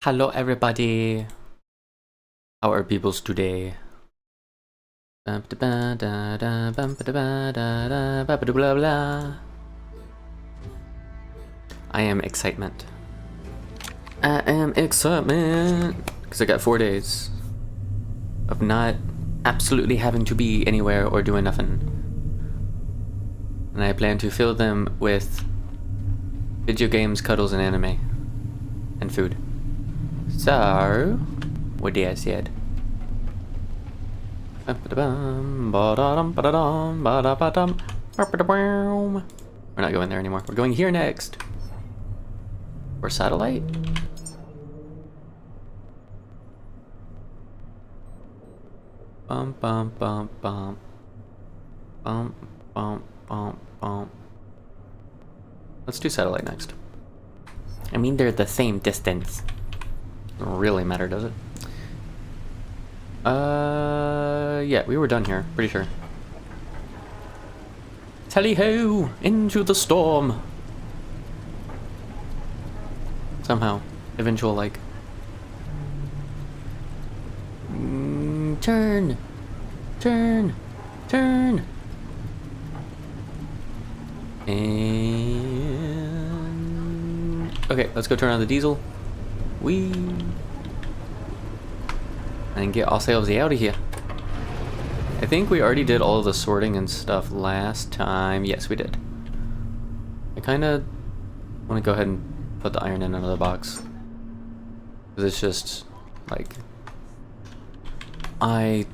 Hello everybody. How are peoples today? I am excitement. I am excitement because I got 4 days of not absolutely having to be anywhere or doing nothing. And I plan to fill them with video games, cuddles, and anime. And food. So, what did I said? We're not going there anymore. We're going here next. Or satellite? Bum bum bum bum. Bum bum bum bum. Let's do satellite next. I mean, they're the same distance. Doesn't really matter, does it? Yeah, we were done here, pretty sure. Tally-ho! Into the storm! Somehow. Eventual, like... turn! Turn! Turn! And... okay, let's go turn on the diesel. Whee! And get ourselves out of here. I think we already did all of the sorting and stuff last time. Yes, we did. I kind of want to go ahead and put the iron in another box. Because it's just, like... Hang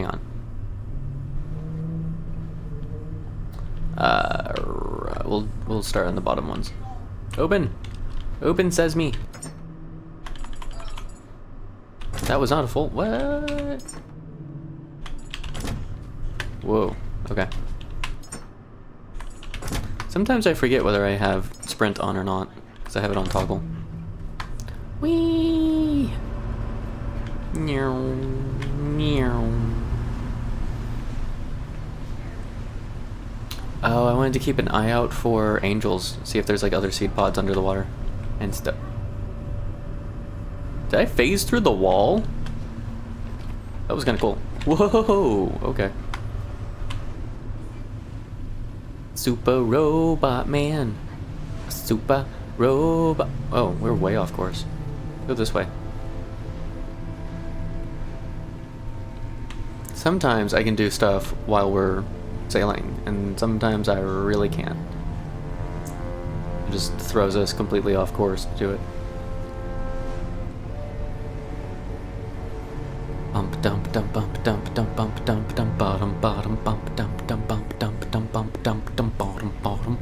on. We'll start on the bottom ones. Open! Open sesame! That was not a full... what? Whoa, okay. Sometimes I forget whether I have sprint on or not, because I have it on toggle. Whee! Meow, meow. Oh, I wanted to keep an eye out for angels, see if there's like other seed pods under the water and stuff. Did I phase through the wall? That was kind of cool. Whoa, okay. Super robot man. Super robot. Oh, we're way off course. Go this way. Sometimes I can do stuff while we're sailing, and sometimes I really can't. It just throws us completely off course to do it. Bump dump dump bump dump dump bump dump dump bottom bottom bump dump dump bump dump dump bump dump dump bottom bottom.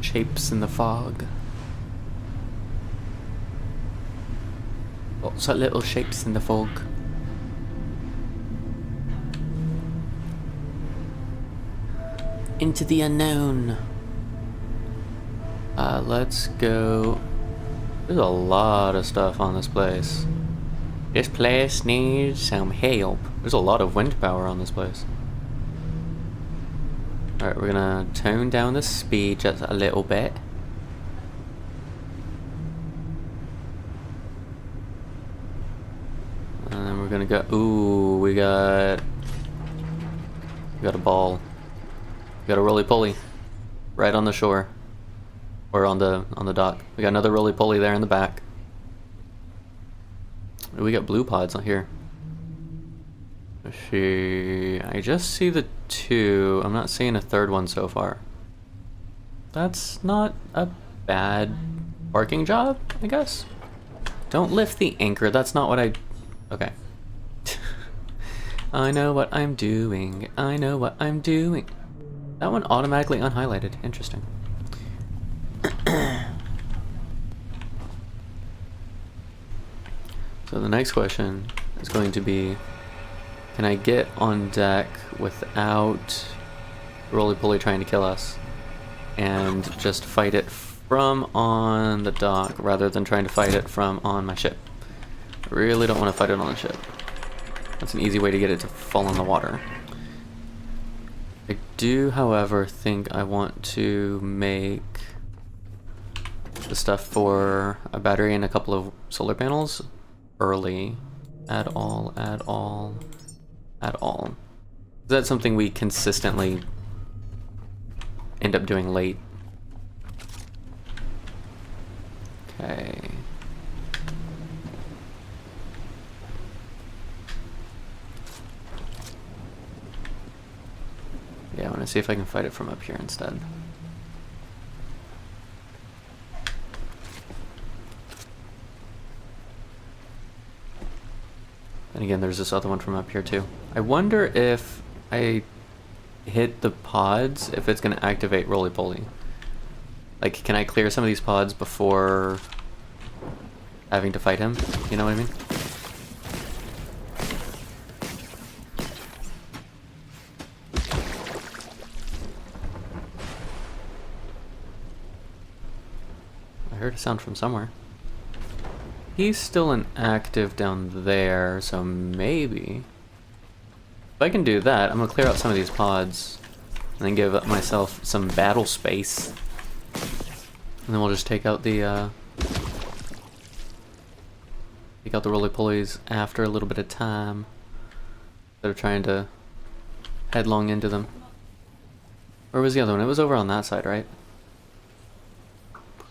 Shapes in the fog. Lots of little shapes in the fog. Into the unknown. Let's go. There's a lot of stuff on this place. This place needs some help. There's a lot of wind power on this place. Alright, we're gonna tone down the speed just a little bit. And then we're gonna go... ooh, we got a ball. We got a roly-poly. Right on the shore. Or on the dock. We got another roly-poly there in the back. We got blue pods on here. Let's see. I just see the two. I'm not seeing a third one so far. That's not a bad barking job, I guess. Don't lift the anchor. That's not what I... okay. I know what I'm doing. I know what I'm doing. That one automatically unhighlighted. Interesting. So the next question is going to be, can I get on deck without roly-poly trying to kill us and just fight it from on the dock rather than trying to fight it from on my ship? I really don't want to fight it on the ship. That's an easy way to get it to fall in the water. I do, however, think I want to make the stuff for a battery and a couple of solar panels early. At all. That's something we consistently end up doing late. Okay. Yeah, I want to see if I can fight it from up here instead. And again, there's this other one from up here too. I wonder if I hit the pods, if it's going to activate roly-poly. Like, can I clear some of these pods before having to fight him? You know what I mean? I heard a sound from somewhere. He's still inactive down there, so maybe if I can do that, I'm gonna clear out some of these pods and then give myself some battle space. And then we'll just take out the roly-polies after a little bit of time instead of trying to headlong into them. Where was the other one? It was over on that side, right?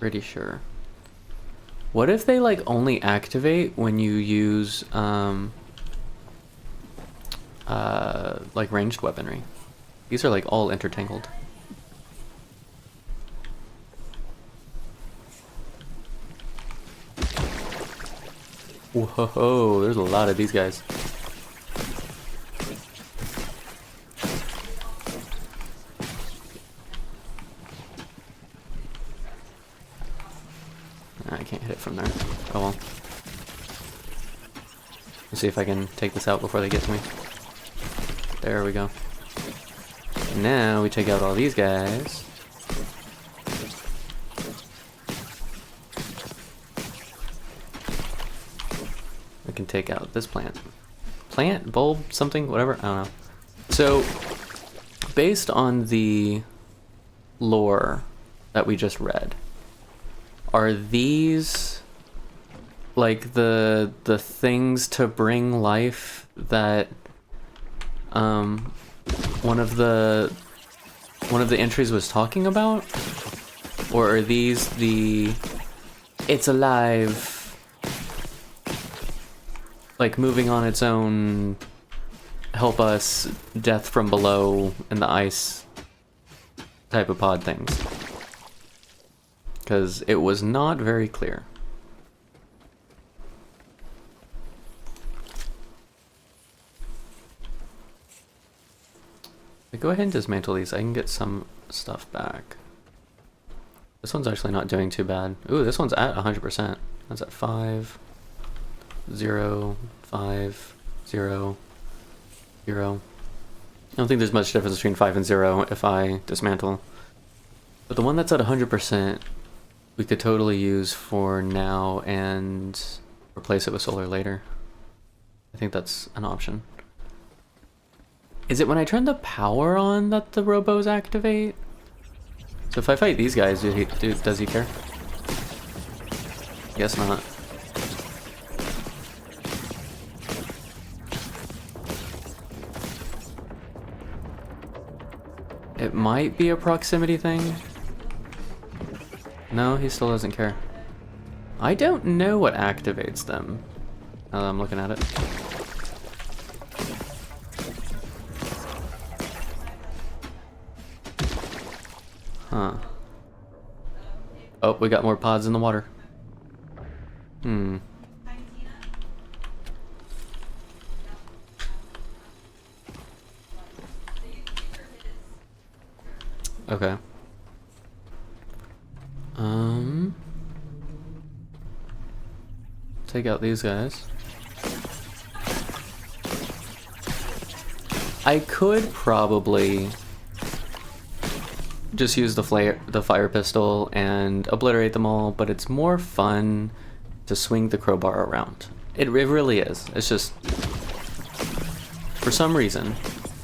Pretty sure. What if they like only activate when you use like ranged weaponry? These are like all intertangled. Whoa, there's a lot of these guys. I can't hit it from there. Oh well. Let's see if I can take this out before they get to me. There we go. Now we take out all these guys. We can take out this plant. Plant? Bulb? Something? Whatever? I don't know. So, based on the lore that we just read, are these like the things to bring life that one of the entries was talking about? Or are these the it's alive, like moving on its own, help us, death from below in the ice type of pod things? Because it was not very clear. Go ahead and dismantle these. I can get some stuff back. This one's actually not doing too bad. Ooh, this one's at 100%. That's at 5, 0, 5, 0, 0. I don't think there's much difference between 5 and 0 if I dismantle. But the one that's at 100%, we could totally use for now and replace it with solar later. I think that's an option. Is it when I turn the power on that the robos activate? So if I fight these guys, does he care? Guess not. It might be a proximity thing. No, he still doesn't care. I don't know what activates them, now that I'm looking at it. Huh. Oh, we got more pods in the water. Hmm. Okay. Take out these guys. I could probably just use the fire pistol and obliterate them all, but it's more fun to swing the crowbar around. It really is. It's just, for some reason,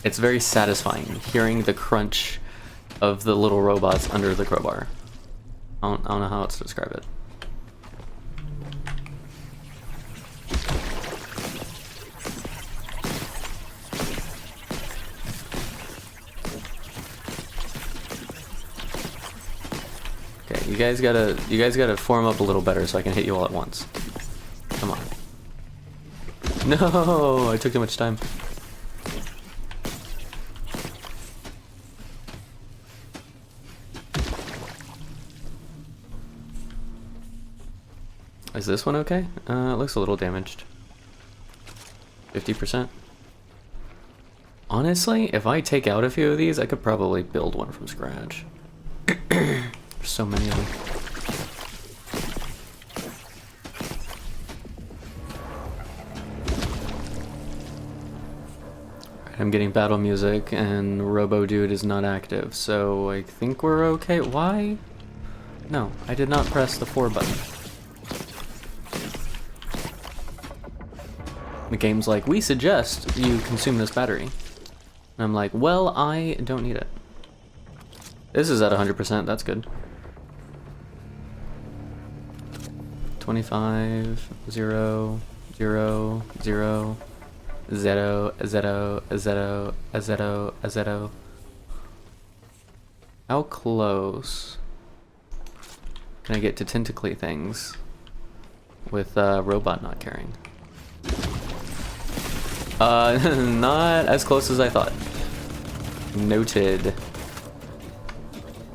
it's very satisfying hearing the crunch of the little robots under the crowbar. I don't know how else to describe it. Okay, you guys gotta form up a little better so I can hit you all at once. Come on. No, I took too much time. Is this one okay? It looks a little damaged. 50%. Honestly, if I take out a few of these, I could probably build one from scratch. There's so many of them. I'm getting battle music and Robo Dude is not active, so I think we're okay. Why? No, I did not press the 4 button. The game's like, we suggest you consume this battery. And I'm like, well, I don't need it. This is at 100%, that's good. 25, 0, 0, 0, 0, 0, 0, 0, 0. How close can I get to tentacly things with robot not carrying? Not as close as I thought. Noted.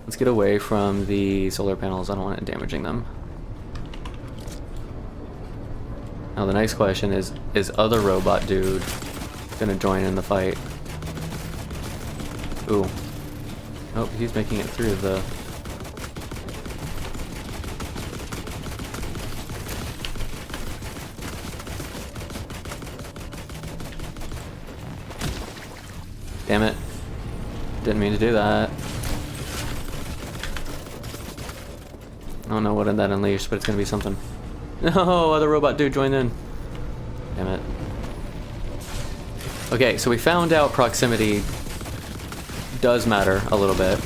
Let's get away from the solar panels. I don't want it damaging them. Now the next question is other robot dude gonna join in the fight? Ooh. Oh, he's making it through the... Damn it. Didn't mean to do that. I don't know what that unleashed, but it's gonna be something. No, other robot dude joined in. Damn it. Okay, so we found out proximity does matter a little bit.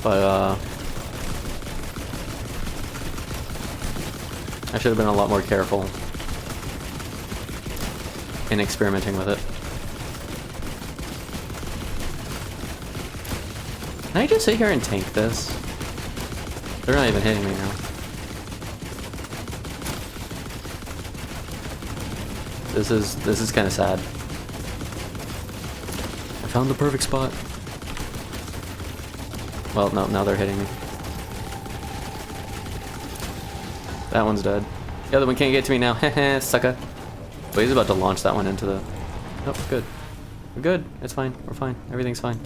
But, I should have been a lot more careful in experimenting with it. Can I just sit here and tank this? They're not even hitting me now. This is kind of sad. I found the perfect spot. Well, no, now they're hitting me. That one's dead. The other one can't get to me now. Heh, sucker. But he's about to launch that one into the... Nope, good. We're good. It's fine. We're fine. Everything's fine.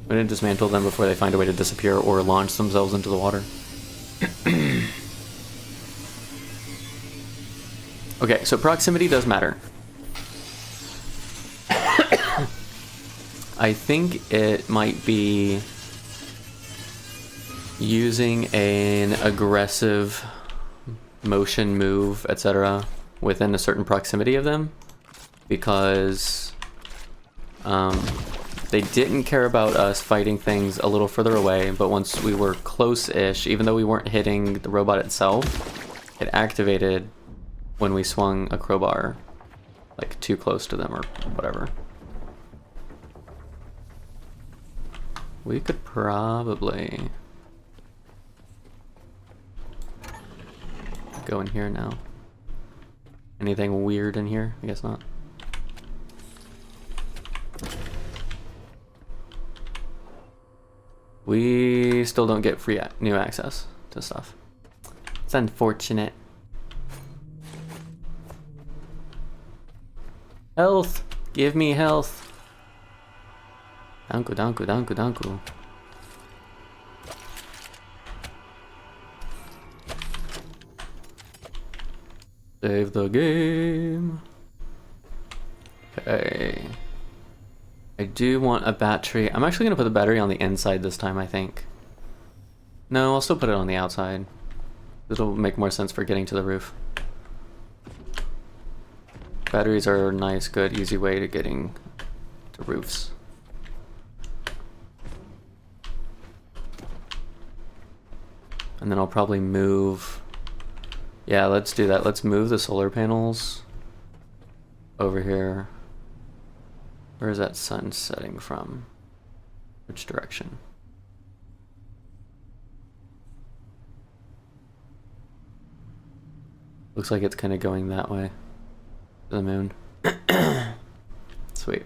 We didn't dismantle them before they find a way to disappear or launch themselves into the water. Okay, so proximity does matter. I think it might be using an aggressive motion, move, etc. within a certain proximity of them, because they didn't care about us fighting things a little further away, but once we were close-ish, even though we weren't hitting the robot itself, it activated when we swung a crowbar, like too close to them or whatever. We could probably go in here now. Anything weird in here? I guess not. We still don't get free new access to stuff. It's unfortunate. Health! Give me health! Danku, danku, danku, danku. Save the game. Okay. I do want a battery. I'm actually going to put the battery on the inside this time, I think. No, I'll still put it on the outside. It'll make more sense for getting to the roof. Batteries are a nice, good, easy way to getting to roofs. And then I'll probably move... Yeah, let's do that. Let's move the solar panels over here. Where is that sun setting from? Which direction? Looks like it's kind of going that way. To the moon. Sweet.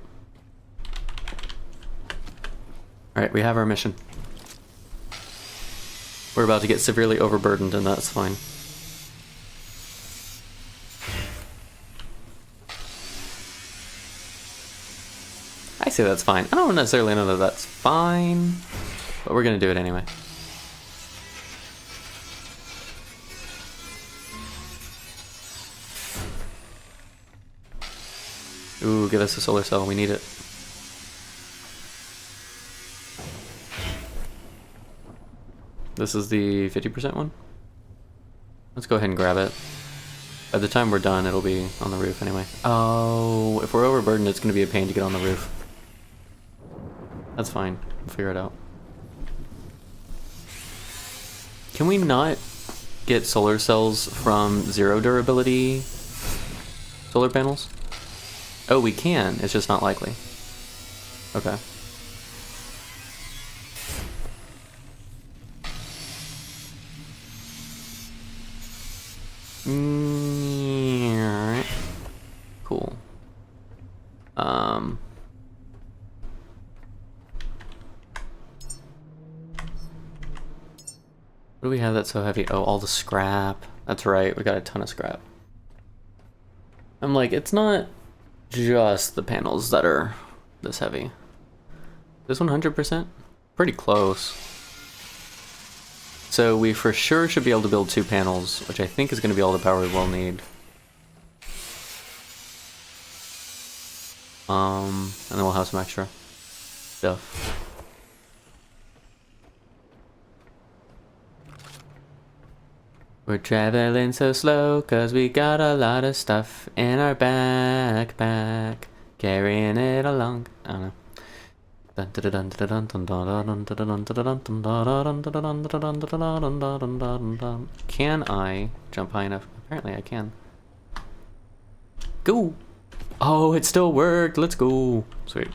Alright, we have our mission. We're about to get severely overburdened, and that's fine. I say that's fine. I don't necessarily know that that's fine, but we're gonna do it anyway. Ooh, give us a solar cell. We need it. This is the 50% one? Let's go ahead and grab it. By the time we're done, it'll be on the roof anyway. Oh, if we're overburdened, it's going to be a pain to get on the roof. That's fine. We'll figure it out. Can we not get solar cells from zero durability solar panels? Oh, we can. It's just not likely. Okay. Alright. Cool. What do we have that's so heavy? Oh, all the scrap. That's right, we got a ton of scrap. I'm like, it's not just the panels that are this heavy. This 100%? Pretty close. So we for sure should be able to build 2 panels, which I think is going to be all the power we will need. And then we'll have some extra stuff. We're traveling so slow 'cause we got a lot of stuff in our backpack, carrying it along. I don't know. Can I jump high enough? Apparently I can. Go! Oh, it still worked. Let's go. Sweet.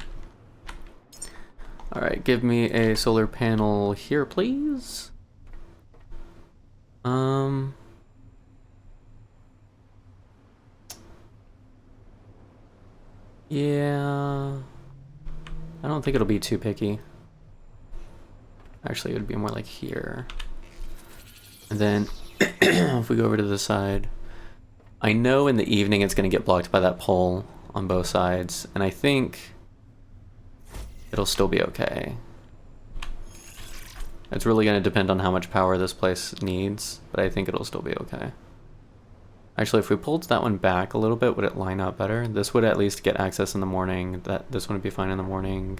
Alright, give me a solar panel here, please. Yeah. I don't think it'll be too picky. Actually, it would be more like here. And then if we go over to the side, I know in the evening it's going to get blocked by that pole on both sides, and I think it'll still be okay. It's really going to depend on how much power this place needs, but I think it'll still be okay. Actually, if we pulled that one back a little bit, would it line up better? This would at least get access in the morning. This one would be fine in the morning.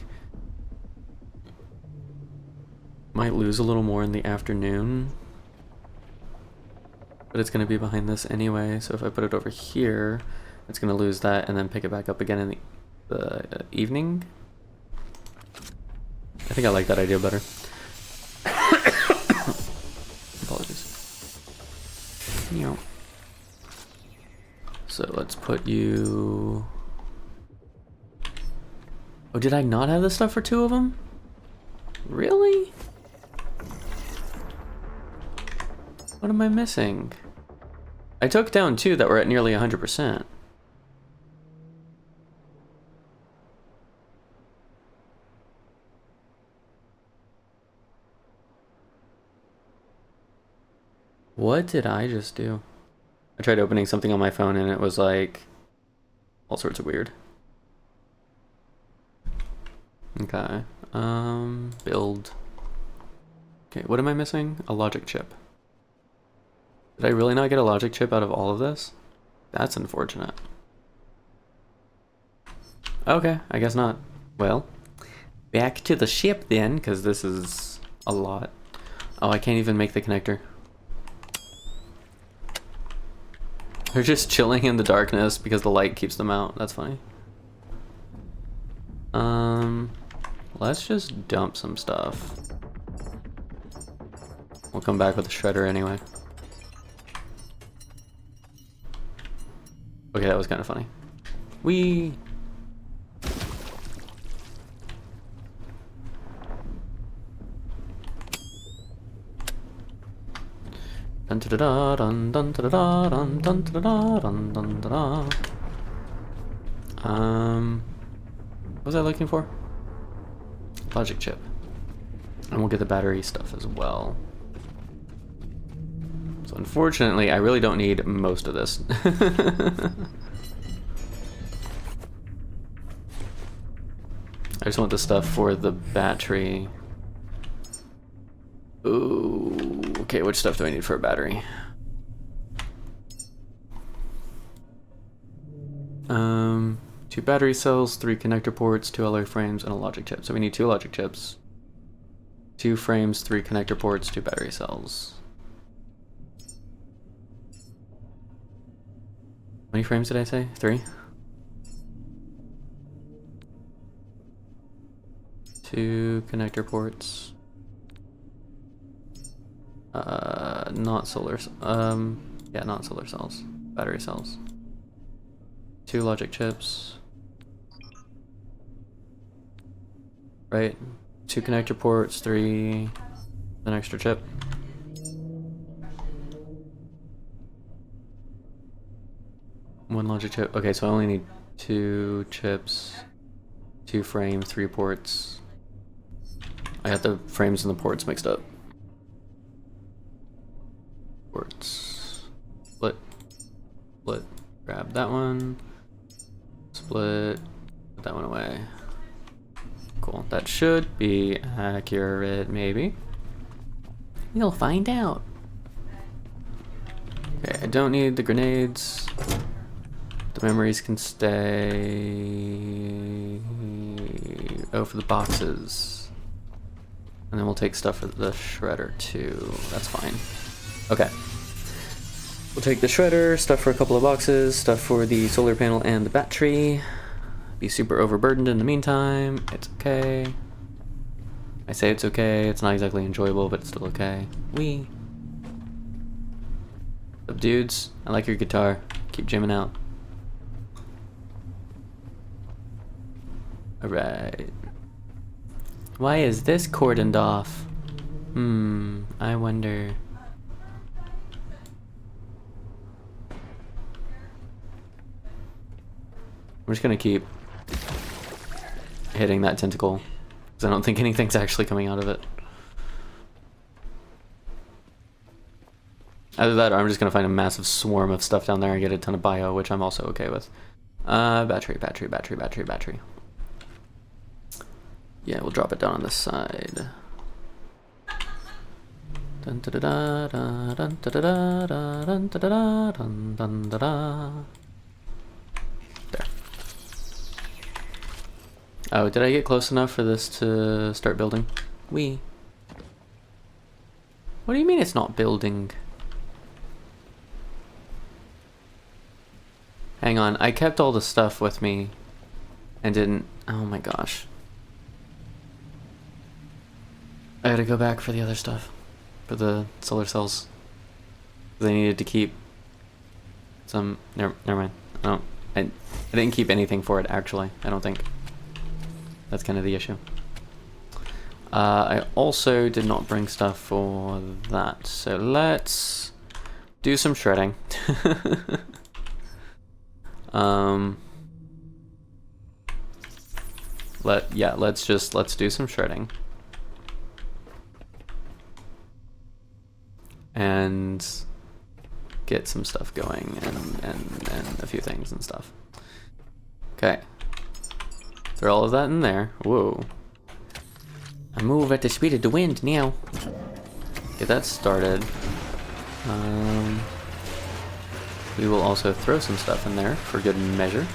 Might lose a little more in the afternoon, but it's going to be behind this anyway, so if I put it over here, it's going to lose that and then pick it back up again in the evening. I think I like that idea better. Apologies. Yeah. So let's put you... Oh, did I not have this stuff for 2 of them? Really? What am I missing? I took down 2 that were at nearly 100%. What did I just do? I tried opening something on my phone and it was like all sorts of weird. Okay. Build. Okay, what am I missing? A logic chip. Did I really not get a logic chip out of all of this? That's unfortunate. Okay, I guess not. Well, back to the ship then, because this is a lot. Oh, I can't even make the connector. They're just chilling in the darkness because the light keeps them out. That's funny. Let's just dump some stuff. We'll come back with the shredder anyway. Okay, that was kind of funny. Whee! Dun da da dun dun da da dun dun da da dun dun da da. What was I looking for? Logic chip. And we'll get the battery stuff as well. So unfortunately, I really don't need most of this. I just want the stuff for the battery. Ooh, okay, which stuff do I need for a battery? Two battery cells, 3 connector ports, 2 alloy frames, and a logic chip. So we need 2 logic chips, 2 frames, 3 connector ports, 2 battery cells. How many frames did I say? 3? 2 connector ports. Not solar. Yeah, not solar cells. Battery cells. 2 logic chips. Right? 2 connector ports, 3. An extra chip. One logic chip. Okay, so I only need 2 chips, 2 frames, 3 ports. I got the frames and the ports mixed up. Ports. Split. Split. Grab that one. Split. Put that one away. Cool. That should be accurate, maybe. We'll find out. Okay, I don't need the grenades. The memories can stay. Oh, for the boxes. And then we'll take stuff for the shredder too. That's fine. Okay. We'll take the shredder, stuff for a couple of boxes, stuff for the solar panel and the battery. Be super overburdened in the meantime. It's okay. I say it's okay. It's not exactly enjoyable, but it's still okay. Wee. What's up, dudes? I like your guitar. Keep jamming out. Alright. Why is this cordoned off? I wonder. I'm just gonna keep hitting that tentacle, because I don't think anything's actually coming out of it. Either that, or I'm just gonna find a massive swarm of stuff down there and get a ton of bio, which I'm also okay with. Battery. Yeah, we'll drop it down on this side. Dun da da da dun da da da dun da da dun dun da da. There. Oh, did I get close enough for this to start building? Wee. What do you mean it's not building? Hang on, I kept all the stuff with me and didn't. Oh my gosh. I gotta go back for the other stuff. For the solar cells. They needed to keep some. Never mind. Oh, I didn't keep anything for it, actually. I don't think. That's kind of the issue. I also did not bring stuff for that. So let's do some shredding. Let's do some shredding. And get some stuff going and a few things and stuff. Okay. Throw all of that in there. Whoa. I move at the speed of the wind now. Get that started. We will also throw some stuff in there for good measure.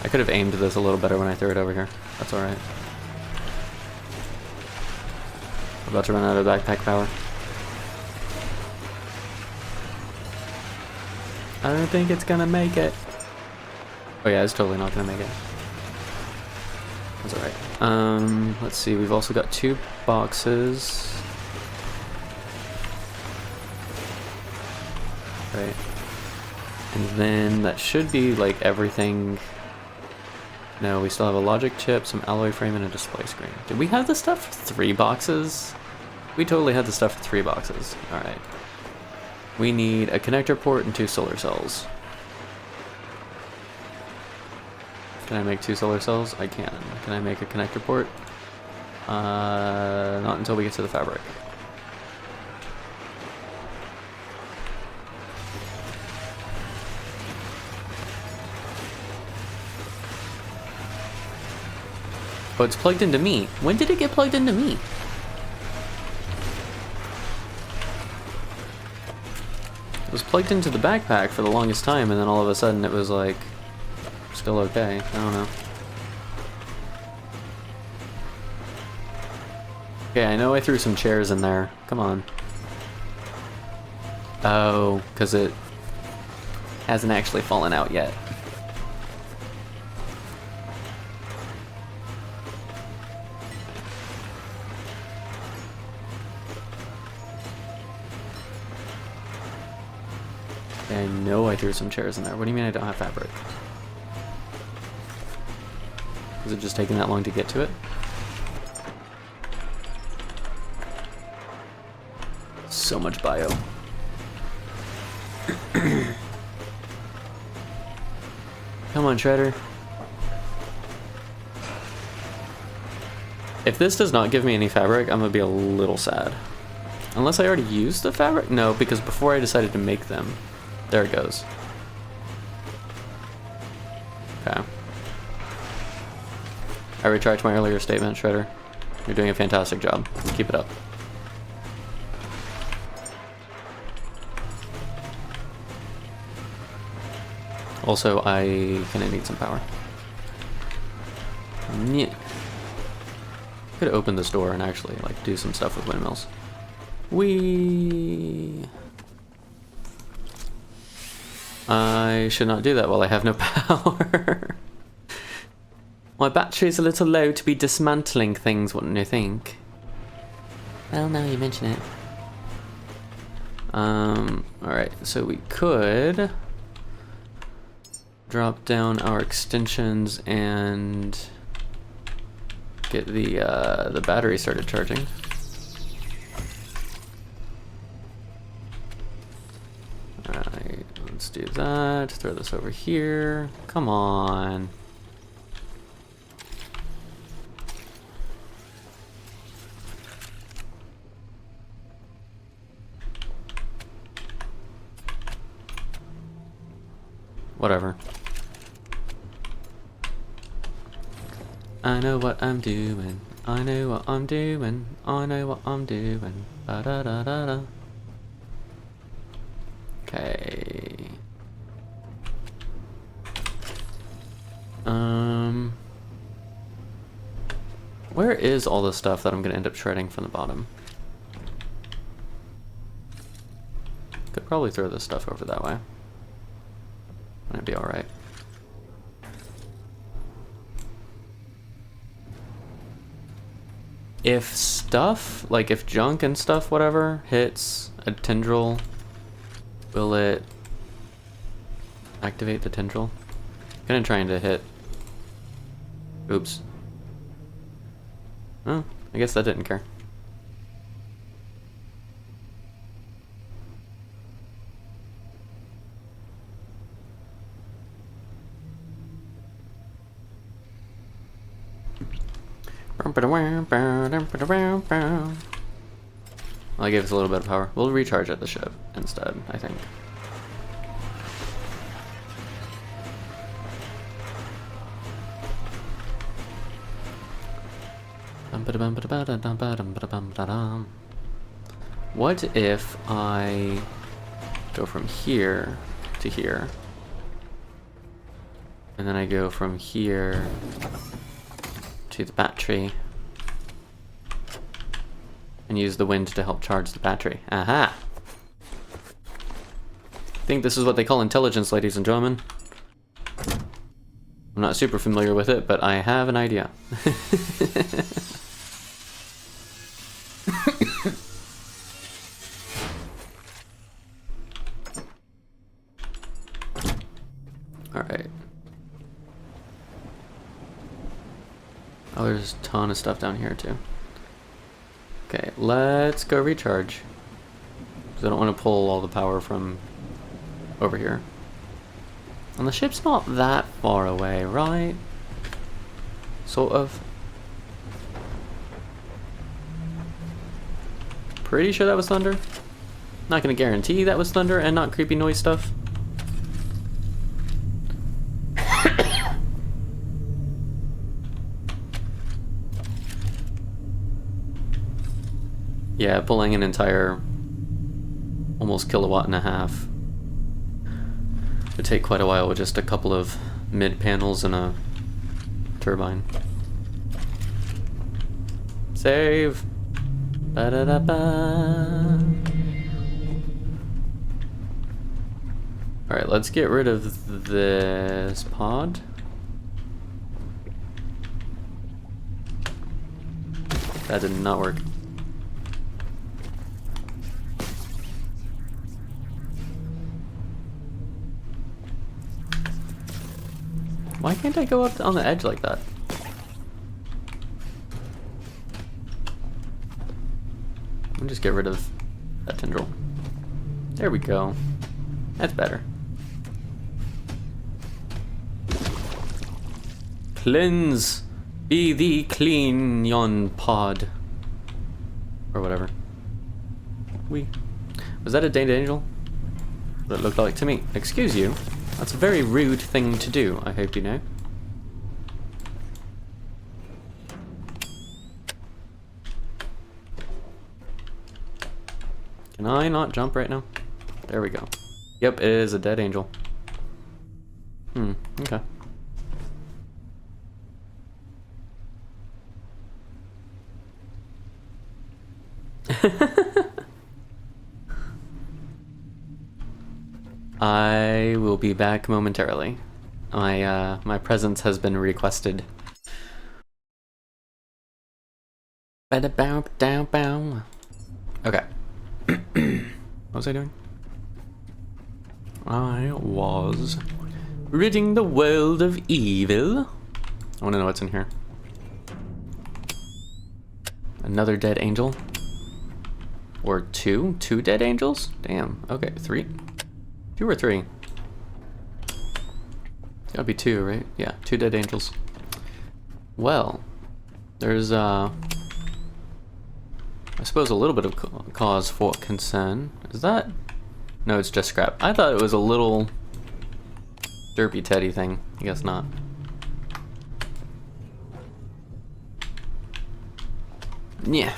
I could have aimed this a little better when I threw it over here. That's alright. We're about to run out of backpack power. I don't think it's gonna make it. Oh yeah, it's totally not gonna make it. That's alright. Let's see, we've also got 2 boxes. Right. And then that should be like everything. No, we still have a logic chip, some alloy frame, and a display screen. Did we have the stuff for 3 boxes? We totally had the stuff for 3 boxes. Alright. We need a connector port and 2 solar cells. Can I make 2 solar cells? I can. Can I make a connector port? Not until we get to the fabric. Oh, it's plugged into me. When did it get plugged into me? It was plugged into the backpack for the longest time, and then all of a sudden it was like, still okay. I don't know. Okay, I know I threw some chairs in there. Come on. Oh, because it hasn't actually fallen out yet. I know I threw some chairs in there. What do you mean I don't have fabric? Is it just taking that long to get to it? So much bio. Come on, Shredder. If this does not give me any fabric, I'm gonna be a little sad. Unless I already used the fabric? No, because before I decided to make them. There it goes. Okay. I retract my earlier statement, Shredder. You're doing a fantastic job. Keep it up. Also, I kinda need some power. Yeah. Could open this door and actually like do some stuff with windmills. I should not do that while I have no power. My battery's a little low to be dismantling things, wouldn't you think? Well, now you mention it. Alright, so we could drop down our extensions and get the battery started charging. Alright, let's do that. Throw this over here. Come on. Whatever. I know what I'm doing. I know what I'm doing. I know what I'm doing. Ba da da da da. Okay. Where is all the stuff that I'm gonna end up shredding from the bottom? Could probably throw this stuff over that way. That'd be alright. If stuff, like if junk and stuff, whatever, hits a tendril, will it activate the tendril? Kind of trying to hit. Oops. Oh, I guess that didn't care. Well, I gave us a little bit of power. We'll recharge at the ship instead, I think. What if I go from here to here, and then I go from here to the battery, and use the wind to help charge the battery? Aha! I think this is what they call intelligence, ladies and gentlemen. I'm not super familiar with it, but I have an idea. Alright. Oh, there's a ton of stuff down here, too. Okay, let's go recharge. Because I don't want to pull all the power from over here. And the ship's not that far away, right? Sort of. Pretty sure that was thunder. Not gonna guarantee that was thunder and not creepy noise stuff. Yeah, pulling an entire almost kilowatt and a half would take quite a while with just a couple of mid panels and a turbine. Save. Ba-da-da-ba. Alright, let's get rid of this pod. That did not work. Why can't I go up on the edge like that? I'll just get rid of that tendril. There we go. That's better. Cleanse. Be thee clean, yon pod. Or whatever. Was that a dead angel? What it looked like to me. Excuse you. That's a very rude thing to do, I hope you know. Can I not jump right now? There we go. Yep, it is a dead angel. Okay. I will be back momentarily. My presence has been requested. Okay. What was I doing? I was ridding the world of evil. I want to know what's in here. Another dead angel? Or two? Two dead angels? Damn. Okay, 3. 2 or 3? Gotta be 2, right? Yeah, 2 dead angels. Well, there's I suppose a little bit of cause for concern. Is that? No, it's just scrap. I thought it was a little derpy teddy thing. I guess not. Yeah.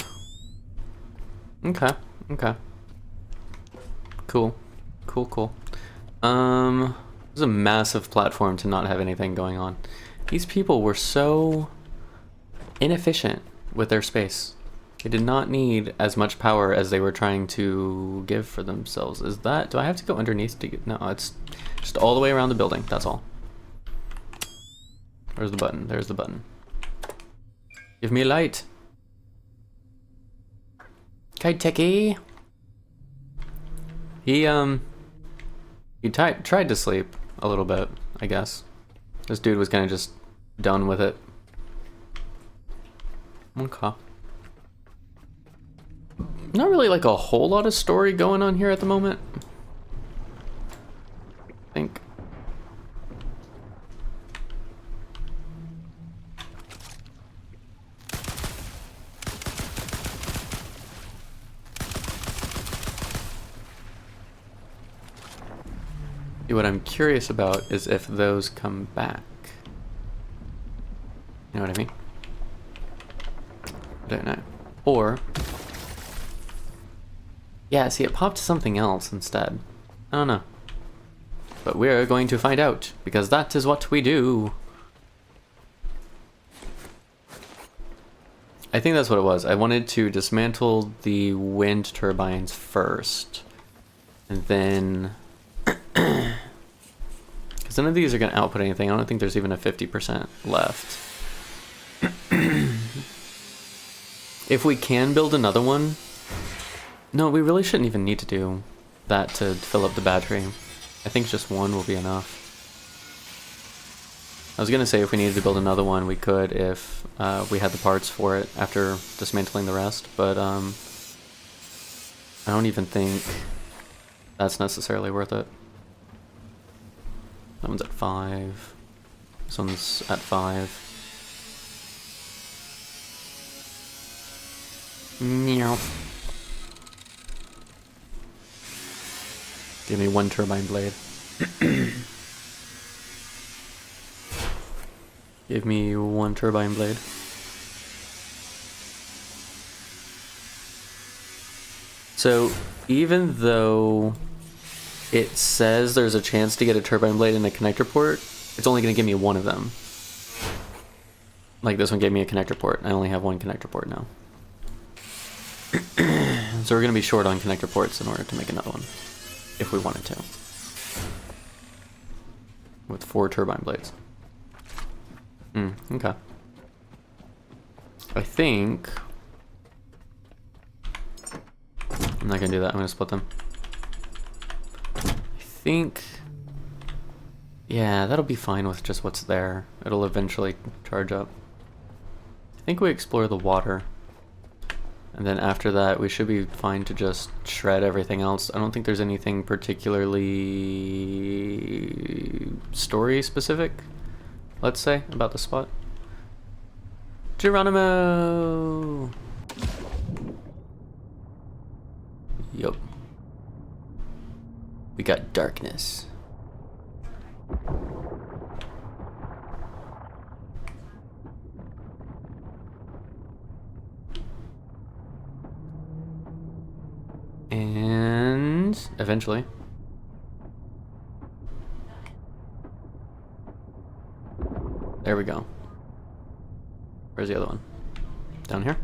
Okay. Okay. Cool. Cool. This is a massive platform to not have anything going on. These people were so inefficient with their space. They did not need as much power as they were trying to give for themselves. Is that... Do I have to go underneath to get... No, it's just all the way around the building. That's all. Where's the button? There's the button. Give me a light. Caretaker. He tried to sleep a little bit, I guess. This dude was kind of just done with it. Okay. Not really like a whole lot of story going on here at the moment. I think. What I'm curious about is if those come back. You know what I mean? I don't know. Or... yeah, see, it popped something else instead. I don't know. But we're going to find out, because that is what we do. I think that's what it was. I wanted to dismantle the wind turbines first. And then... because none of these are going to output anything. I don't think there's even a 50% left. If we can build another one... no, we really shouldn't even need to do that to fill up the battery. I think just one will be enough. I was gonna say if we needed to build another one, we could if we had the parts for it after dismantling the rest, but I don't even think that's necessarily worth it. That one's at 5. This one's at 5. Meow. Give me one turbine blade. Give me one turbine blade. So, even though it says there's a chance to get a turbine blade in a connector port, it's only going to give me one of them. Like this one gave me a connector port. I only have one connector port now. So we're going to be short on connector ports in order to make another one. If we wanted to. With 4 turbine blades. Okay. I think... I'm not gonna do that, I'm gonna split them. I think... yeah, that'll be fine with just what's there. It'll eventually charge up. I think we explore the water. And then after that, we should be fine to just shred everything else. I don't think there's anything particularly story-specific, let's say, about the spot. Geronimo! Yup. We got darkness. And eventually. There we go. Where's the other one? Down here?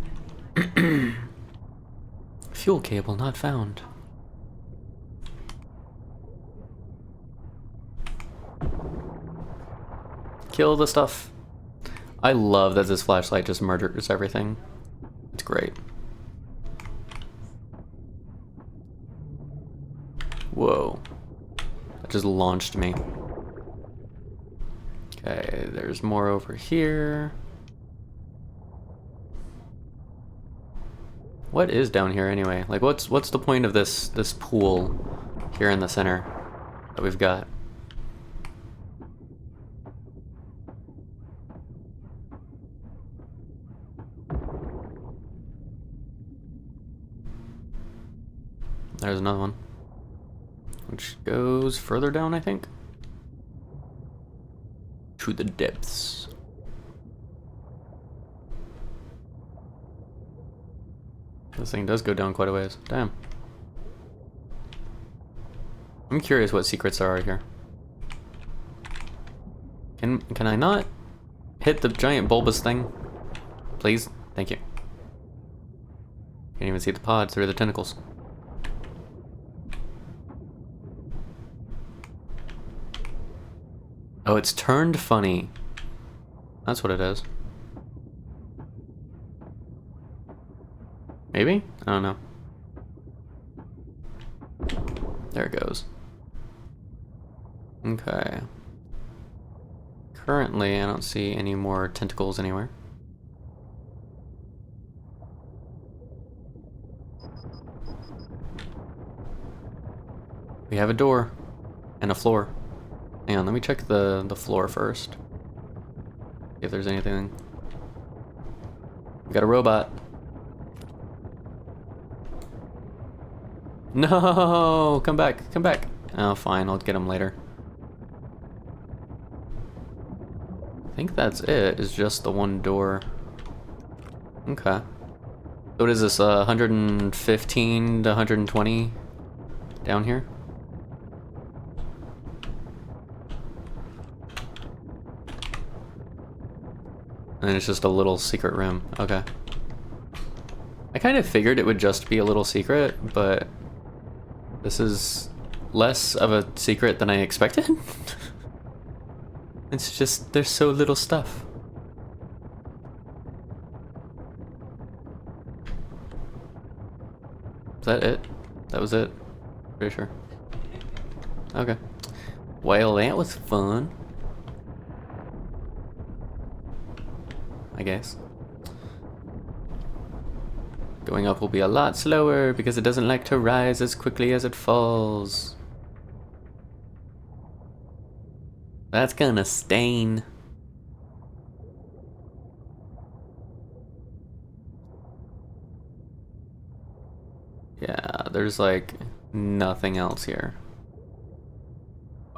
Fuel cable not found. Kill the stuff. I love that this flashlight just murders everything. It's great. Whoa. That just launched me. Okay, there's more over here. What is down here anyway? Like what's the point of this pool here in the center that we've got? There's another one. Which goes further down, I think. To the depths. This thing does go down quite a ways. Damn. I'm curious what secrets there are here. Can I not hit the giant bulbous thing? Please? Thank you. Can't even see the pods through the tentacles. Oh, it's turned funny. That's what it is. Maybe? I don't know. There it goes. Okay. Currently, I don't see any more tentacles anywhere. We have a door and a floor. Hang on, let me check the floor first. See if there's anything. We got a robot. No! Come back, come back. Oh, fine, I'll get him later. I think that's it, is just the one door. Okay. What is this, 115 to 120 down here? And it's just a little secret room. Okay. I kind of figured it would just be a little secret, but this is less of a secret than I expected. It's just, there's so little stuff. Is that it? That was it? Pretty sure. Okay. Well, that was fun. I guess. Going up will be a lot slower because it doesn't like to rise as quickly as it falls. That's gonna stain. Yeah, there's like nothing else here.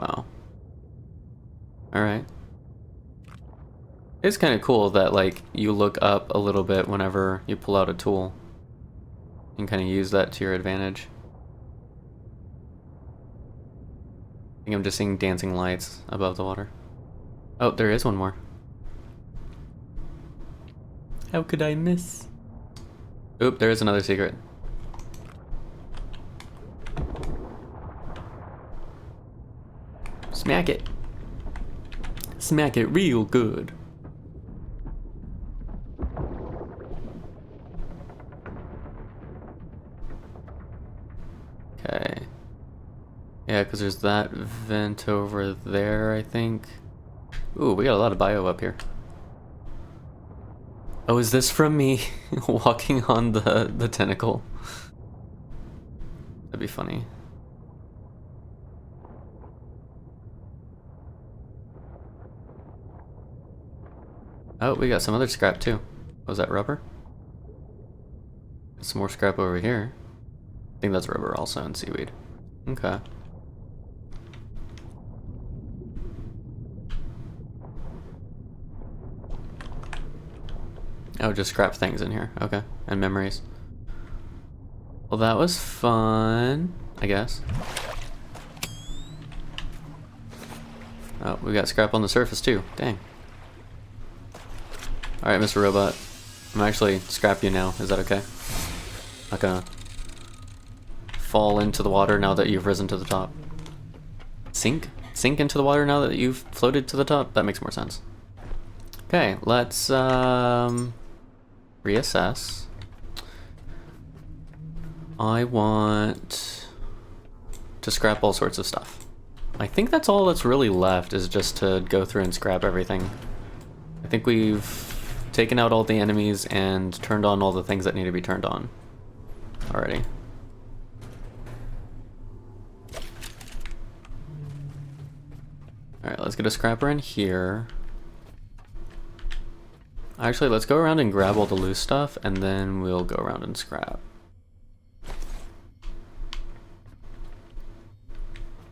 Wow. Alright. It's kind of cool that like you look up a little bit whenever you pull out a tool. And kind of use that to your advantage. I think I'm just seeing dancing lights above the water. Oh, there is one more. How could I miss? Oop, there is another secret. Smack it. Smack it real good. Okay. Yeah, because there's that vent over there, I think. Ooh, we got a lot of bio up here. Oh, is this from me walking on the tentacle? That'd be funny. Oh, we got some other scrap too. Was that rubber? Some more scrap over here. I think that's rubber also and seaweed. Okay. Oh, just scrap things in here. Okay. And memories. Well, that was fun, I guess. Oh, we got scrap on the surface too. Dang. Alright, Mr. Robot. I'm actually scrap you now. Is that okay? Not gonna fall into the water now that you've risen to the top. Sink? Sink into the water now that you've floated to the top? That makes more sense. Okay, let's reassess. I want to scrap all sorts of stuff. I think that's all that's really left, is just to go through and scrap everything. I think we've taken out all the enemies and turned on all the things that need to be turned on already. Alright, let's get a scrapper in here. Actually, let's go around and grab all the loose stuff, and then we'll go around and scrap.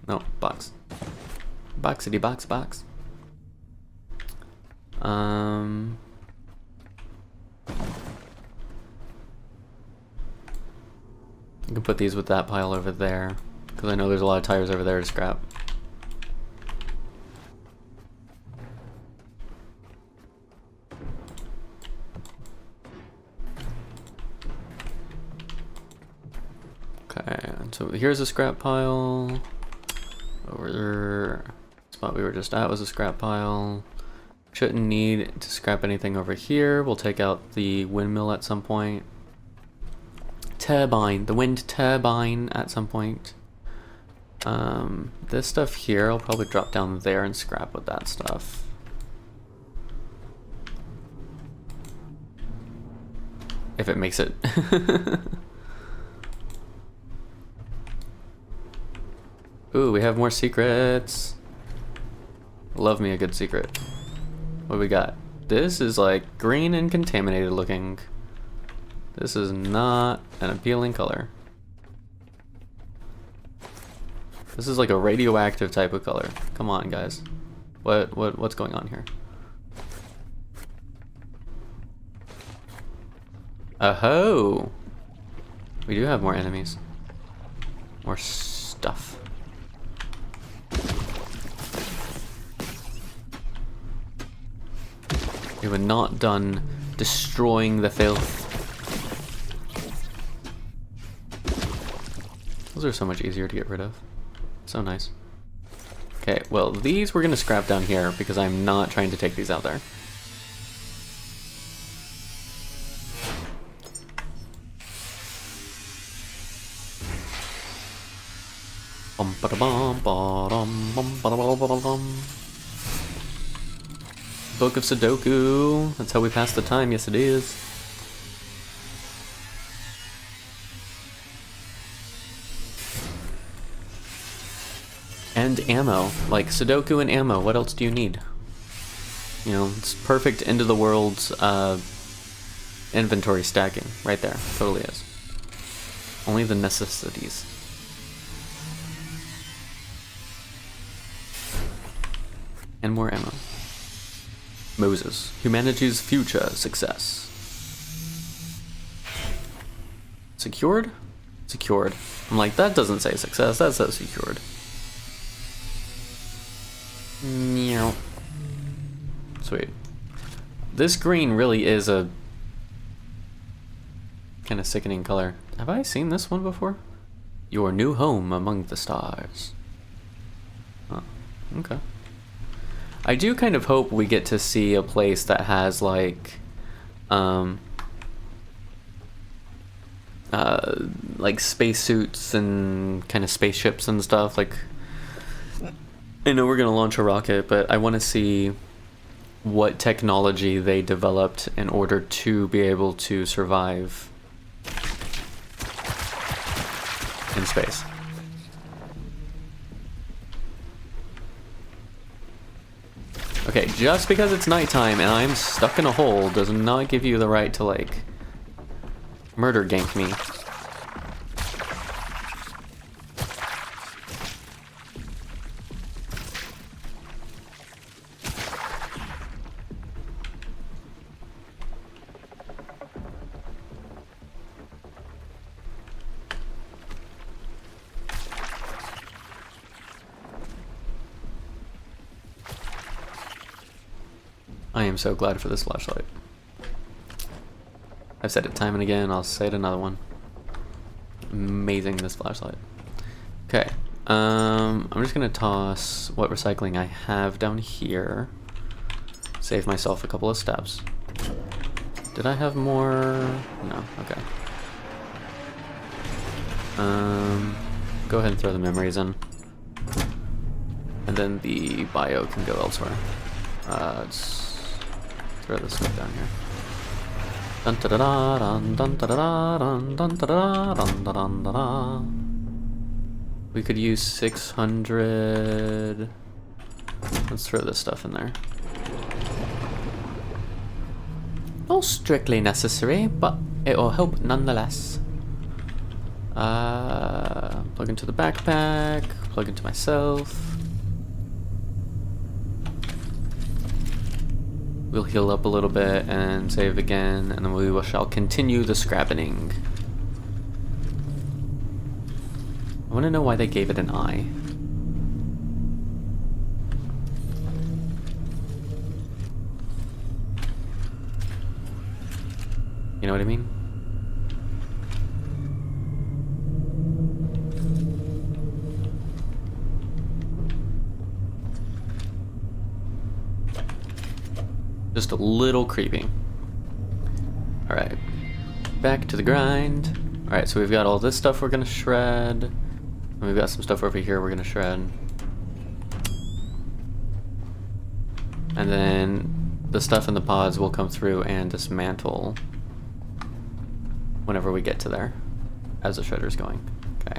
No, box. Boxity box box. You can put these with that pile over there, because I know there's a lot of tires over there to scrap. Okay, so here's a scrap pile. Over there, spot we were just at was a scrap pile. Shouldn't need to scrap anything over here. We'll take out the windmill at some point. Turbine, the wind turbine at some point. This stuff here, I'll probably drop down there and scrap with that stuff. If it makes it. Ooh, we have more secrets. Love me a good secret. What do we got? This is like green and contaminated looking. This is not an appealing color. This is like a radioactive type of color. Come on, guys. What's going on here? Oh-ho! We do have more enemies. More stuff. We were not done destroying the filth. Those are so much easier to get rid of. So nice. Okay, well, these we're gonna scrap down here because I'm not trying to take these out there. Book of Sudoku. That's how we pass the time. Yes, it is. And ammo. Like, Sudoku and ammo. What else do you need? You know, it's perfect end of the world's inventory stacking. Right there. Totally is. Only the necessities. And more ammo. Moses. Humanity's future success. Secured? Secured. I'm like, that doesn't say success, that says secured. Meow. Sweet. This green really is a kind of sickening color. Have I seen this one before? Your new home among the stars. Oh, okay. I do kind of hope we get to see a place that has like spacesuits and kind of spaceships and stuff. Like, I know we're gonna launch a rocket, but I want to see what technology they developed in order to be able to survive in space. Okay, just because it's nighttime and I'm stuck in a hole does not give you the right to, like, murder gank me. I am so glad for this flashlight. I've said it time and again, I'll say it another one. Amazing, this flashlight. Okay, I'm just gonna toss what recycling I have down here. Save myself a couple of steps. Did I have more? No, okay. Go ahead and throw the memories in. And then the bio can go elsewhere. Let's throw this stuff down here. Dun da da da dun dun da da dun dun da da dun da dun da da. We could use 600. Let's throw this stuff in there. Not strictly necessary, but it will help nonetheless. Plug into the backpack, plug into myself. We'll heal up a little bit and save again, and then we shall continue the scrapping. I want to know why they gave it an eye. You know what I mean? Just a little creepy. Alright. Back to the grind. Alright, so we've got all this stuff we're gonna shred. And we've got some stuff over here we're gonna shred. And then the stuff in the pods will come through and dismantle whenever we get to there. As the shredder's going. Okay.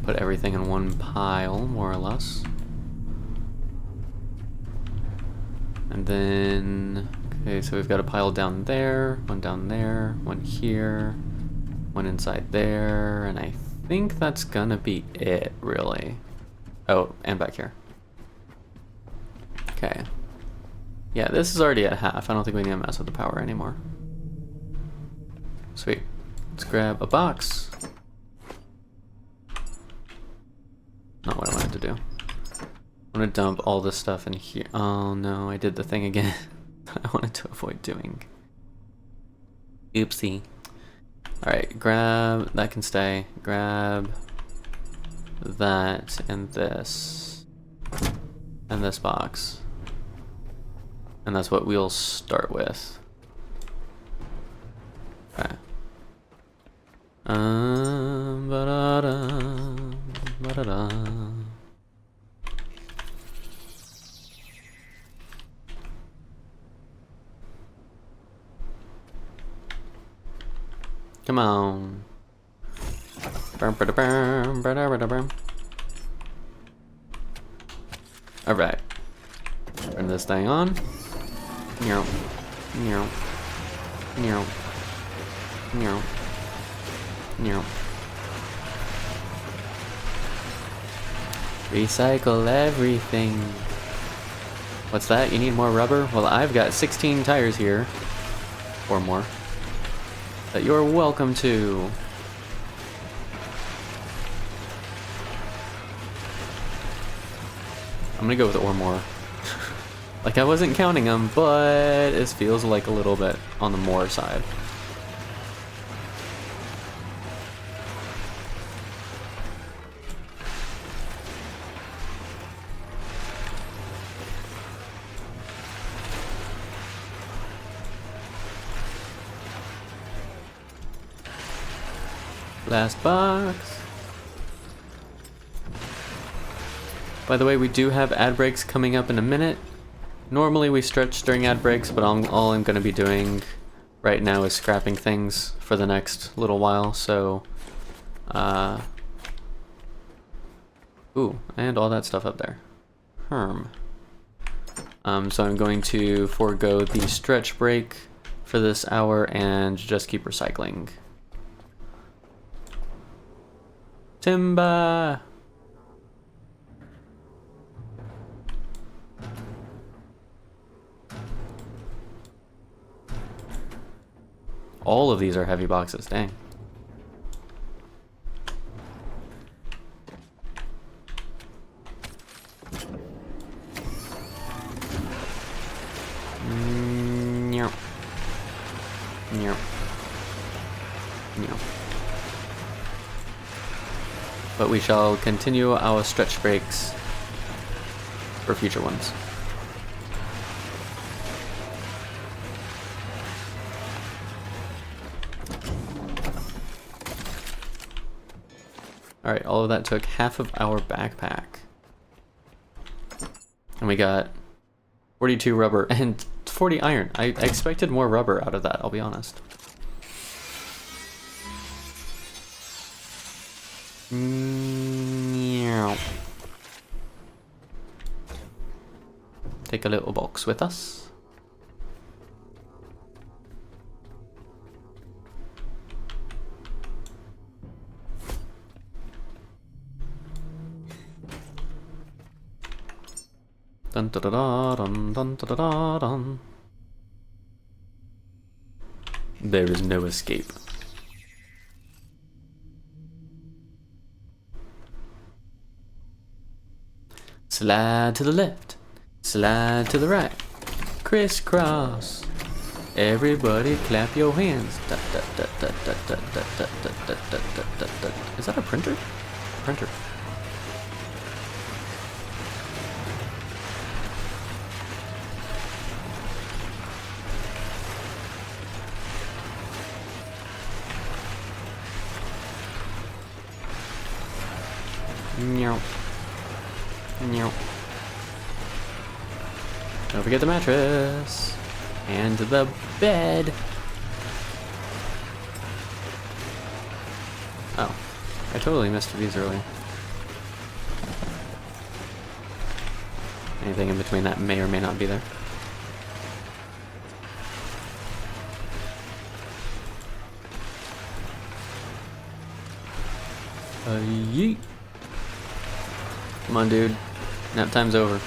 Put everything in one pile, more or less. And then, Okay, so we've got a pile down there, one here, one inside there, and I think that's gonna be it, really. Oh, and back here. Okay. Yeah, this is already at half. I don't think we need to mess with the power anymore. Sweet. Let's grab a box. Not what I wanted to do. I'm gonna dump all this stuff in here. Oh no, I did the thing again. I wanted to avoid doing. Oopsie. Alright, grab, that can stay. Grab that and this. And this box. And that's what we'll start with. Okay. Ba-da-da, ba-da-da. Come on. Alright. Turn this thing on. Meow. Meow. Meow. Meow. Meow. Recycle everything. What's that? You need more rubber? Well, I've got 16 tires here. Or more. That you're welcome to. I'm gonna go with or more. Like I wasn't counting them, but it feels like a little bit on the more side. Last box. By the way, we do have ad breaks coming up in a minute. Normally we stretch during ad breaks, but all I'm going to be doing right now is scrapping things for the next little while, so... Ooh, and all that stuff up there. So I'm going to forego the stretch break for this hour and just keep recycling. Timber! All of these are heavy boxes, dang. Meow. Meow. Meow. But we shall continue our stretch breaks for future ones. Alright, all of that took half of our backpack. And we got 42 rubber and 40 iron. I expected more rubber out of that, I'll be honest. Meow. Take a little box with us. Dun da da da dun dun da da da dun. There is no escape. Slide to the left, slide to the right, crisscross. Everybody clap your hands. Da, da, da, da, da, da, da, da, da, da, da, da, da. Is that a printer? Printer. Meow. Meow. Don't forget the mattress. And the bed. Oh. I totally missed these earlier. Anything in between that may or may not be there. Yeet. Come on, dude. Nap time's over.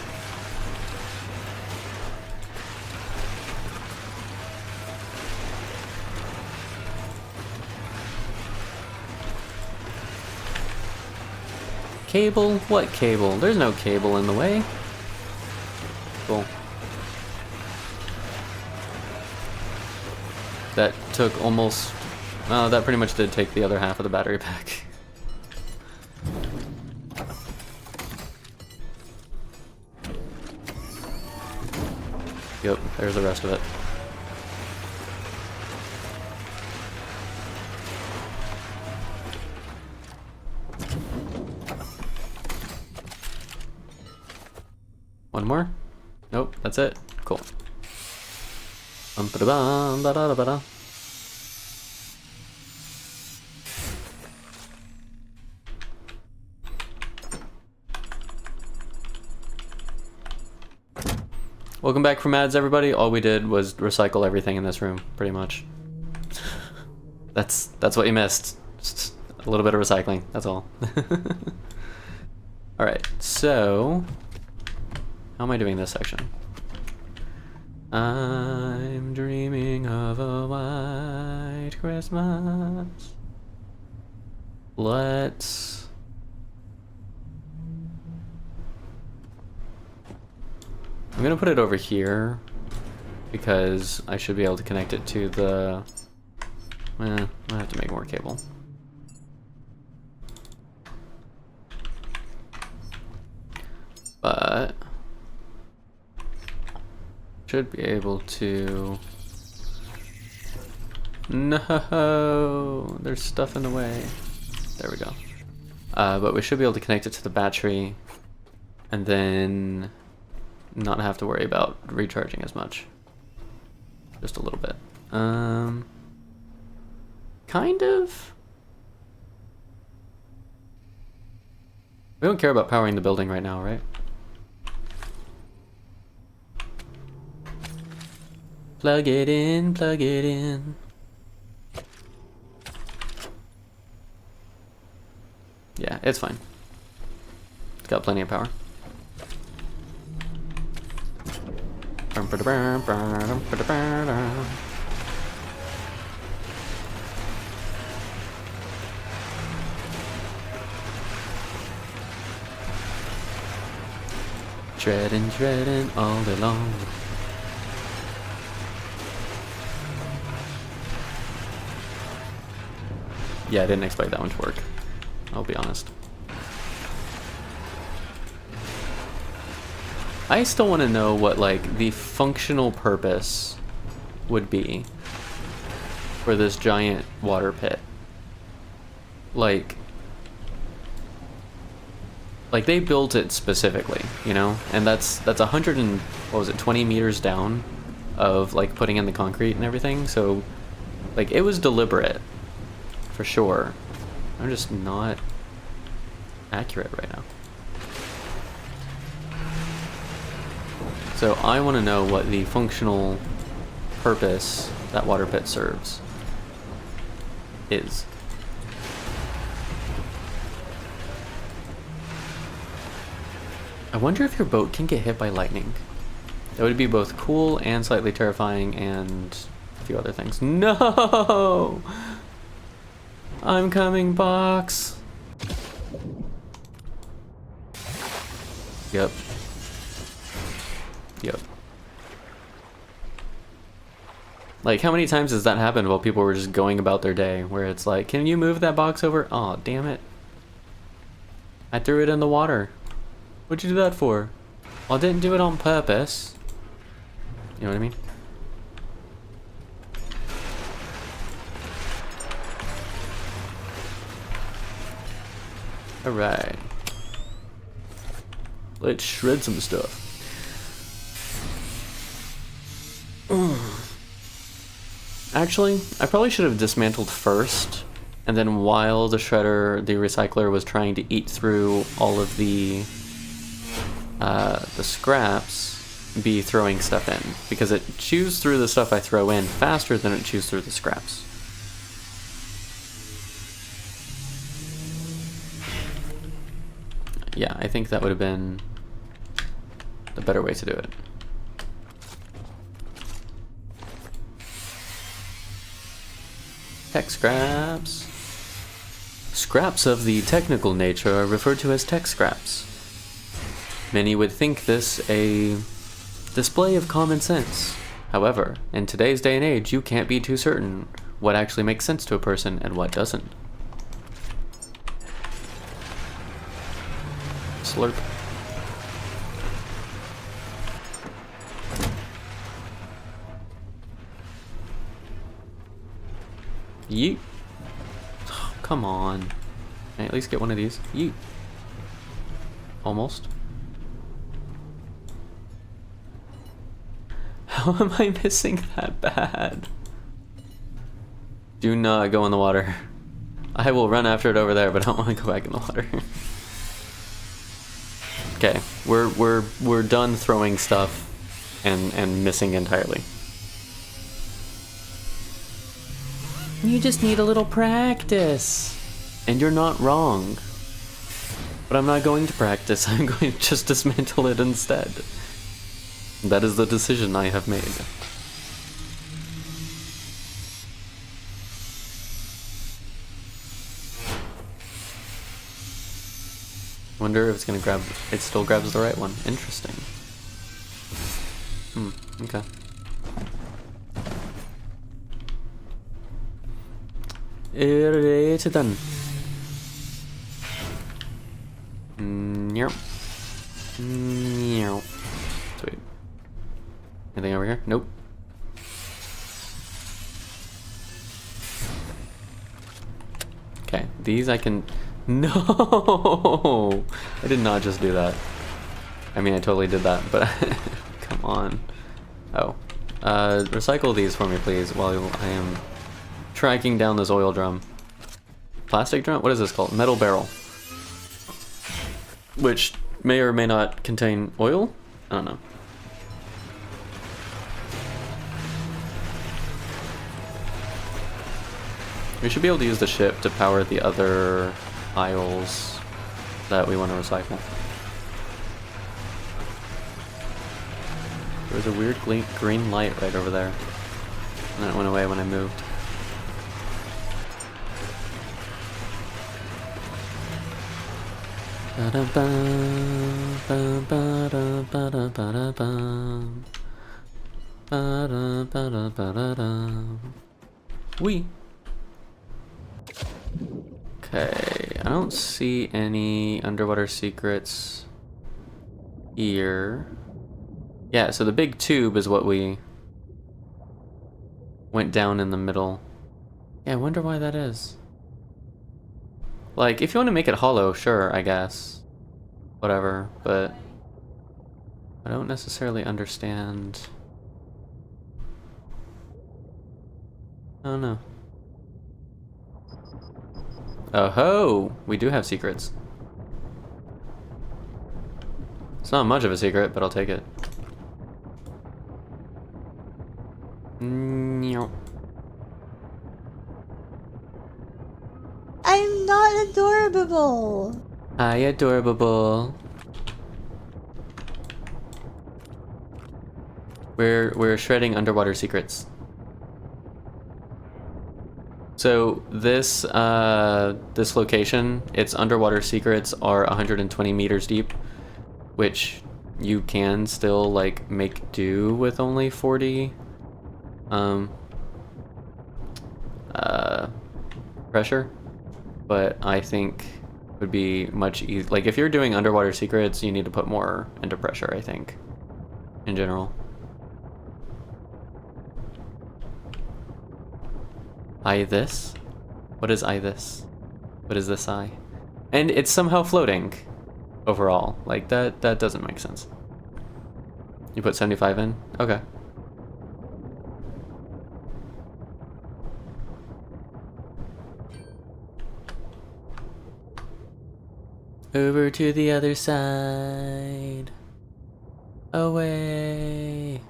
Cable? What cable? There's no cable in the way. Cool. That took almost... Oh, that pretty much did take the other half of the battery pack. Yep, there's the rest of it. One more? Nope, that's it. Cool. Ba-da-ba-da-ba-da. Welcome back from ads, everybody. All we did was recycle everything in this room, pretty much. That's what you missed. Just a little bit of recycling, that's all. Alright, so... How am I doing this section? I'm dreaming of a white Christmas. Let's... I'm gonna put it over here because I should be able to connect it to the... I have to make more cable. But... should be able to... No! There's stuff in the way. There we go. But we should be able to connect it to the battery and then not have to worry about recharging as much. Just a little bit. Kind of. We don't care about powering the building right now, right? Plug it in, plug it in. Yeah, it's fine. It's got plenty of power. Treading all day long. Yeah, I didn't expect that one to work. I'll be honest. I still want to know what, like, the functional purpose would be for this giant water pit. Like they built it specifically, you know? And that's 100 and, what was it, 20 meters down of, like, putting in the concrete and everything. So, like, it was deliberate, for sure. I'm just not accurate right now. So I want to know what the functional purpose that water pit serves is. I wonder if your boat can get hit by lightning. That would be both cool and slightly terrifying and a few other things. No! I'm coming, box! Yep. Yep. Like, how many times has that happened while people were just going about their day, where it's like, can you move that box over? Aw, oh, damn it. I threw it in the water. What'd you do that for? Well, I didn't do it on purpose. You know what I mean? Alright. Let's shred some stuff. Actually, I probably should have dismantled first, and then while the shredder, the recycler, was trying to eat through all of the scraps, be throwing stuff in, because it chews through the stuff I throw in faster than it chews through the scraps. yeah, I think that would have been the better way to do it. Tech scraps. Scraps of the technical nature are referred to as tech scraps. Many would think this a display of common sense. However, in today's day and age, you can't be too certain what actually makes sense to a person and what doesn't. Slurp. Yeet. Oh, come on. Can I at least get one of these? Yeet. Almost. How am I missing that bad? Do not go in the water. I will run after it over there, but I don't want to go back in the water. Okay, we're done throwing stuff and missing entirely. You just need a little practice. And you're not wrong. But I'm not going to practice, I'm going to just dismantle it instead. That is the decision I have made. Wonder if it's gonna grab, it still grabs the right one. Interesting. Okay. It's done. Sweet. Anything over here? Nope. Okay, these I can... No! I did not just do that. I mean, I totally did that, but... Come on. Oh. Recycle these for me, please, while I am tracking down this oil drum. Plastic drum? What is this called? Metal barrel. Which may or may not contain oil? I don't know. We should be able to use the ship to power the other aisles that we want to recycle. There was a weird green light right over there. And then it went away when I moved. Wee. Okay, I don't see any underwater secrets here. Yeah, so the big tube is what we went down in the middle. Yeah, I wonder why that is. Like, if you want to make it hollow, sure, I guess. Whatever, but I don't necessarily understand. I don't know. Oh ho! We do have secrets. It's not much of a secret, but I'll take it. I'm not adorable. Hi, adorable. We're shredding underwater secrets. So this this location, its underwater secrets are 120 meters deep, which you can still like make do with only 40 pressure, but I think would be much easier. Like if you're doing underwater secrets, you need to put more into pressure, I think, in general. I this? What is I this? What is this I? And it's somehow floating overall. Like that doesn't make sense. You put 75 in? Okay. Over to the other side. Away.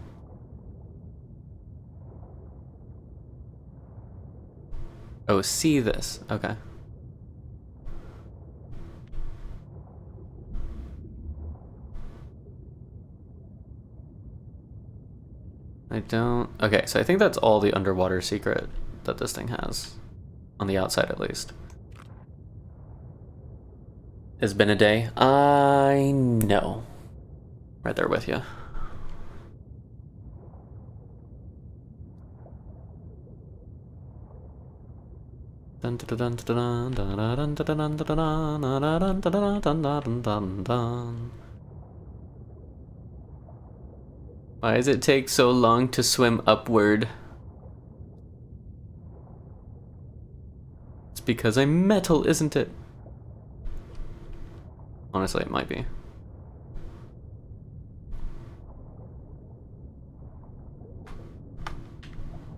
Oh, see this. Okay. I don't... Okay, so I think that's all the underwater secret that this thing has. On the outside, at least. It's been a day. I know. Right there with you. Why does it take so long to swim upward? It's because I'm metal, isn't it? Honestly, it might be.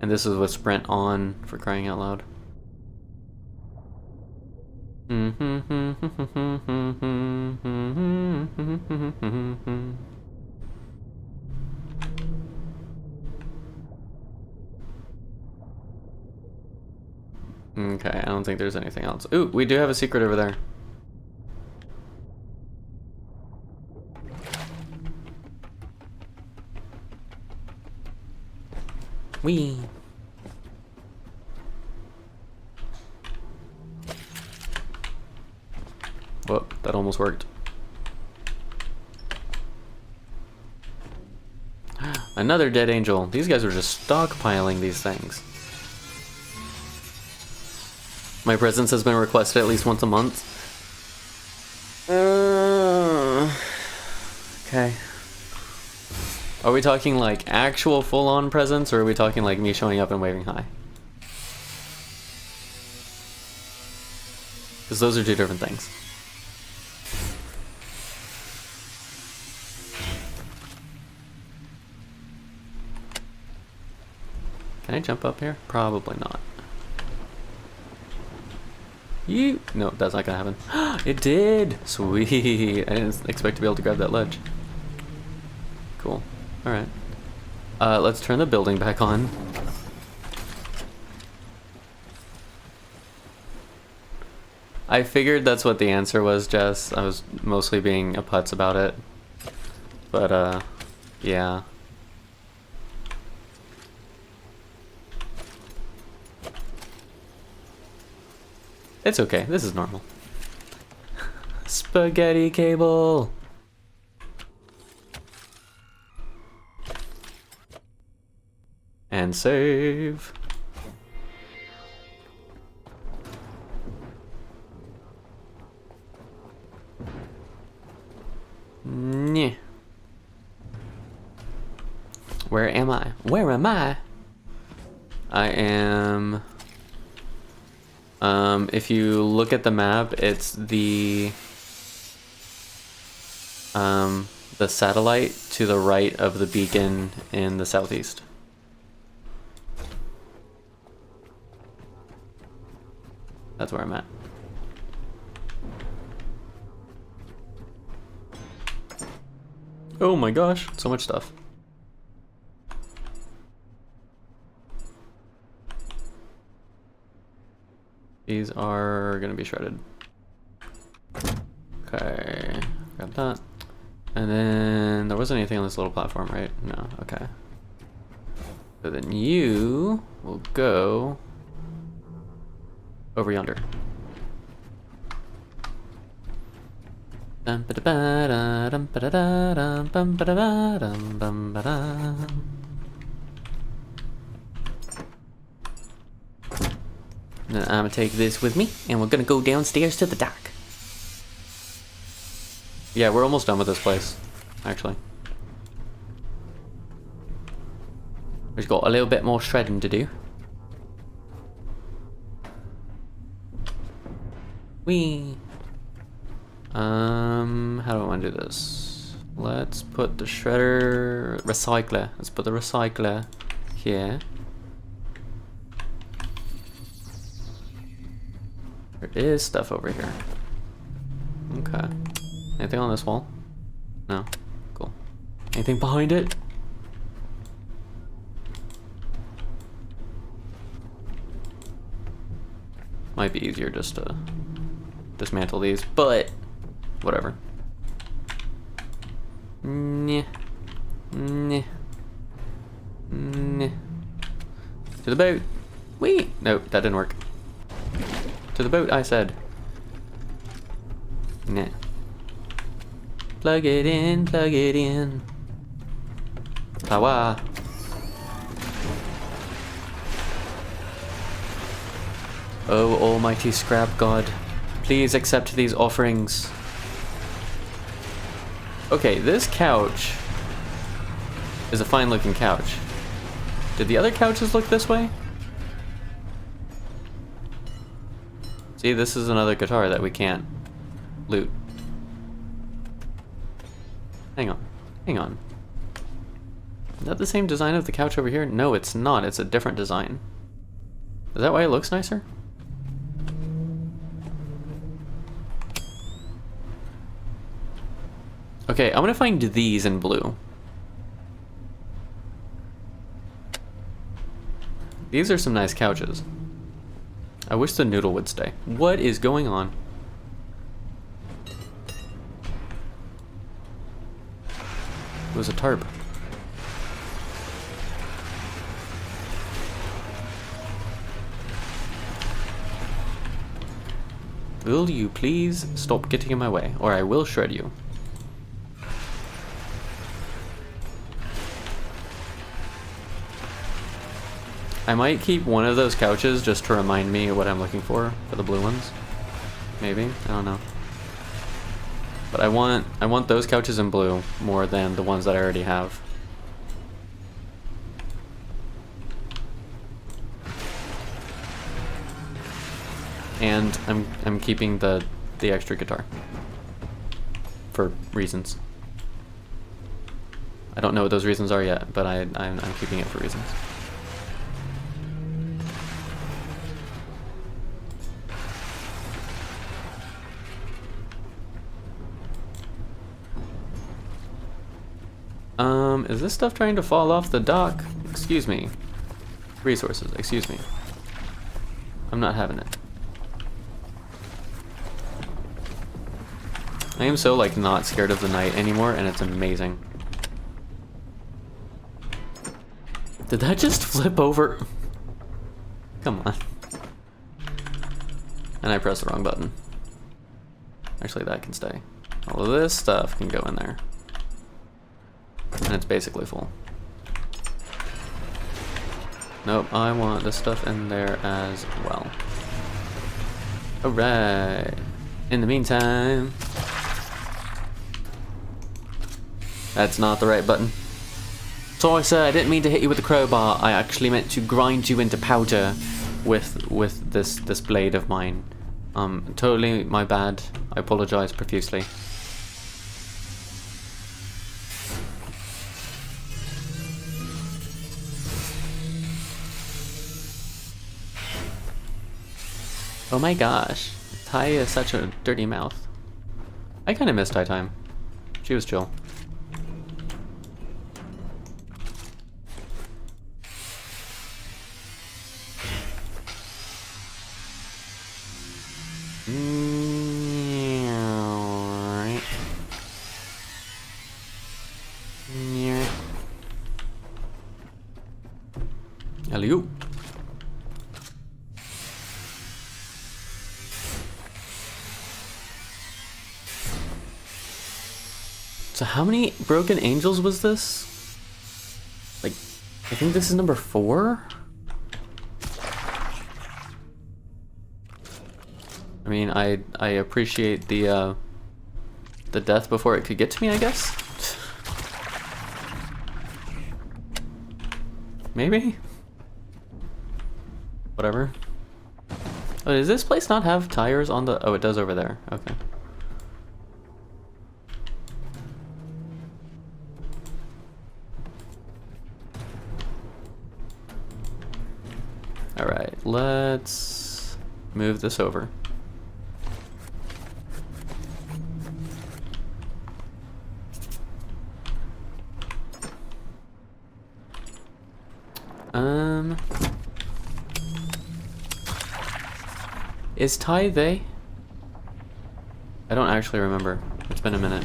And this is with sprint on, for crying out loud. Okay, I don't think there's anything else. Ooh, we do have a secret over there. Whee! Whoop, that almost worked. Another dead angel. These guys are just stockpiling these things. My presence has been requested at least once a month. Okay. Are we talking like actual full-on presence, or are we talking like me showing up and waving hi? Because those are two different things. Can I jump up here? Probably not. No, that's not gonna happen. It did! Sweet! I didn't expect to be able to grab that ledge. Cool. Alright. Let's turn the building back on. I figured that's what the answer was, Jess. I was mostly being a putz about it. But, yeah. It's okay, this is normal. Spaghetti cable! And save. Nyeh. Where am I? Where am I? I am... if you look at the map, it's the satellite to the right of the beacon in the southeast. That's where I'm at. Oh my gosh, so much stuff. These are gonna be shredded. Okay, grab that. And then there wasn't anything on this little platform, right? No, okay. So then you will go over yonder. Then I'm gonna take this with me, and we're gonna go downstairs to the dock. Yeah, we're almost done with this place, actually. We've got a little bit more shredding to do. Whee! How do I want to do this? Let's put the shredder... recycler. Let's put the recycler here. There is stuff over here. Okay. Anything on this wall? No? Cool. Anything behind it? Might be easier just to dismantle these, but whatever. Nyeh. Nyeh. the boat. Wait. Nope, that didn't work. To the boat, I said. Nah. Plug it in, plug it in. Power. Oh, almighty scrap god. Please accept these offerings. Okay, this couch is a fine looking couch. Did the other couches look this way? See, this is another guitar that we can't loot. Hang on. Hang on. Is that the same design of the couch over here? No, it's not. It's a different design. Is that why it looks nicer? Okay, I'm gonna find these in blue. These are some nice couches. I wish the noodle would stay. What is going on? It was a tarp. Will you please stop getting in my way, or I will shred you. I might keep one of those couches just to remind me of what I'm looking for the blue ones. Maybe, I don't know. But I want those couches in blue more than the ones that I already have. And I'm keeping the extra guitar for reasons. I don't know what those reasons are yet, but I'm keeping it for reasons. Is this stuff trying to fall off the dock? Excuse me. Resources, excuse me. I'm not having it. I am so, like, not scared of the night anymore, and it's amazing. Did that just flip over? Come on. And I pressed the wrong button. Actually, that can stay. All of this stuff can go in there. And it's basically full. Nope, I want this stuff in there as well. Alright. In the meantime... That's not the right button. Sorry sir, I didn't mean to hit you with a crowbar. I actually meant to grind you into powder with this blade of mine. Totally my bad. I apologize profusely. Oh my gosh, Ty is such a dirty mouth. I kind of miss Ty time. She was chill. Alley-oop. So how many broken angels was this? Like, I think this is number 4? I mean, I appreciate the death before it could get to me, I guess? Maybe? Whatever. Oh, does this place not have tires on the... Oh, it does over there. Okay. Alright, let's move this over. Is Ty they? I don't actually remember. It's been a minute.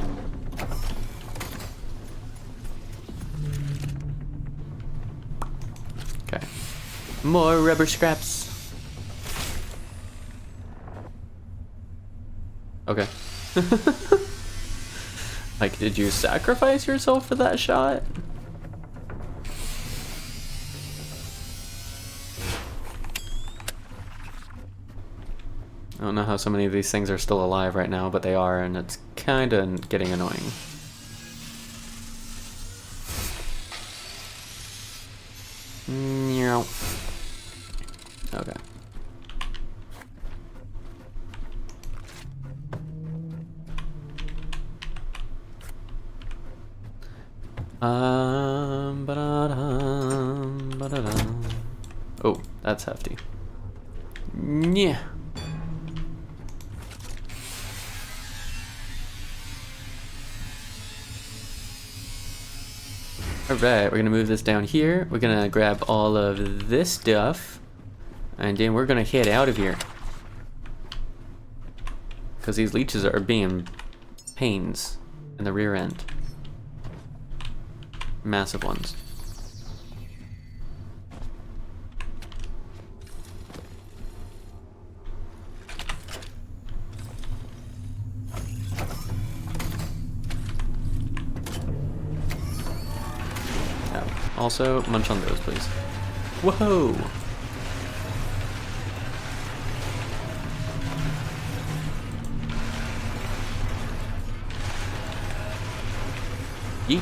Okay. More rubber scraps. Okay. Like, did you sacrifice yourself for that shot? I don't know how so many of these things are still alive right now, but they are, and it's kinda getting annoying. Meow. Okay. Ba-da-dum, oh, that's hefty. Yeah. Alright, we're gonna move this down here. We're gonna grab all of this stuff. And then we're gonna head out of here. Because these leeches are being pains in the rear end. Massive ones. Also, munch on those, please. Whoa! Yeet.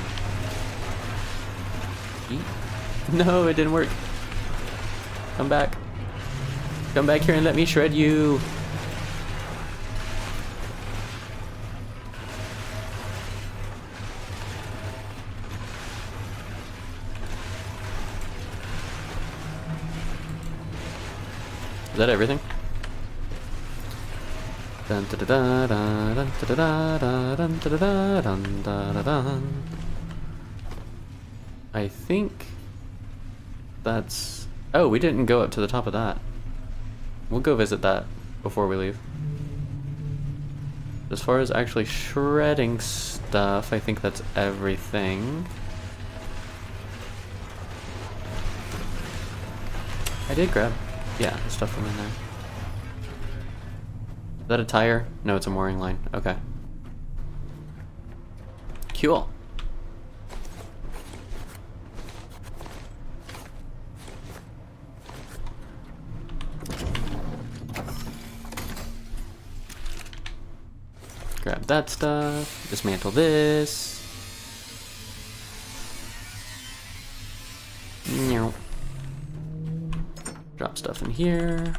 Yeet. No, it didn't work. Come back. Come back here and let me shred you. Is that everything? Dun da da da da dun da da da dun da da dun da da dun. I think that's... Oh, we didn't go up to the top of that. We'll go visit that before we leave. As far as actually shredding stuff, I think that's everything. I did grab... Yeah, the stuff from in there. Is that a tire? No, it's a mooring line. Okay. Cool. Grab that stuff. Dismantle this. Meow. Drop stuff in here.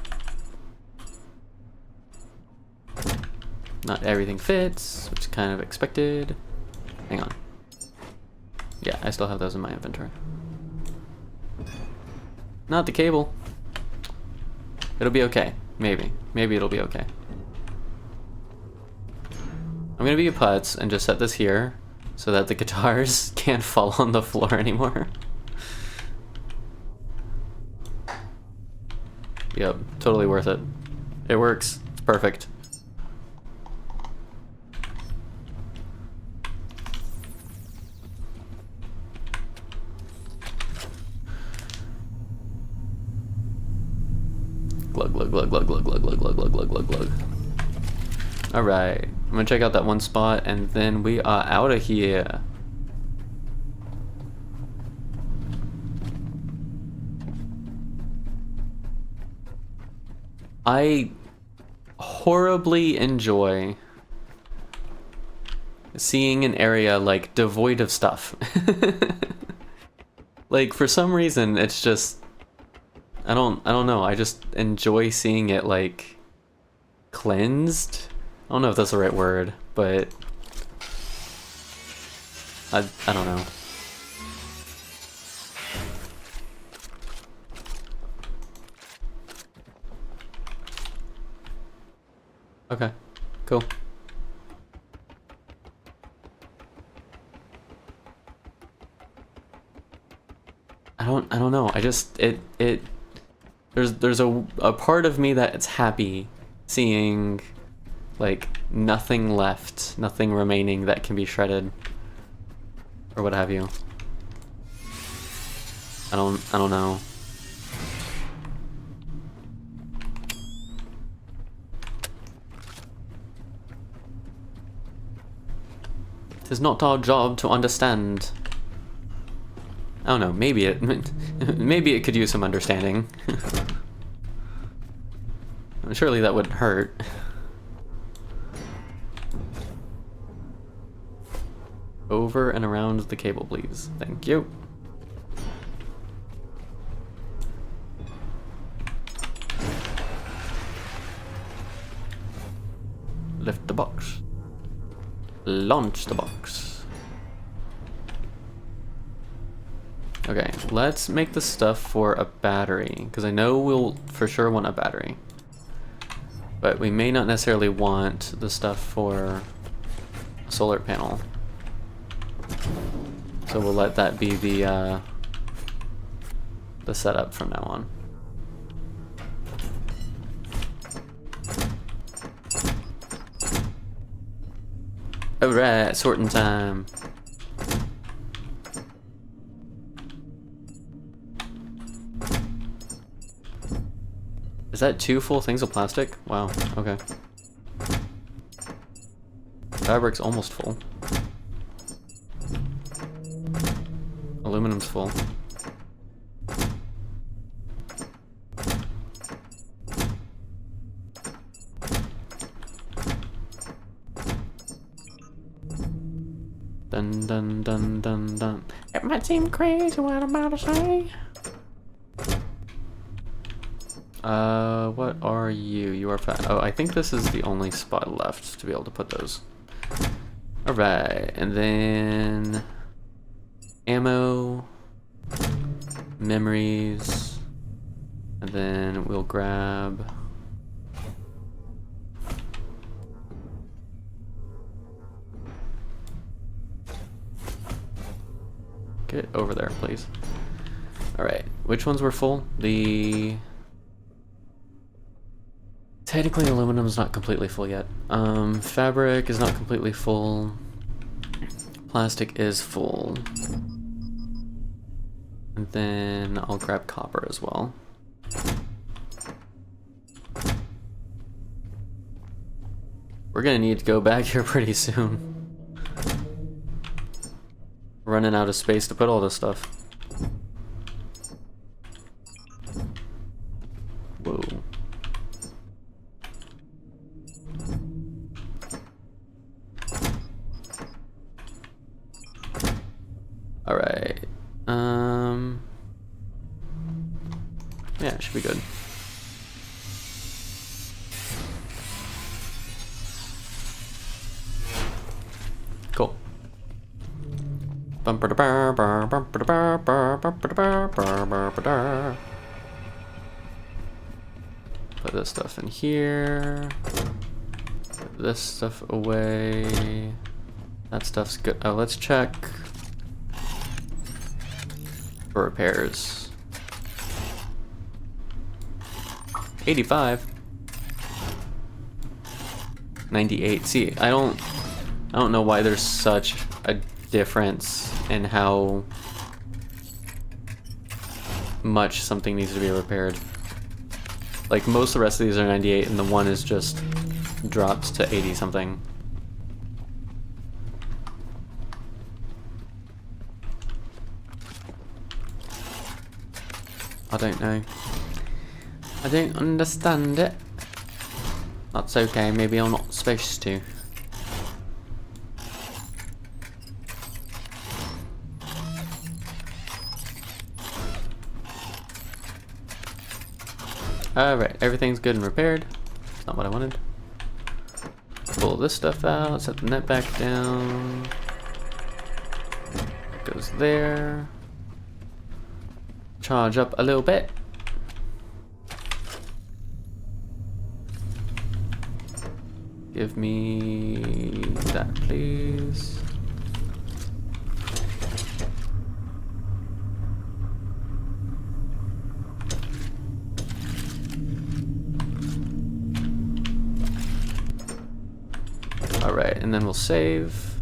Not everything fits, which is kind of expected. Hang on. Yeah, I still have those in my inventory. Not the cable. It'll be okay. Maybe. Maybe it'll be okay. I'm gonna be a putz and just set this here so that the guitars can't fall on the floor anymore. Yep, totally worth it. It works. It's perfect. Glug glug glug glug glug glug glug glug glug glug glug glug. Alright. I'm gonna check out that one spot and then we are out of here. I horribly enjoy seeing an area like devoid of stuff. Like for some reason it's just I don't know, I just enjoy seeing it like cleansed. I don't know if that's the right word, but I don't know. Okay, cool. I don't know. I just there's a part of me that it's happy seeing like nothing left, nothing remaining that can be shredded or what have you. I don't know. 'Tis not our job to understand. I don't know, maybe it maybe it could use some understanding. Surely that wouldn't hurt. Over and around the cable, please. Thank you. Lift the box. Launch the box. Okay, let's make the stuff for a battery, because I know we'll for sure want a battery. But we may not necessarily want the stuff for a solar panel. So we'll let that be the setup from now on. Alright, sorting time. Is that 2 full things of plastic? Wow, okay. Fabric's almost full. Aluminum's full. Dun dun dun dun dun. It might seem crazy what I'm about to say. What are you? You are fat. Oh, I think this is the only spot left to be able to put those. Alright, and then ammo, memories, and then we'll grab get over there, please. Alright, which ones were full? Technically aluminum's not completely full yet. Fabric is not completely full. Plastic is full. And then I'll grab copper as well. We're gonna need to go back here pretty soon. Running out of space to put all this stuff. Whoa. Alright. Yeah, it should be good. Cool. Put this stuff in here. Put this stuff away. That stuff's good. Oh, let's check for repairs. 85. 98. See, I don't know why there's such a difference in how much something needs to be repaired. Like most of the rest of these are 98 and the one is just dropped to 80 something. I don't know. I don't understand it. That's okay, maybe I'm not supposed to. Alright, everything's good and repaired. That's not what I wanted. Pull this stuff out, set the net back down. It goes there. Charge up a little bit. Give me that, please. Alright, and then we'll save.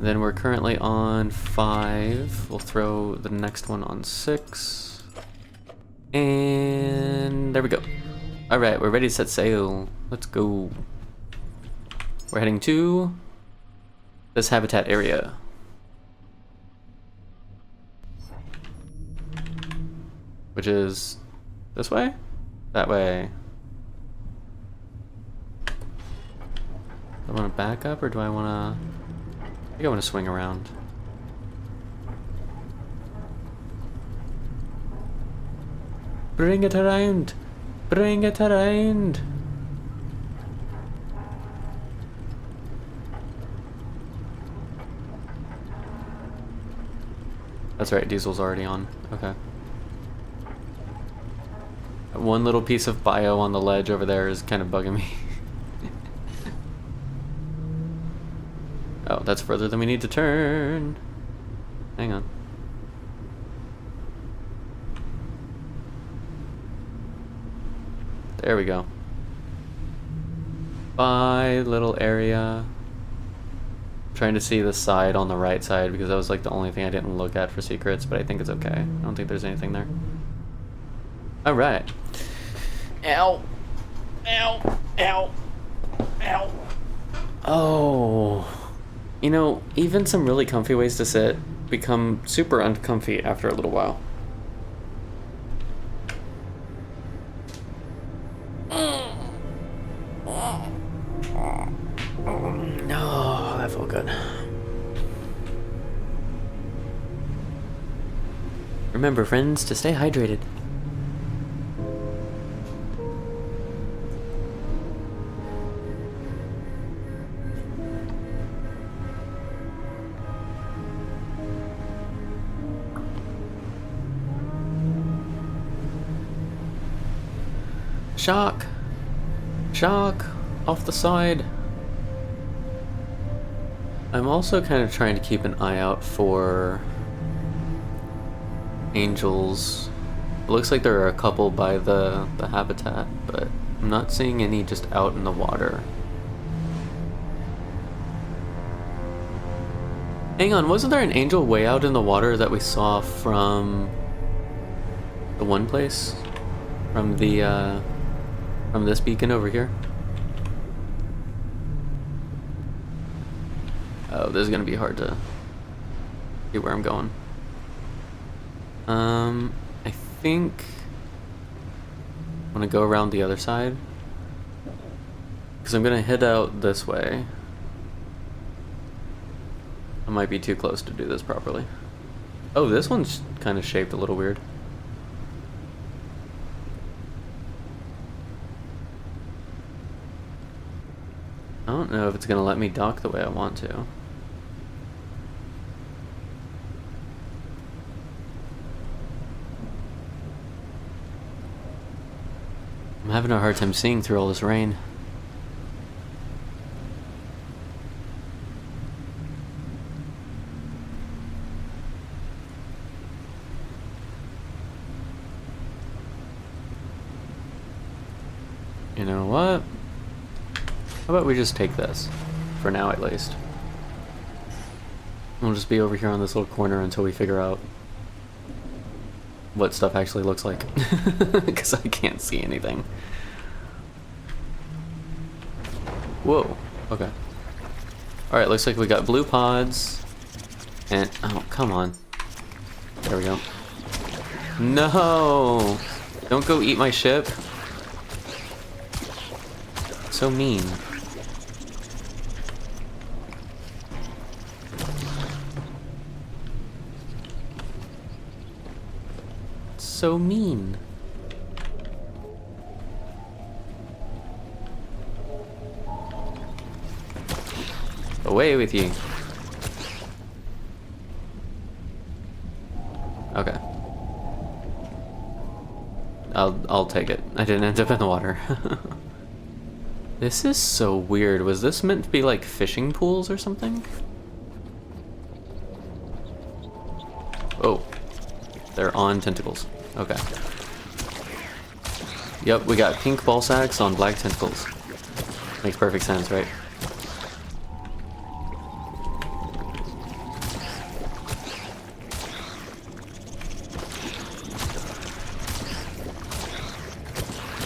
Then we're currently on 5. We'll throw the next one on 6. And there we go. Alright, we're ready to set sail. Let's go. We're heading to the this habitat area. Which is this way? That way. Do I want to back up or do I want to... I think I want to swing around. Bring it around! Bring it around! That's right, diesel's already on. Okay. One little piece of bio on the ledge over there is kind of bugging me. Oh, that's further than we need to turn. Hang on. There we go. Bye, little area. I'm trying to see the side on the right side because that was like the only thing I didn't look at for secrets, but I think it's okay. I don't think there's anything there. Alright. Ow. Ow. Ow. Ow. Oh. You know, even some really comfy ways to sit become super uncomfy after a little while. No, that felt good. Remember, friends, to stay hydrated. Shark! Shark! Off the side! I'm also kind of trying to keep an eye out for angels. It looks like there are a couple by the habitat, but I'm not seeing any just out in the water. Hang on, wasn't there an angel way out in the water that we saw from the one place? From the, from this beacon over here? Oh, this is gonna be hard to see where I'm going. I think I'm gonna go around the other side because I'm gonna head out this way. I might be too close to do this properly. Oh, this one's kind of shaped a little weird. I don't know if it's gonna let me dock the way I want to. I'm having a hard time seeing through all this rain. You know what? How about we just take this? For now, at least. We'll just be over here on this little corner until we figure out what stuff actually looks like. Because I can't see anything. Whoa. Okay. Alright, looks like we got blue pods. And... oh, come on. There we go. No! Don't go eat my ship. So mean. So mean. Away with you. Okay. I'll take it. I didn't end up in the water. This is so weird. Was this meant to be like fishing pools or something? Oh. They're on tentacles. Okay. Yep, we got pink ball sacks on black tentacles. Makes perfect sense, right?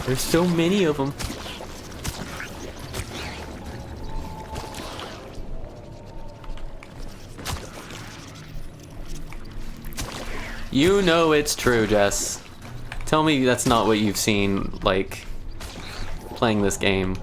There's so many of them. You know it's true, Jess. Tell me that's not what you've seen, like, playing this game.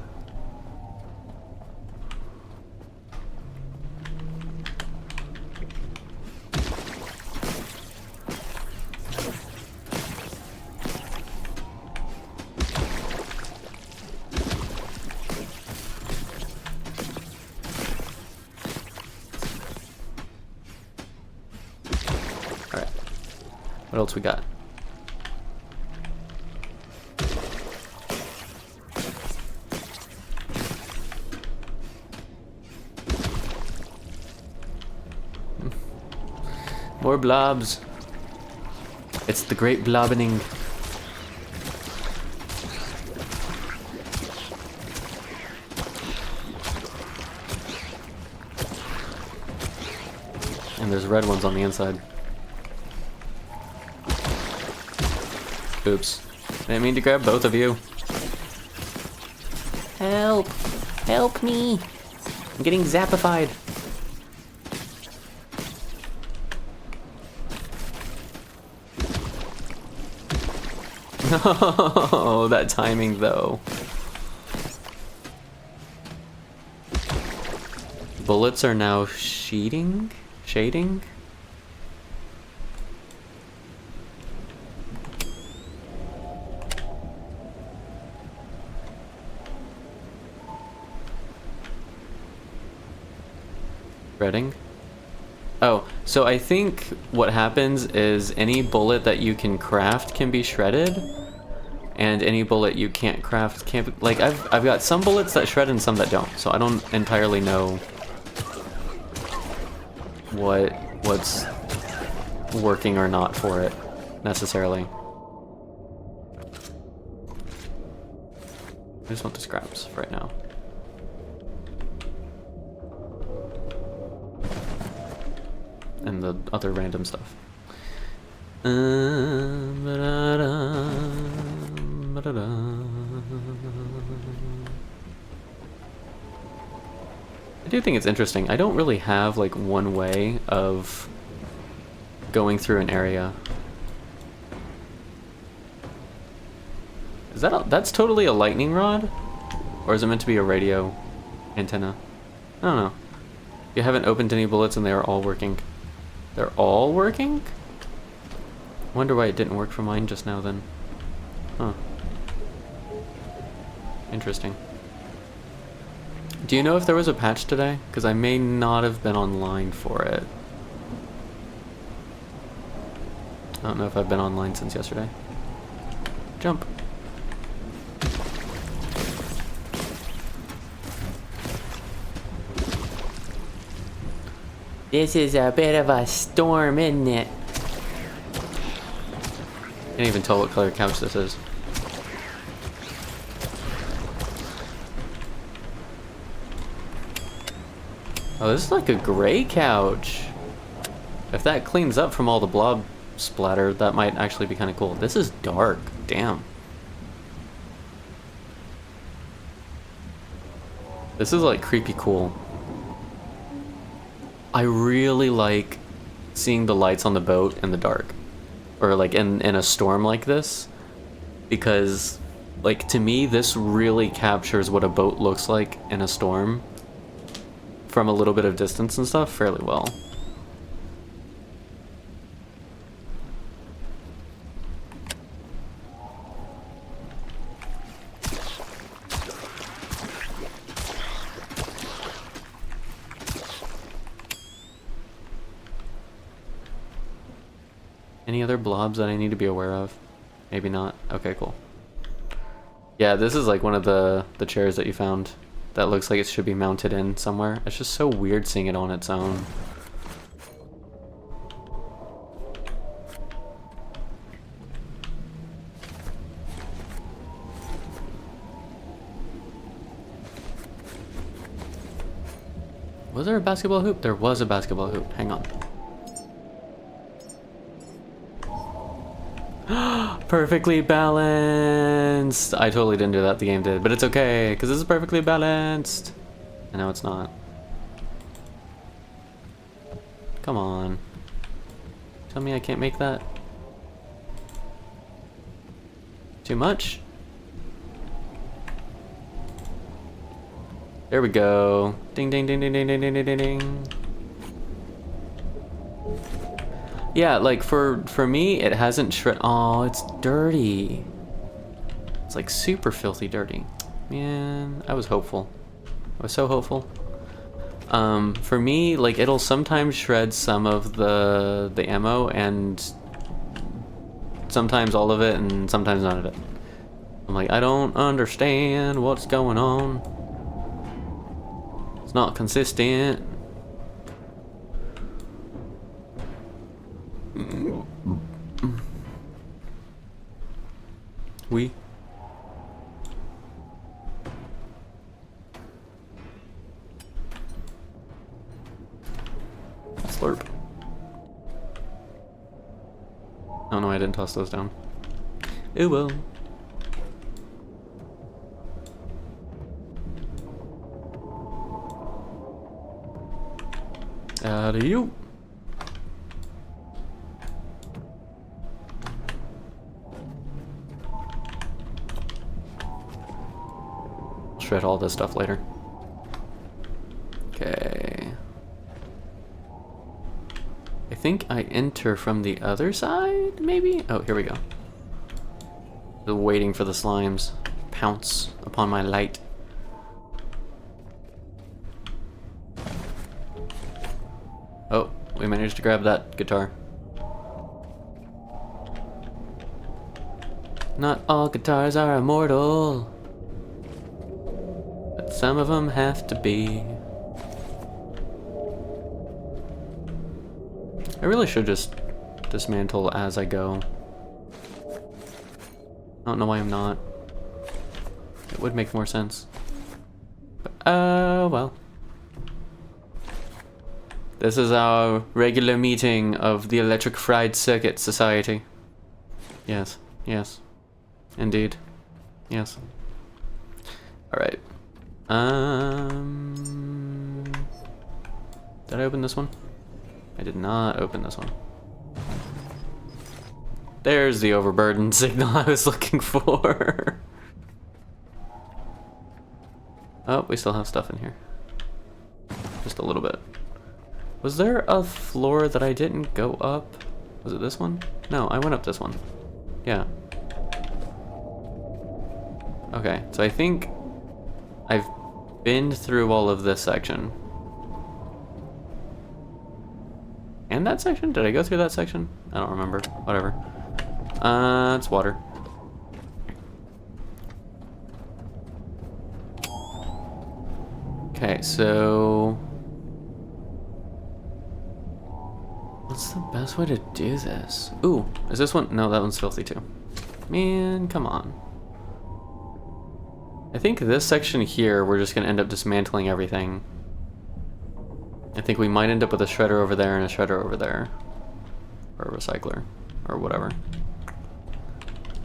Alright. What else we got? More blobs. It's the great blobbening. And there's red ones on the inside. Oops. I didn't mean to grab both of you. Help! Help me! I'm getting zappified. No, that timing though. Bullets are now shading? Shredding? Oh, so I think what happens is any bullet that you can craft can be shredded, and any bullet you can't craft can't be, like I've got some bullets that shred and some that don't, so I don't entirely know what's working or not for it necessarily. I just want the scraps right now. And the other random stuff. I do think it's interesting. I don't really have like one way of going through an area. Is that that's totally a lightning rod? Or is it meant to be a radio antenna? I don't know. You haven't opened any bullets and they are all working. They're all working? Wonder why it didn't work for mine just now then. Huh. Interesting. Do you know if there was a patch today? Because I may not have been online for it. I don't know if I've been online since yesterday. Jump. This is a bit of a storm, isn't it? Can't even tell what color couch this is. Oh, this is like a gray couch. If that cleans up from all the blob splatter, that might actually be kind of cool. This is dark. Damn. This is like creepy cool. I really like seeing the lights on the boat in the dark. Or like in a storm like this. Because, like, to me, this really captures what a boat looks like in a storm. From a little bit of distance and stuff, fairly well. Any other blobs that I need to be aware of? Maybe not. Okay, cool. Yeah, this is like one of the chairs that you found that looks like it should be mounted in somewhere. It's just so weird seeing it on its own. Was there a basketball hoop? There was a basketball hoop. Hang on. Perfectly balanced! I totally didn't do that, the game did, but it's okay, because this is perfectly balanced. I know it's not. Come on. Tell me I can't make that? too much. There we go. Ding, ding, ding, ding, ding, ding, ding, ding, ding. Yeah, like for me, it hasn't shred. Oh, it's dirty. It's like super filthy dirty. Man, I was hopeful. I was so hopeful. For me, like it'll sometimes shred some of the ammo and sometimes all of it and sometimes none of it. I'm like, I don't understand what's going on. It's not consistent. We. Slurp. Oh no, I didn't toss those down. Ooh well. Out of you. Shred all this stuff later. Okay. I think I enter from the other side, maybe? Oh, here we go. Still waiting for the slimes. Pounce upon my light. Oh, we managed to grab that guitar. Not all guitars are immortal, but some of them have to be. I really should just dismantle as I go. I don't know why I'm not. It would make more sense. But, well. This is our regular meeting of the Electric Fried Circuit Society. Yes, yes. Indeed. Yes. Alright. Did I open this one? I did not open this one. There's the overburden signal I was looking for. Oh, we still have stuff in here. Just a little bit. Was there a floor that I didn't go up? Was it this one? No, I went up this one. Yeah. Okay, so I think I've been through all of this section. And that section? Did I go through that section? I don't remember. Whatever. It's water. Okay, so... what's the best way to do this? Ooh, is this one? No, that one's filthy too. Man, come on. I think this section here, we're just gonna end up dismantling everything. I think we might end up with a shredder over there and a shredder over there. Or a recycler. Or whatever.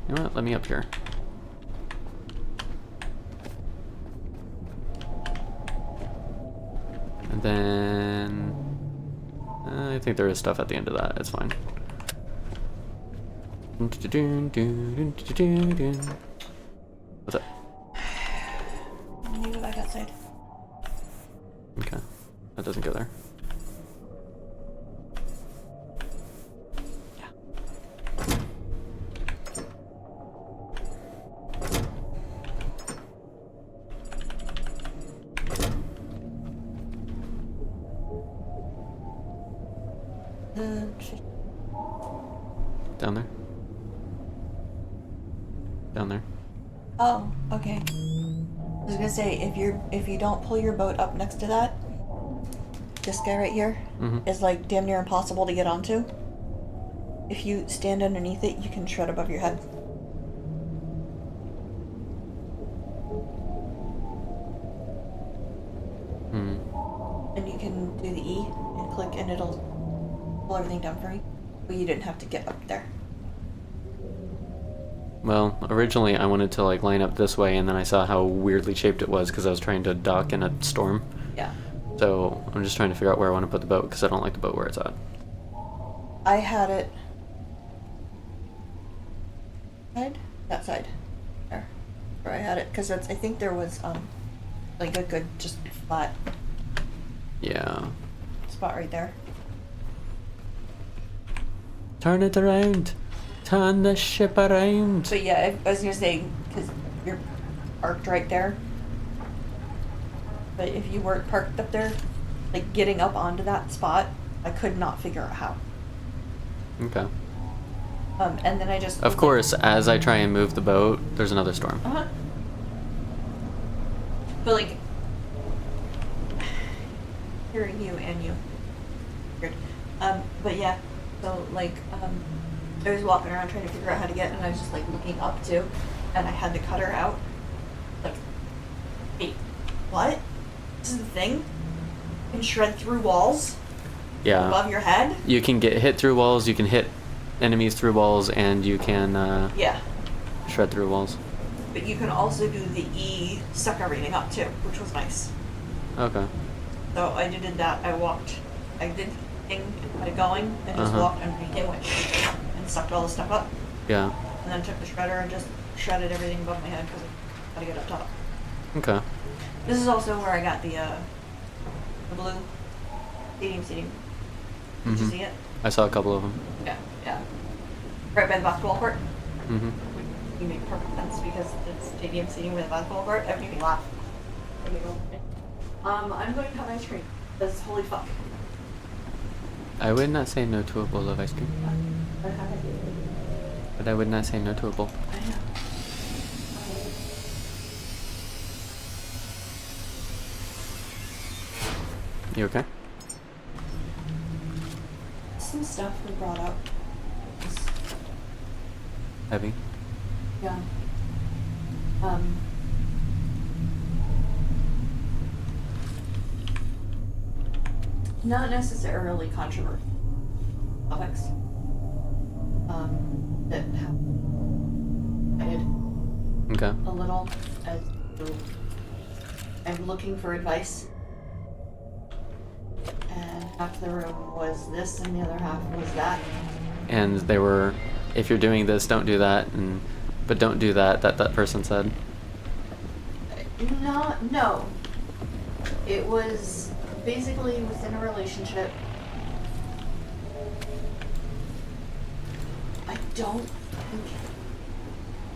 You know what? Let me up here. And then... I think there is stuff at the end of that. It's fine. What's up? I'm gonna go back outside. Okay. That doesn't go there. Yeah. Down there. Down there. Oh, okay. I was gonna say, if you don't pull your boat up next to that, this guy right here is like damn near impossible to get onto. If you stand underneath it, you can shred above your head. And you can do the E and click and it'll pull everything down for you. But you didn't have to get up there. Well, originally I wanted to like line up this way, and then I saw how weirdly shaped it was because I was trying to dock in a storm. Yeah. So I'm just trying to figure out where I want to put the boat because I don't like the boat where it's at. I had it. Right? That side. There. Where I had it. Because I think there was, like a good, just flat Yeah. spot right there. Turn it around. Turn the ship around. But yeah, I was gonna say, because you're parked right there. But if you weren't parked up there, like getting up onto that spot, I could not figure out how. Okay. And then I just... Of course, as I try and move the boat, there's another storm. Uh-huh. But like... hearing you and you. Weird. But yeah, so like, I was walking around trying to figure out how to get, and I was just like looking up too, and I had the cutter out. Like, wait, what? This is the thing? You can shred through walls? Yeah. Above your head? You can get hit through walls, you can hit enemies through walls, and you can Yeah. shred through walls. But you can also do the E, suck everything up too, which was nice. Okay. So I did that. I did the thing, had it going, and just walked underneath it, went and sucked all the stuff up. Yeah. And then took the shredder and just shredded everything above my head because I had to get up top. Okay. This is also where I got the blue seating. Did you see it? I saw a couple of them. Yeah. Right by the basketball court. Mm-hmm. You make perfect sense because it's stadium seating with a basketball court. That made me laugh. I'm going to have ice cream. That's holy fuck. I would not say no to a bowl of ice cream. But I would not say no to a bowl. I know. You okay? Some stuff we brought up. Heavy? Yeah. Not necessarily controversial topics. That have Okay. a little as I'm looking for advice. And half the room was this and the other half was that. And they were, if you're doing this, don't do that, and but don't do that, that person said. No. It was basically within a relationship. I don't think,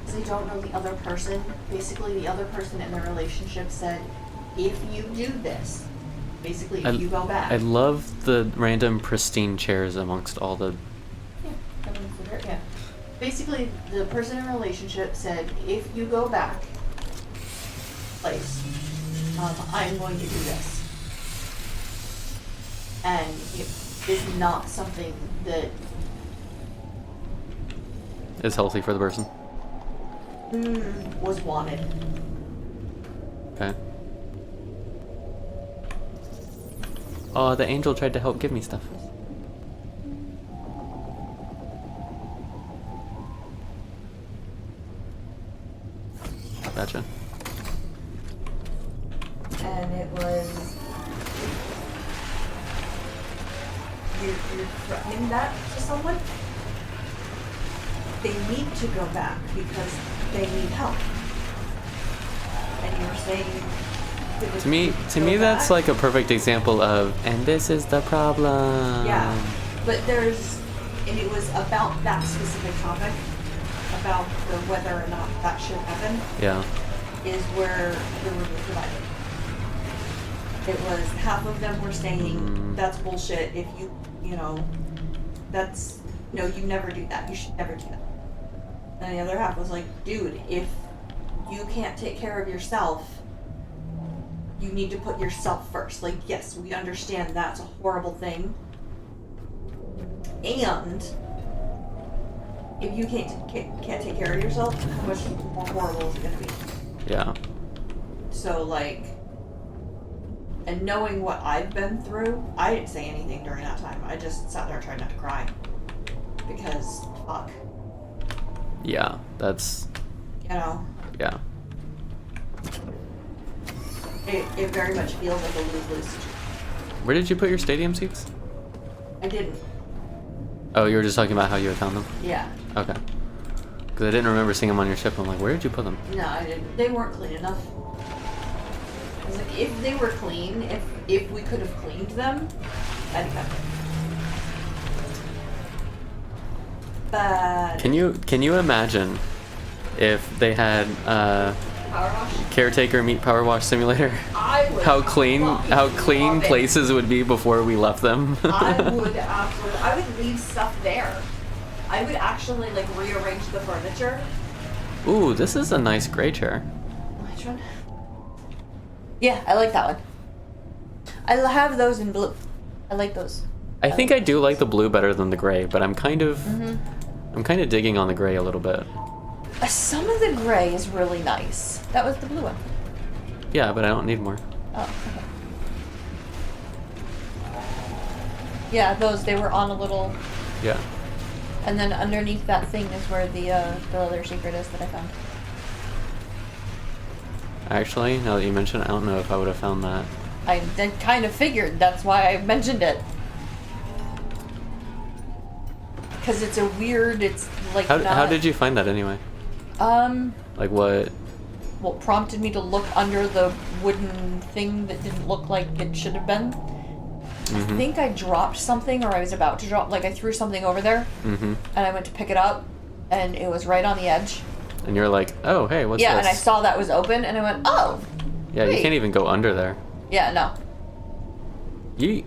because I don't know the other person. Basically, the other person in the relationship said, if you do this, basically, if you go back. I love the random pristine chairs amongst all the... Yeah. Basically, the person in a relationship said, if you go back, place, I'm going to do this. And it is not something that is healthy for the person. Was wanted. Okay. Oh, the angel tried to help give me stuff. Gotcha. And it was... You're threatening that to someone? They need to go back because they need help. And you're saying... To me, that's like a perfect example of, and this is the problem. Yeah, but there's... And it was about that specific topic, about the whether or not that should happen. Yeah. Is where the review was divided. It was half of them were saying that's bullshit. If you know, that's no, you never do that. You should never do that. And the other half was like, dude, if you can't take care of yourself, you need to put yourself first. Like, yes, we understand that's a horrible thing, and if you can't take care of yourself, how much more horrible is it gonna be? Yeah. So, like, and knowing what I've been through, I didn't say anything during that time. I just sat there trying not to cry. Because, fuck. Yeah, that's... You know? Yeah. It very much feels like a lose-lose situation. Where did you put your stadium seats? I didn't. Oh, you were just talking about how you had found them? Yeah. Okay. Because I didn't remember seeing them on your ship. I'm like, where did you put them? No, I didn't. They weren't clean enough. I was like, if they were clean, if we could have cleaned them, I'd have kept them. But Can you imagine if they had Power wash? Caretaker meet Power Wash Simulator? I would How clean love it. places would be before we left them. I would absolutely. I would leave stuff there. I would actually like rearrange the furniture. Ooh, this is a nice gray chair. Which one? Yeah, I like that one. I have those in blue. I like those. I think I do like the blue better than the gray, but I'm kind of digging on the gray a little bit. Some of the gray is really nice. That was the blue one. Yeah, but I don't need more. Oh, okay. Yeah, those, they were on a little... Yeah. And then underneath that thing is where the other secret is that I found. Actually, now that you mention it, I don't know if I would have found that. I kind of figured, that's why I mentioned it. Because it's a weird, it's like How did you find that anyway? Like what? Well, prompted me to look under the wooden thing that didn't look like it should have been. I think I dropped something, or I was about to drop, like I threw something over there, and I went to pick it up, and it was right on the edge. And you're like, oh, hey, what's this? Yeah, and I saw that was open, and I went, oh! Yeah, wait. You can't even go under there. Yeah, no. Yeet.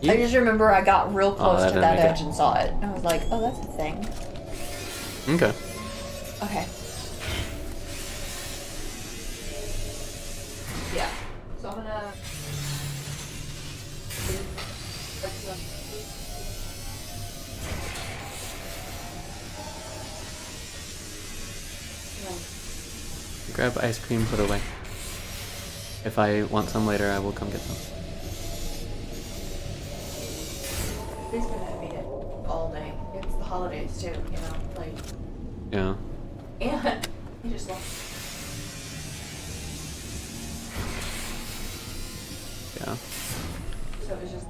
I just remember I got real close that to didn't that make it. edge and saw it. And I was like, oh, that's a thing. Okay. Okay. Yeah. So I'm gonna... Grab ice cream, put away. If I want some later, I will come get some. He's gonna beat it all day. It's the holidays too, you know, like... Yeah. And he just lost. Yeah. So it was just...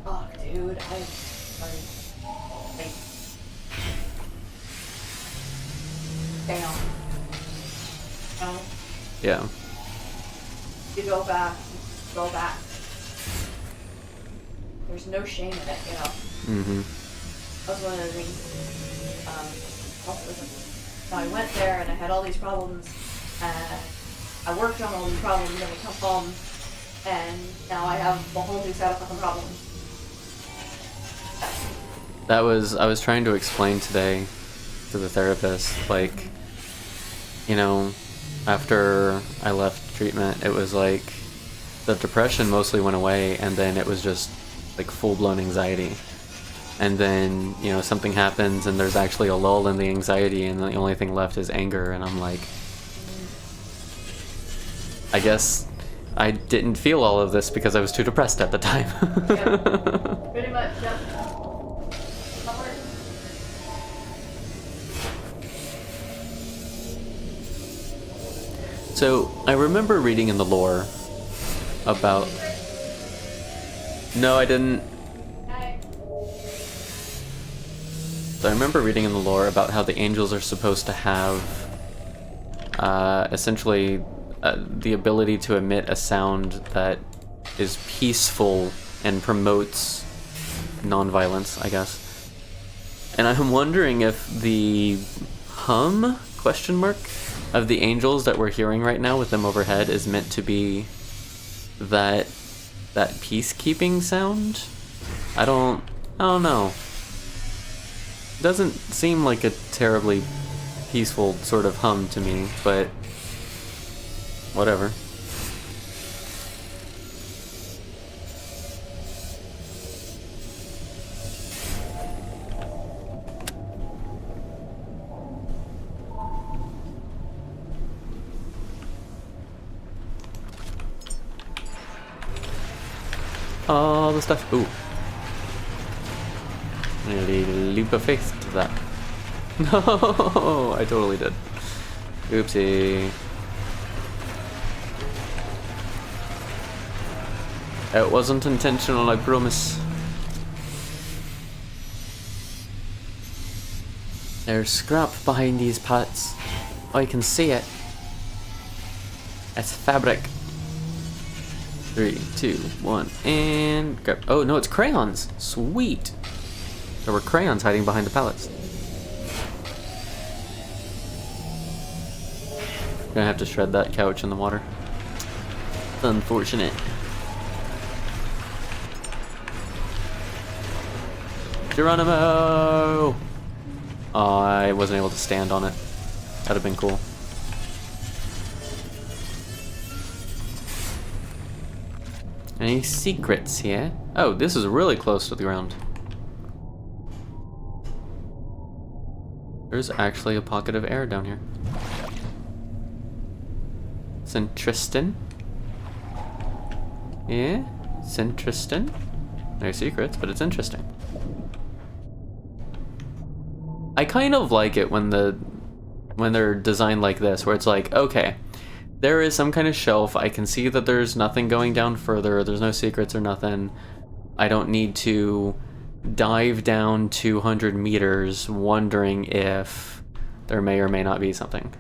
Oh, dude, damn. No. Yeah. You go back. Go back. There's no shame in it, you know. That was one of the things. So I went there and I had all these problems, and I worked on all these problems, and I come home, and now I have a whole new set of fucking problems. I was trying to explain today to the therapist, like, you know, after I left treatment, it was like the depression mostly went away, and then it was just like full-blown anxiety. And then, you know, something happens and there's actually a lull in the anxiety, and the only thing left is anger, and I'm like, I guess I didn't feel all of this because I was too depressed at the time. Yeah, pretty much, yep. So, I remember reading in the lore about... No, I didn't. So I remember reading in the lore about how the angels are supposed to have essentially the ability to emit a sound that is peaceful and promotes nonviolence, I guess. And I'm wondering if the hum, question mark, of the angels that we're hearing right now with them overhead is meant to be that peacekeeping sound? I don't know. Doesn't seem like a terribly peaceful sort of hum to me, but whatever. All the stuff. Ooh. Nearly leap of faith to that. No, I totally did. Oopsie. It wasn't intentional, I promise. There's scrap behind these pots. I can see it. It's fabric. 3, 2, 1, and go. Oh no, it's crayons. Sweet. There were crayons hiding behind the pallets. Gonna have to shred that couch in the water. It's unfortunate. Geronimo! Oh, I wasn't able to stand on it. That'd have been cool. Any secrets here? Oh, this is really close to the ground. There's actually a pocket of air down here. It's interesting. Yeah, it's interesting. No secrets, but it's interesting. I kind of like it when they're designed like this, where it's like, okay, there is some kind of shelf. I can see that there's nothing going down further. There's no secrets or nothing. I don't need to dive down 200 meters wondering if there may or may not be something.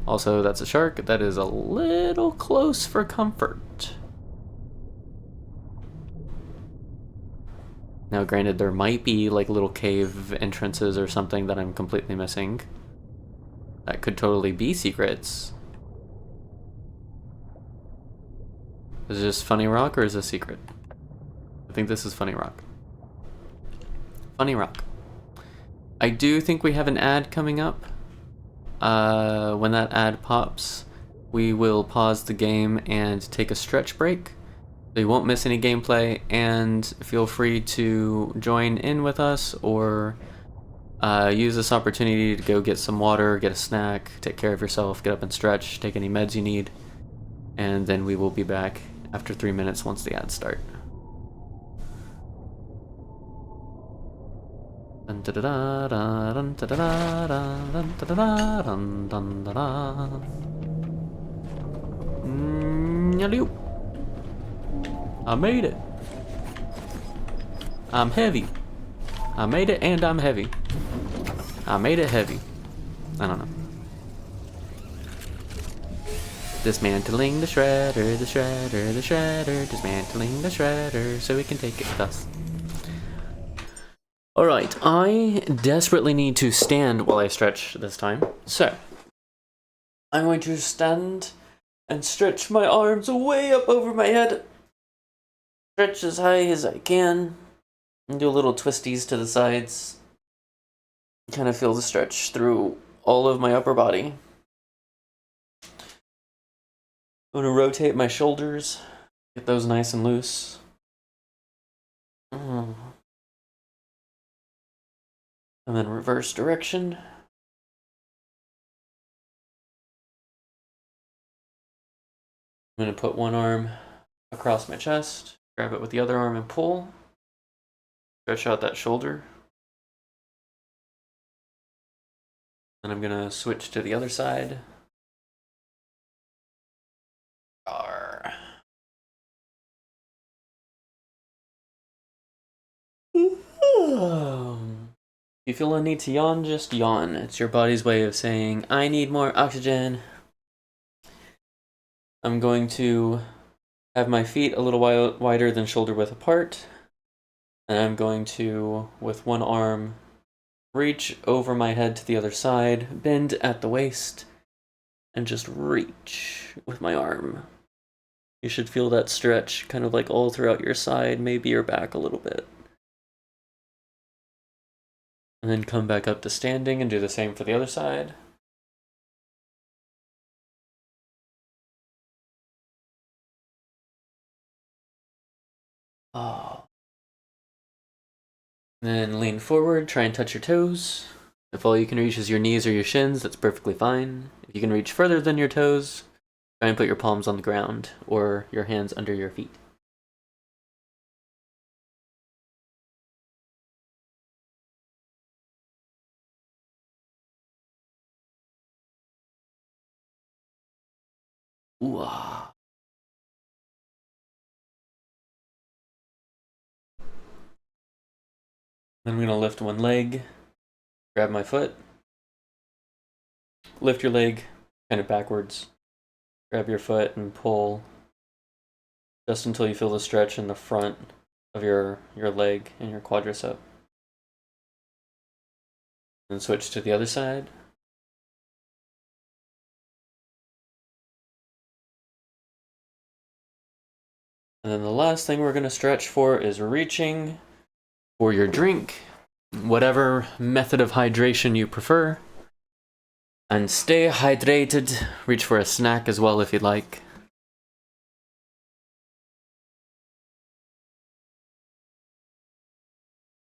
Also, that's a shark. That is a little close for comfort. Now, granted, there might be like little cave entrances or something that I'm completely missing. That could totally be secrets. Is this funny rock or is this secret? I think this is funny rock. Funny rock. I do think we have an ad coming up. When that ad pops, we will pause the game and take a stretch break. So you won't miss any gameplay, and feel free to join in with us or use this opportunity to go get some water, get a snack, take care of yourself, get up and stretch, take any meds you need, and then we will be back after 3 minutes once the ads start. I made it. I'm heavy. I made it and I'm heavy. I made it heavy. I don't know. Dismantling the shredder, the shredder, the shredder, dismantling the shredder so we can take it with us. Alright, I desperately need to stand while I stretch this time. So, I'm going to stand and stretch my arms way up over my head. Stretch as high as I can. And do little twisties to the sides. Kind of feel the stretch through all of my upper body. I'm going to rotate my shoulders. Get those nice and loose. And then reverse direction. I'm going to put one arm across my chest. Grab it with the other arm and pull. Stretch out that shoulder. Then I'm gonna switch to the other side. Arr. You feel a need to yawn, just yawn. It's your body's way of saying, I need more oxygen. I'm going to have my feet a little wider than shoulder width apart. And I'm going to, with one arm, reach over my head to the other side, bend at the waist, and just reach with my arm. You should feel that stretch kind of like all throughout your side, maybe your back a little bit. And then come back up to standing and do the same for the other side. Oh. Then lean forward, try and touch your toes. If all you can reach is your knees or your shins, that's perfectly fine. If you can reach further than your toes, try and put your palms on the ground or your hands under your feet. Ooh, ah. Then I'm going to lift one leg, grab my foot, lift your leg kind of backwards, grab your foot and pull just until you feel the stretch in the front of your leg and your quadricep. And switch to the other side. And then the last thing we're going to stretch for is reaching for your drink, whatever method of hydration you prefer. And stay hydrated. Reach for a snack as well if you'd like.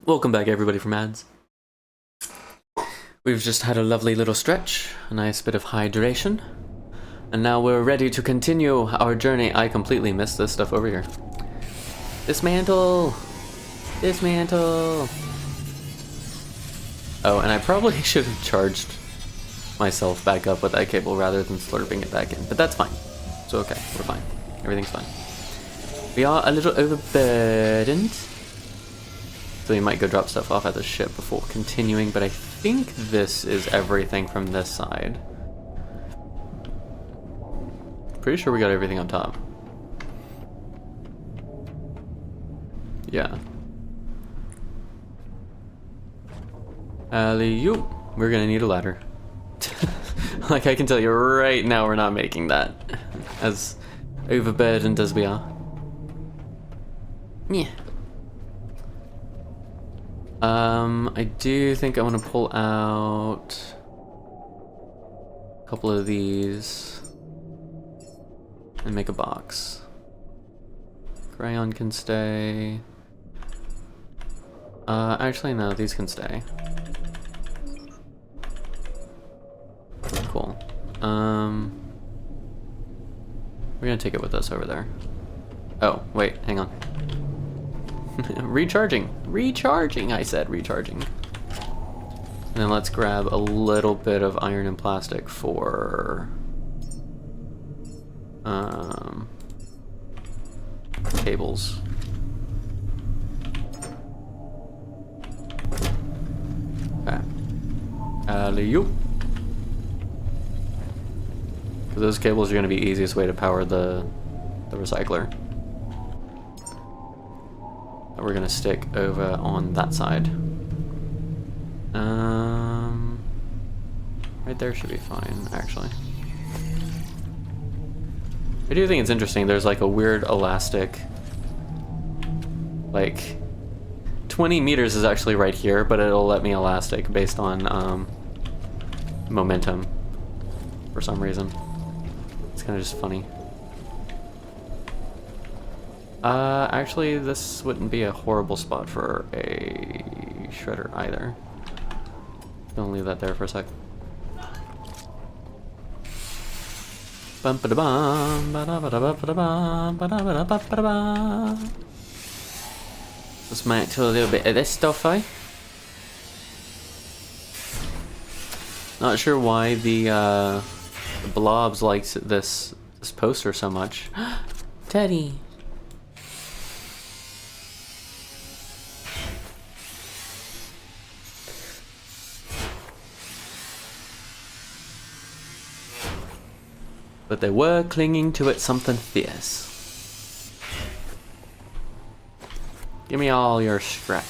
Welcome back everybody from ads. We've just had a lovely little stretch, a nice bit of hydration. And now we're ready to continue our journey. I completely missed this stuff over here. Dismantle! Dismantle! Oh, and I probably should have charged myself back up with that cable rather than slurping it back in. But that's fine. It's okay. We're fine. Everything's fine. We are a little overburdened. So we might go drop stuff off at the ship before continuing, but I think this is everything from this side. Pretty sure we got everything on top. Yeah. Alley-oop. We're gonna need a ladder. Like, I can tell you right now we're not making that. As overburdened as we are. Yeah. I do think I want to pull out a couple of these and make a box. Crayon can stay. Actually no, these can stay. Cool. We're gonna take it with us over there. Oh, wait, hang on. Recharging! Recharging, I said recharging. And then let's grab a little bit of iron and plastic for cables. Okay. Alley-oop. Because those cables are going to be the easiest way to power the recycler. That we're going to stick over on that side. Right there should be fine, actually. I do think it's interesting, there's like a weird elastic, like 20 meters is actually right here, but it'll let me elastic based on momentum for some reason. It's kind of just funny. Actually this wouldn't be a horrible spot for a shredder either. Gonna leave that there for a sec. Let's make to a little bit of this stuff, eh? Not sure why the blobs liked this poster so much. Teddy. But they were clinging to it something fierce. Give me all your scrap.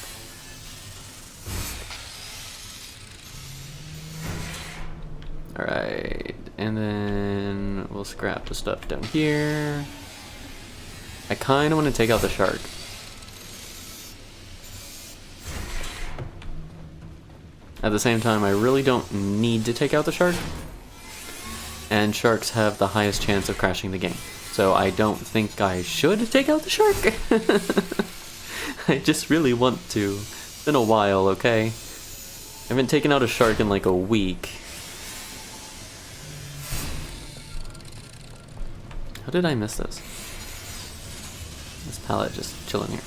Alright, and then we'll scrap the stuff down here. I kind of want to take out the shark. At the same time, I really don't need to take out the shark. And sharks have the highest chance of crashing the game. So I don't think I should take out the shark. I just really want to. It's been a while, okay? I haven't taken out a shark in like a week. How did I miss this? This pallet just chilling here.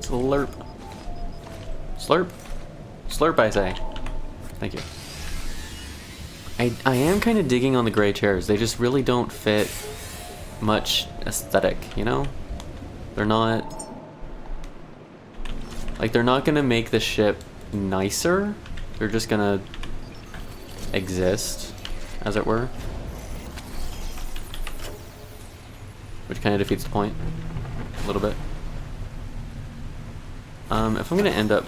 Slurp. Slurp. Slurp, I say. Thank you. I am kind of digging on the gray chairs. They just really don't fit much aesthetic, you know? They're not Like, they're not gonna make the ship nicer. They're just gonna exist, as it were. Which kind of defeats the point a little bit. If I'm gonna end up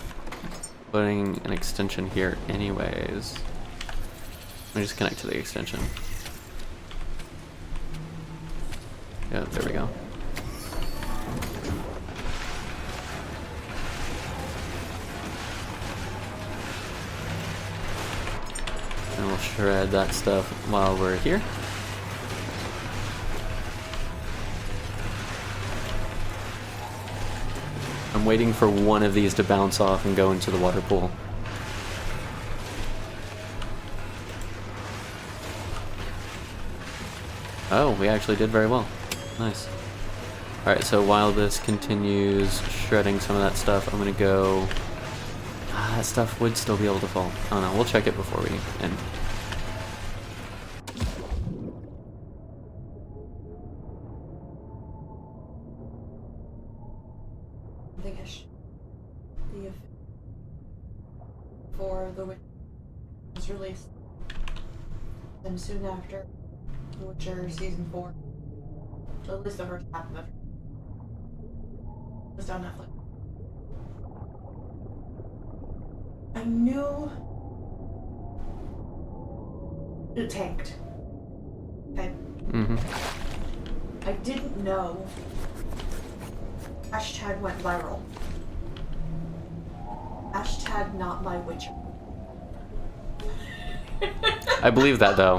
putting an extension here anyways, let me just connect to the extension. Yeah, there we go. And we'll shred that stuff while we're here. I'm waiting for one of these to bounce off and go into the water pool. Oh, we actually did very well. Nice. Alright, so while this continues shredding some of that stuff, I'm gonna go... that stuff would still be able to fall. I don't know, we'll check it before we end. For The Witcher was released, and soon after, The Witcher Season 4, at least the first half of it, was on Netflix. I knew it tanked. Okay? I didn't know hashtag went viral. Hashtag not my Witcher. I believe that, though.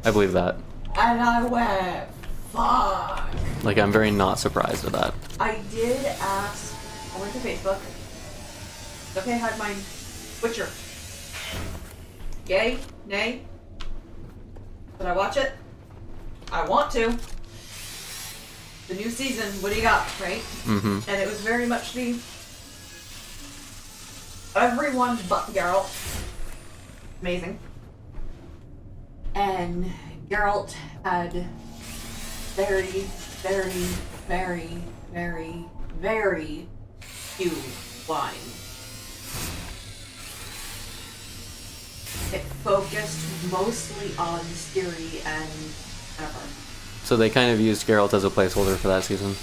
I believe that. And I went, fuck. Like, I'm very not surprised at that. I did ask, I went to Facebook. Okay, hide my Witcher. Yay? Nay? Did I watch it? I want to. The new season, what do you got, right? Mm-hmm. And it was very much the everyone but Geralt. Amazing. And Geralt had very, very, very, very, very few lines. It focused mostly on Ciri and Jennifer. So they kind of used Geralt as a placeholder for that season.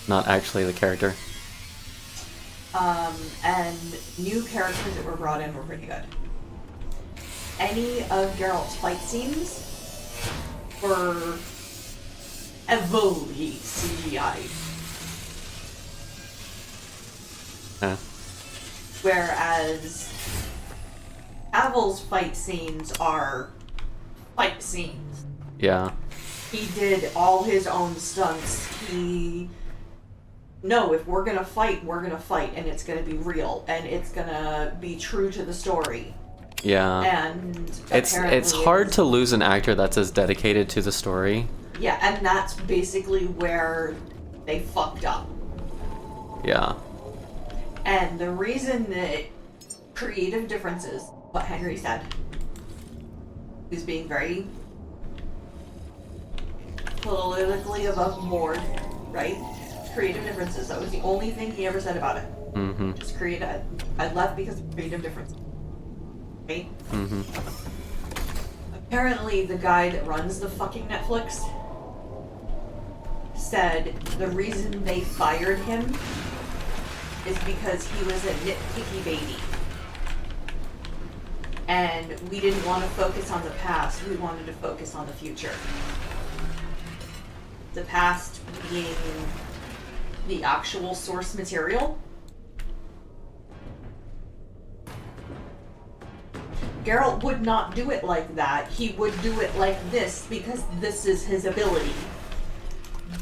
Not actually the character. And new characters that were brought in were pretty good. Any of Geralt's fight scenes were heavily CGI. Whereas Avril's fight scenes are fight scenes. Yeah. He did all his own stunts. No, if we're gonna fight, and it's gonna be real, and it's gonna be true to the story. Yeah. And it's hard to lose an actor that's as dedicated to the story. Yeah, and that's basically where they fucked up. Yeah. And the reason that creative differences, what Henry said, is being very politically above board, right? Creative differences. That was the only thing he ever said about it. Mm-hmm. Just creative. I left because of creative differences. Right? Mm-hmm. Apparently, the guy that runs the fucking Netflix said the reason they fired him is because he was a nitpicky baby. And we didn't want to focus on the past, we wanted to focus on the future. The past being the actual source material. Geralt would not do it like that. He would do it like this because this is his ability.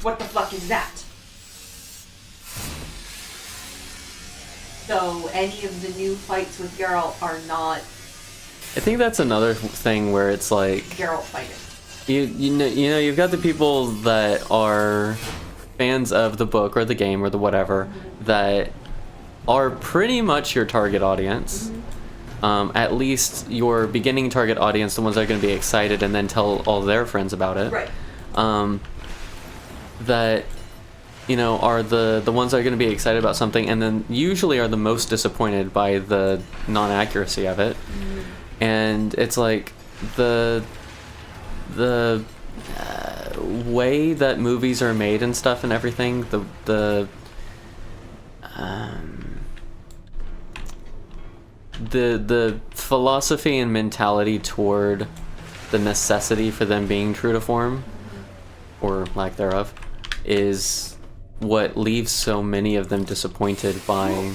What the fuck is that? So any of the new fights with Geralt are not I think that's another thing where it's like Geralt fighting. you know you've got the people that are fans of the book or the game or the whatever that are pretty much your target audience. At least your beginning target audience, the ones that are going to be excited and then tell all their friends about it. Right. That you know, are the ones that are going to be excited about something, and then usually are the most disappointed by the non-accuracy of it. And it's like the way that movies are made and stuff and everything, the philosophy and mentality toward the necessity for them being true to form, or lack thereof, is what leaves so many of them disappointed by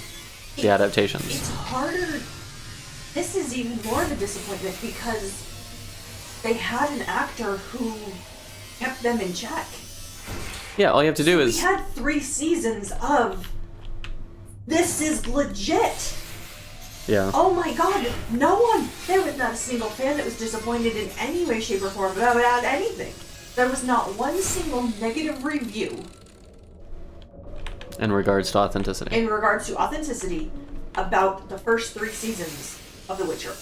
the adaptations. It's harder. This is even more of a disappointment because they had an actor who kept them in check. Yeah, all you have to do is... We had 3 seasons of this is legit. Yeah. Oh my god, there was not a single fan that was disappointed in any way, shape, or form about anything. There was not one single negative review in regards to authenticity. About the first 3 seasons of The Witcher.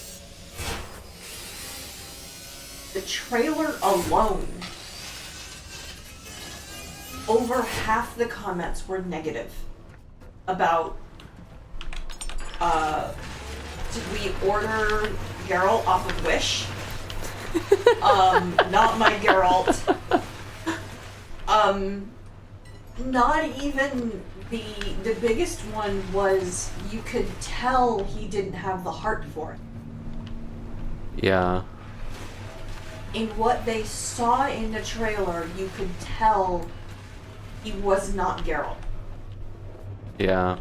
The trailer alone, over half the comments were negative about, did we order Geralt off of Wish? Not my Geralt. Not even the biggest one was you could tell he didn't have the heart for it. Yeah. In what they saw in the trailer, you could tell he was not Geralt. Yeah.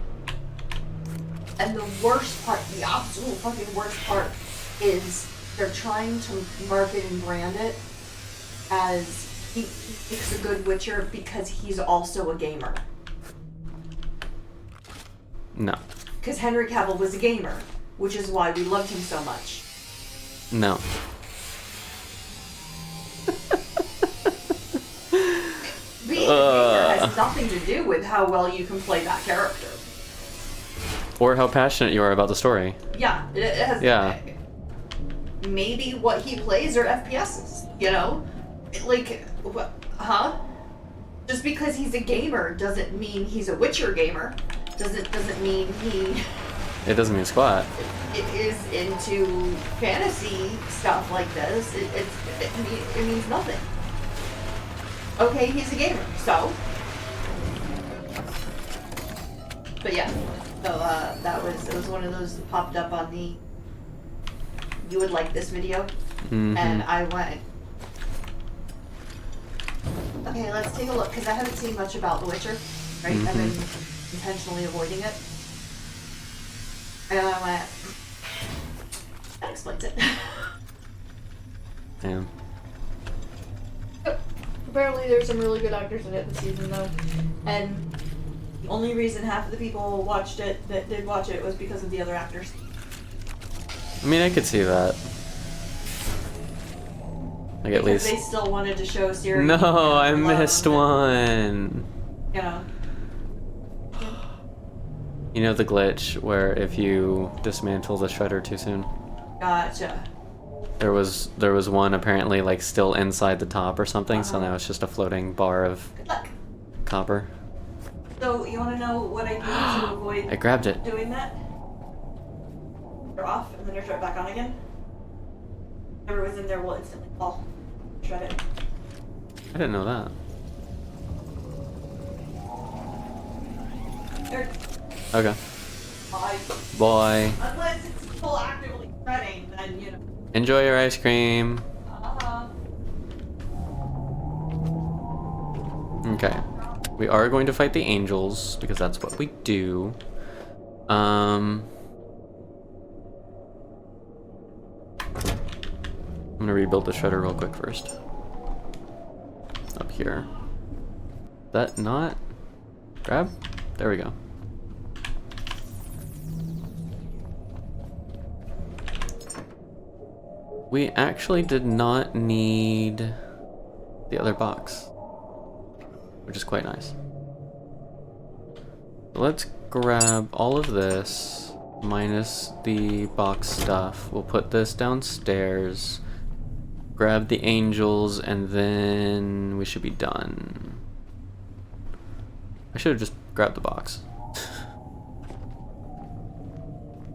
And the worst part, the absolute fucking worst part, is they're trying to market and brand it as he makes a good Witcher because he's also a gamer. No. Because Henry Cavill was a gamer, which is why we loved him so much. No. Being a gamer has nothing to do with how well you can play that character. Or how passionate you are about the story. Yeah, it has. Yeah. Maybe what he plays are FPSs, you know? Like, what? Huh? Just because he's a gamer doesn't mean he's a Witcher gamer. Doesn't mean he... It doesn't mean squat. It is into fantasy stuff like this. It means nothing. Okay, he's a gamer, so... But yeah, so it was one of those that popped up on the you would like this video, and I went, okay, let's take a look, because I haven't seen much about The Witcher, right? I've been intentionally avoiding it, and I went, that explains it. Yeah. Apparently there's some really good actors in it this season, though, and the only reason half of the people watched it that did watch it was because of the other actors. I mean, I could see that. Like, at least... they still wanted to show Siri. No, I missed one! You know. You know the glitch where if you dismantle the shredder too soon? Gotcha. There was one apparently like still inside the top or something, so now it's just a floating bar of Good luck. copper. So, you want to know what I do to avoid I grabbed it. doing that? They're off, and then they're right back on again. Whatever was in there will instantly fall. Shred it. I didn't know that. There. Okay. Bye. Bye. Unless it's still actively shredding, then, you know. Enjoy your ice cream. Okay. We are going to fight the angels, because that's what we do. I'm gonna rebuild the shredder real quick first. Up here. That not? Grab? There we go. We actually did not need the other box, which is quite nice. So let's grab all of this, minus the box stuff. We'll put this downstairs, grab the angels, and then we should be done. I should have just grabbed the box.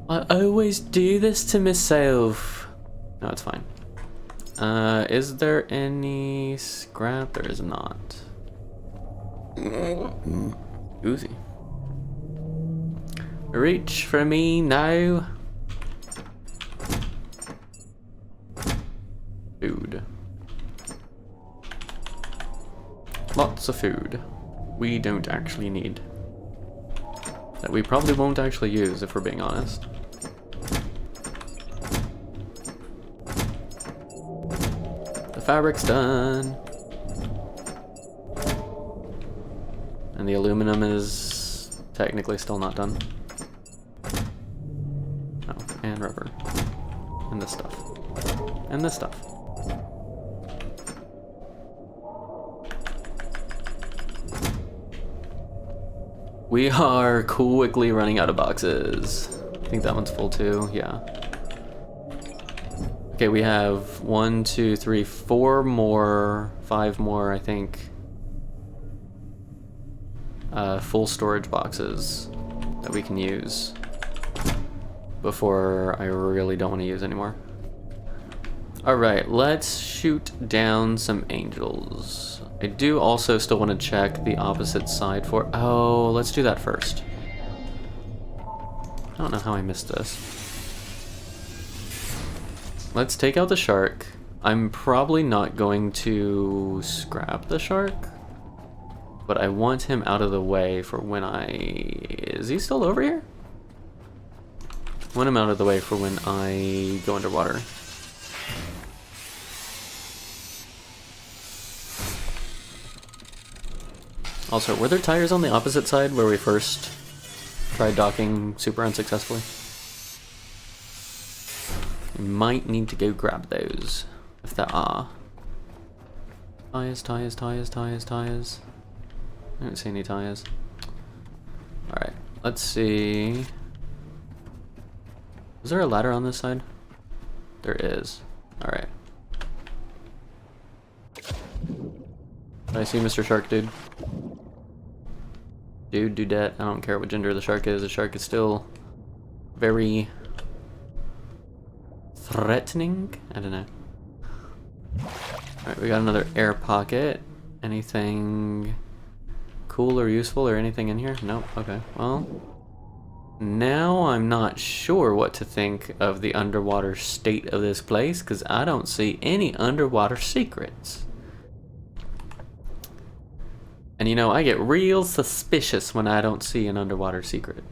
I always do this to myself. No, it's fine. Is there any scrap? There is not. Auzzie. Reach for me now. Food. Lots of food. We don't actually need. That we probably won't actually use if we're being honest. The fabric's done. And the aluminum is technically still not done. Oh, and rubber. And this stuff. And this stuff. We are quickly running out of boxes. I think that one's full too, yeah. Okay, we have 1, 2, 3, 4 more, 5 more, I think. Full storage boxes that we can use before I really don't want to use anymore. Alright, let's shoot down some angels. I do also still want to check the opposite side for... Oh, let's do that first. I don't know how I missed this. Let's take out the shark. I'm probably not going to scrap the shark, but I want him out of the way for when I... Is he still over here? I want him out of the way for when I go underwater. Also, were there tires on the opposite side where we first tried docking super unsuccessfully? We might need to go grab those, if there are. Tires, tires, tires, tires, tires. I don't see any tires. Alright, let's see. Is there a ladder on this side? There is. Alright. I see Mr. Shark Dude. Dudette, I don't care what gender the shark is still very threatening. I don't know. Alright, we got another air pocket. Anything cool or useful or anything in here? Nope, okay. Well, now I'm not sure what to think of the underwater state of this place, because I don't see any underwater secrets. And you know, I get real suspicious when I don't see an underwater secret.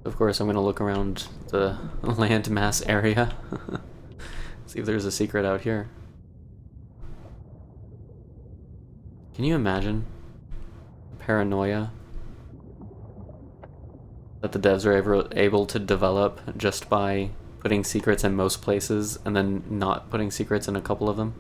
Of course, I'm going to look around the landmass area. See if there's a secret out here. Can you imagine paranoia that the devs are able to develop just by putting secrets in most places and then not putting secrets in a couple of them?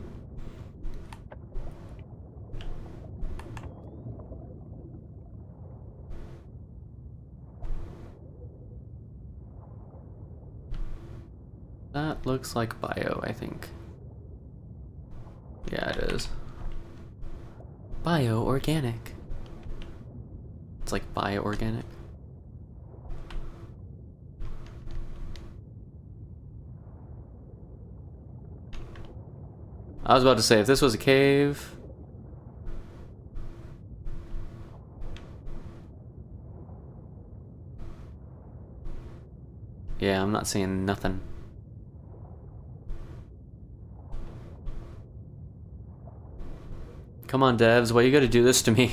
That looks like bio, I think. Yeah, it is. Bio-organic. It's like bio-organic. I was about to say, if this was a cave... Yeah, I'm not seeing nothing. Come on, devs, why you gotta do this to me?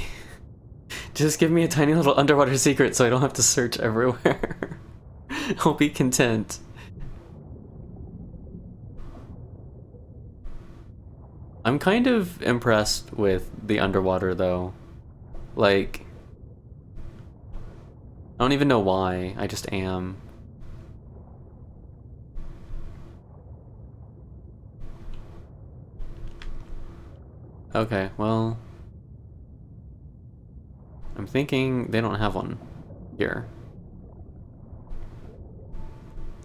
Just give me a tiny little underwater secret so I don't have to search everywhere. I'll be content. I'm kind of impressed with the underwater, though. Like, I don't even know why, I just am. Okay, well... I'm thinking they don't have one here.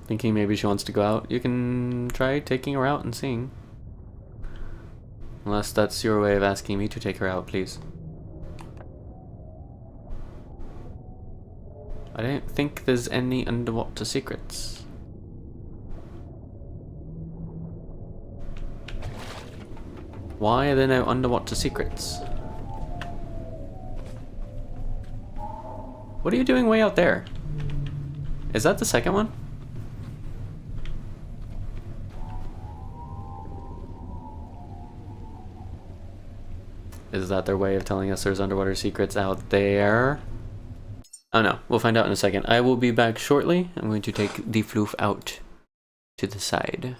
Thinking maybe she wants to go out. You can try taking her out and seeing. Unless that's your way of asking me to take her out, please. I don't think there's any underwater secrets. Why are there no underwater secrets? What are you doing way out there? Is that the second one? Is that their way of telling us there's underwater secrets out there? Oh no, we'll find out in a second. I will be back shortly. I'm going to take the floof out to the side.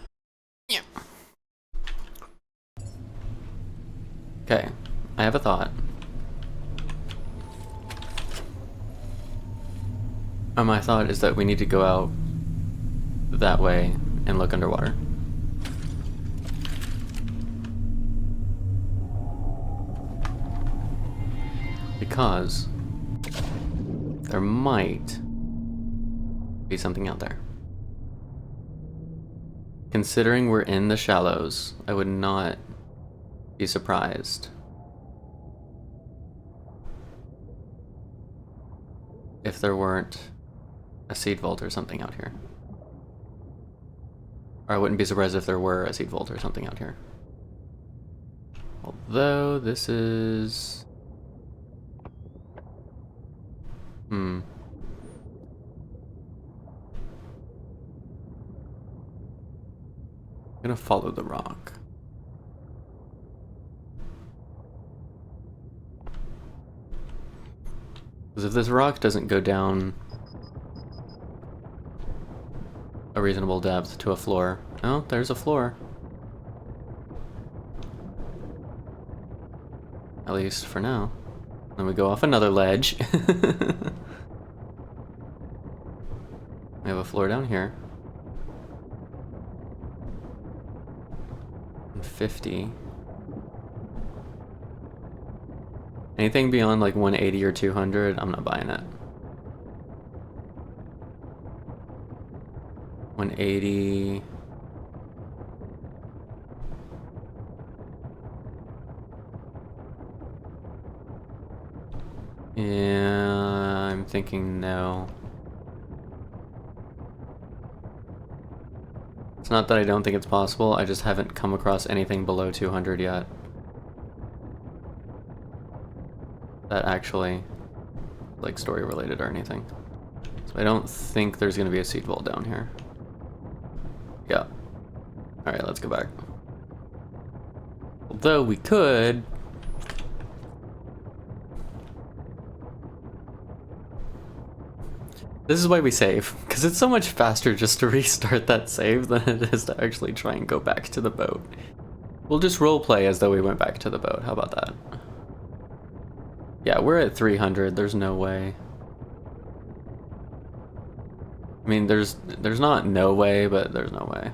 Yeah. Okay, I have a thought. My thought is that we need to go out that way and look underwater. Because there might be something out there. Considering we're in the shallows, I would not be surprised if there weren't a seed vault or something out here. Or I wouldn't be surprised if there were a seed vault or something out here. Although this is... I'm gonna follow the rock. Because if this rock doesn't go down a reasonable depth to a floor... Oh, there's a floor. At least for now. Then we go off another ledge. We have a floor down here. 50. Anything beyond like 180 or 200, I'm not buying it. 180. Yeah, I'm thinking no. It's not that I don't think it's possible, I just haven't come across anything below 200 yet. That actually, like, story related or anything. So I don't think there's gonna be a seed vault down here. Yeah. Alright, let's go back. Although we could... This is why we save, because it's so much faster just to restart that save than it is to actually try and go back to the boat. We'll just roleplay as though we went back to the boat. How about that? Yeah, we're at 300. There's no way. I mean, there's not no way, but there's no way.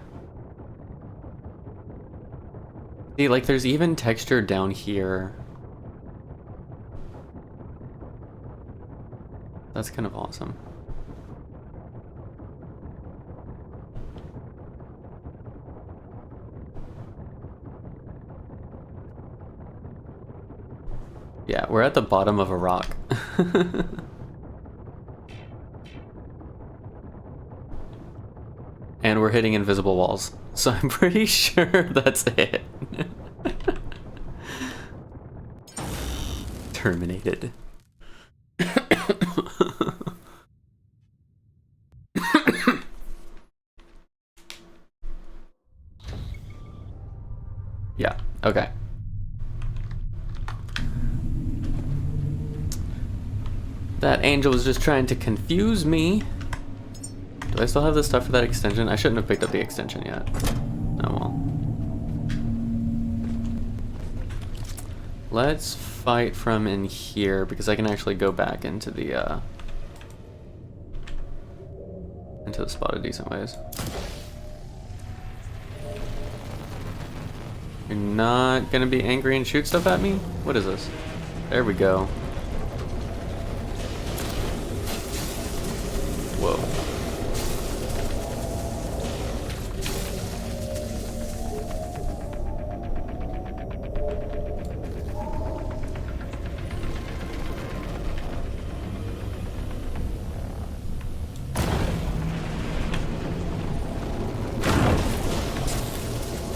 See, like, there's even texture down here. That's kind of awesome. Yeah, we're at the bottom of a rock. And we're hitting invisible walls. So I'm pretty sure that's it. Terminated. Yeah, okay. That angel was just trying to confuse me. Do I still have the stuff for that extension? I shouldn't have picked up the extension yet. Oh well. Let's fight from in here because I can actually go back into the spot a decent ways. You're not gonna be angry and shoot stuff at me? What is this? There we go. Whoa.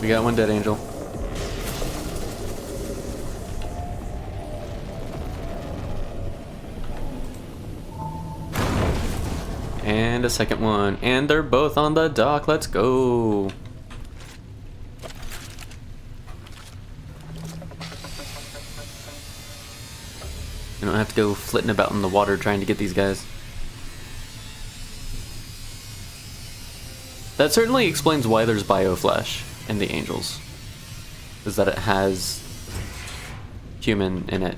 We got one dead angel. And a second one. And they're both on the dock. Let's go. You don't have to go flitting about in the water trying to get these guys. That certainly explains why there's bioflesh in the angels. Is that it has human in it.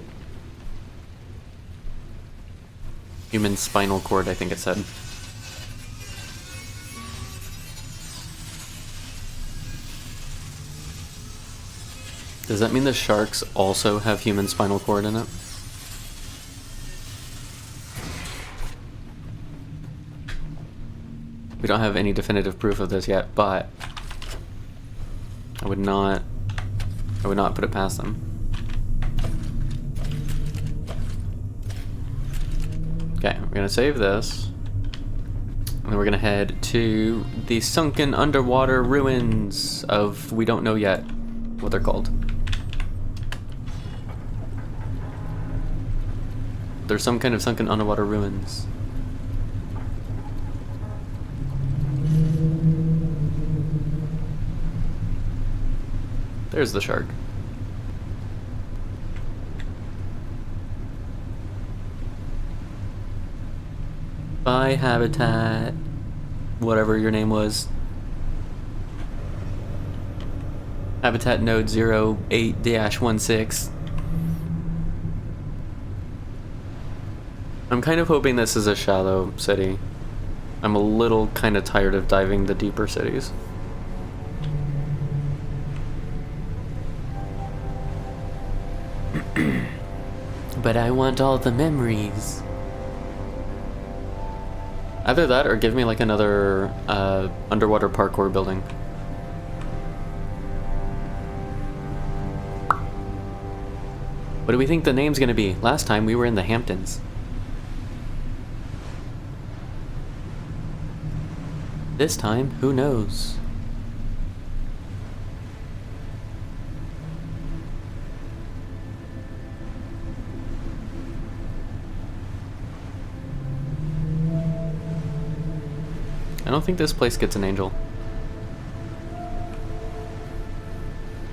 Human spinal cord, I think it said. Does that mean the sharks also have human spinal cord in it? We don't have any definitive proof of this yet, but I would not put it past them. Okay, we're gonna save this. And then we're gonna head to the sunken underwater ruins of, we don't know yet what they're called. There's some kind of sunken underwater ruins. There's the shark. Bye, Habitat. Whatever your name was. Habitat node 08-16. I'm kind of hoping this is a shallow city. I'm a little kind of tired of diving the deeper cities. But I want all the memories. Either that or give me like another underwater parkour building. What do we think the name's gonna be? Last time we were in the Hamptons. This time, who knows? I don't think this place gets an angel.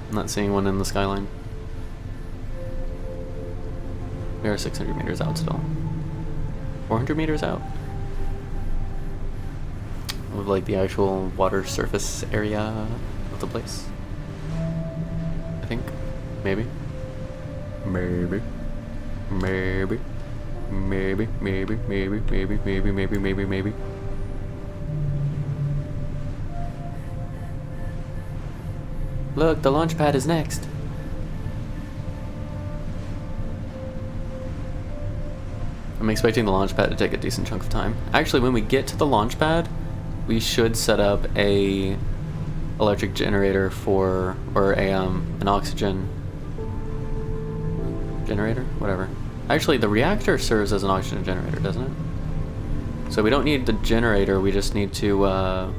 I'm not seeing one in the skyline. We are 600 meters out still. 400 meters out. Of like the actual water surface area of the place. I think. Maybe. Maybe. Maybe. Maybe. Maybe. Maybe. Maybe. Maybe. Maybe. Maybe. Maybe. Look, the launch pad is next. I'm expecting the launch pad to take a decent chunk of time. Actually, when we get to the launch pad, we should set up a electric generator for, or a an oxygen generator, whatever. Actually, the reactor serves as an oxygen generator, doesn't it? So we don't need the generator, we just need to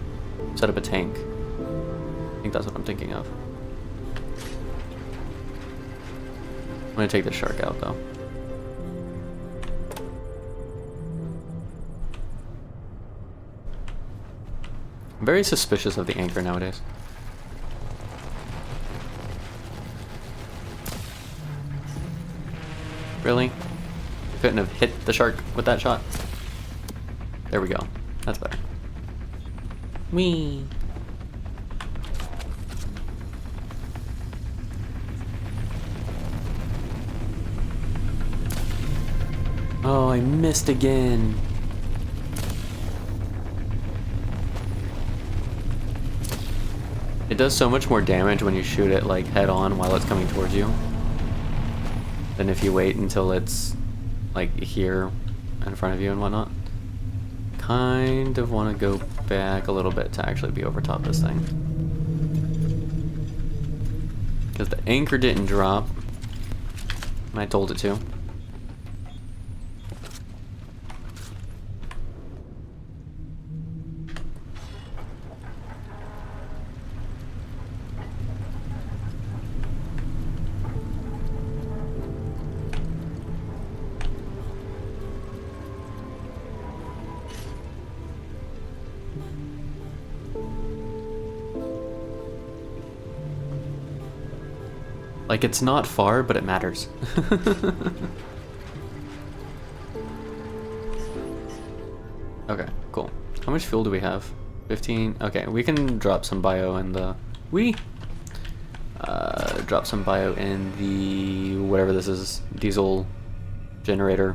set up a tank. I think that's what I'm thinking of. I'm gonna take the shark out though. I'm very suspicious of the anchor nowadays. Really? Couldn't have hit the shark with that shot? There we go. That's better. Whee! Oh, I missed again. It does so much more damage when you shoot it like head on while it's coming towards you than if you wait until it's like here in front of you and whatnot. Kind of want to go back a little bit to actually be over top this thing. Because the anchor didn't drop. And I told it to. Like, it's not far, but it matters. Okay, cool. How much fuel do we have? 15? Okay, we can drop some bio in the... drop some bio in the... whatever this is. Diesel generator.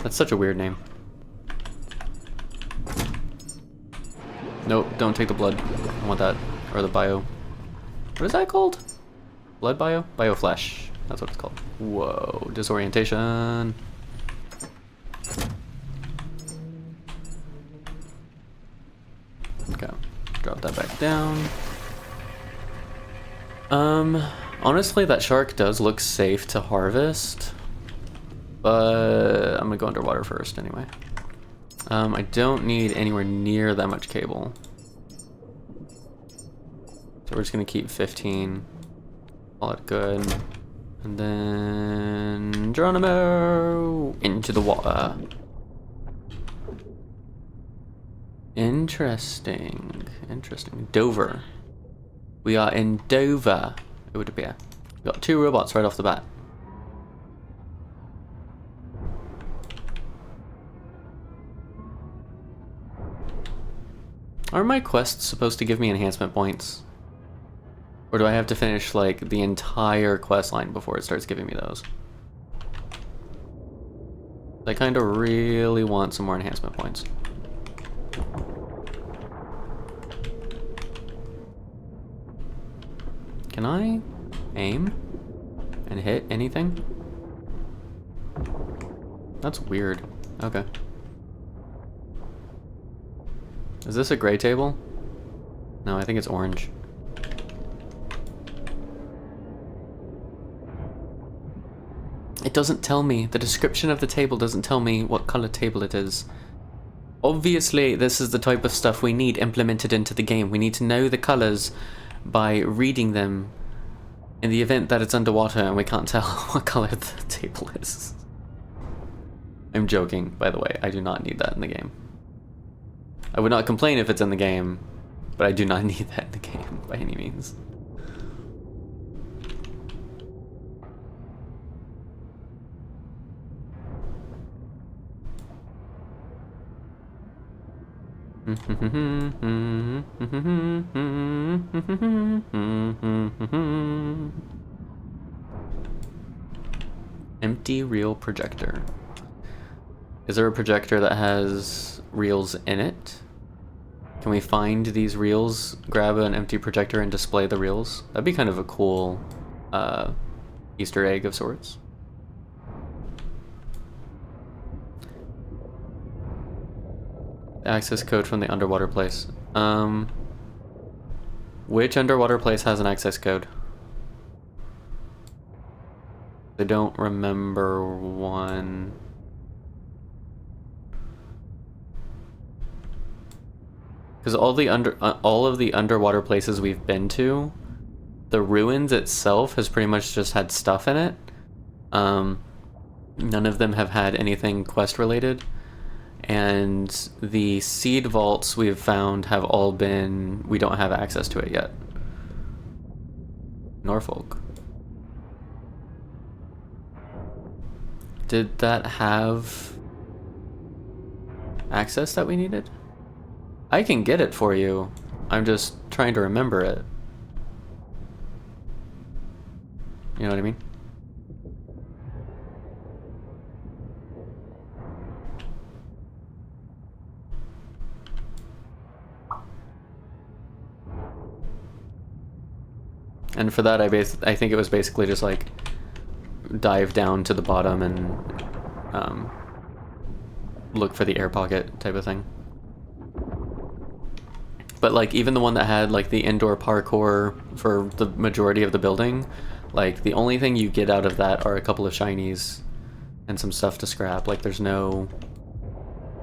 That's such a weird name. Nope, don't take the blood. I want that. Or the bio. What is that called? Blood bio? Bioflesh. That's what it's called. Whoa, disorientation. Okay, drop that back down. Honestly, that shark does look safe to harvest, but I'm gonna go underwater first anyway. I don't need anywhere near that much cable. So we're just gonna keep 15. Call it good. And then Geronimo into the water. Interesting. Interesting. Dover. We are in Dover, it would appear. We got 2 robots right off the bat. Are my quests supposed to give me enhancement points? Or do I have to finish, like, the entire quest line before it starts giving me those? I kind of really want some more enhancement points. Can I aim and hit anything? That's weird. Okay. Is this a gray table? No, I think it's orange. It doesn't tell me. The description of the table doesn't tell me what color table it is. Obviously, this is the type of stuff we need implemented into the game. We need to know the colors by reading them in the event that it's underwater and we can't tell what color the table is. I'm joking, by the way. I do not need that in the game. I would not complain if it's in the game, but I do not need that in the game by any means. Empty reel projector. Is there a projector that has reels in it? Can we find these reels, grab an empty projector and display the reels? That'd be kind of a cool Easter egg of sorts. Access code from the underwater place. Which underwater place has an access code? I don't remember one. Because all of the underwater places we've been to, the ruins itself has pretty much just had stuff in it. None of them have had anything quest related. And the seed vaults we've found have all been... we don't have access to it yet. Norfolk. Did that have access that we needed? I can get it for you. I'm just trying to remember it. You know what I mean? And for that, I think it was basically just like dive down to the bottom and look for the air pocket type of thing. But like even the one that had like the indoor parkour for the majority of the building, like the only thing you get out of that are a couple of shinies and some stuff to scrap. Like there's no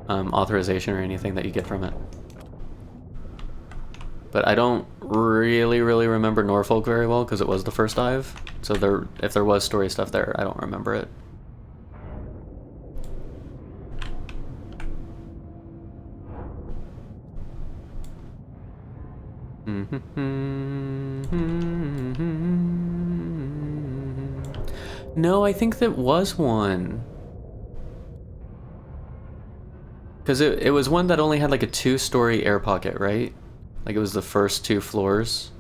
authorization or anything that you get from it. But I don't really remember Norfolk very well because it was the first dive. So if there was story stuff there, I don't remember it. No, I think that was one. Because it was one that only had like a 2-story air pocket, right? Like it was the first 2 floors.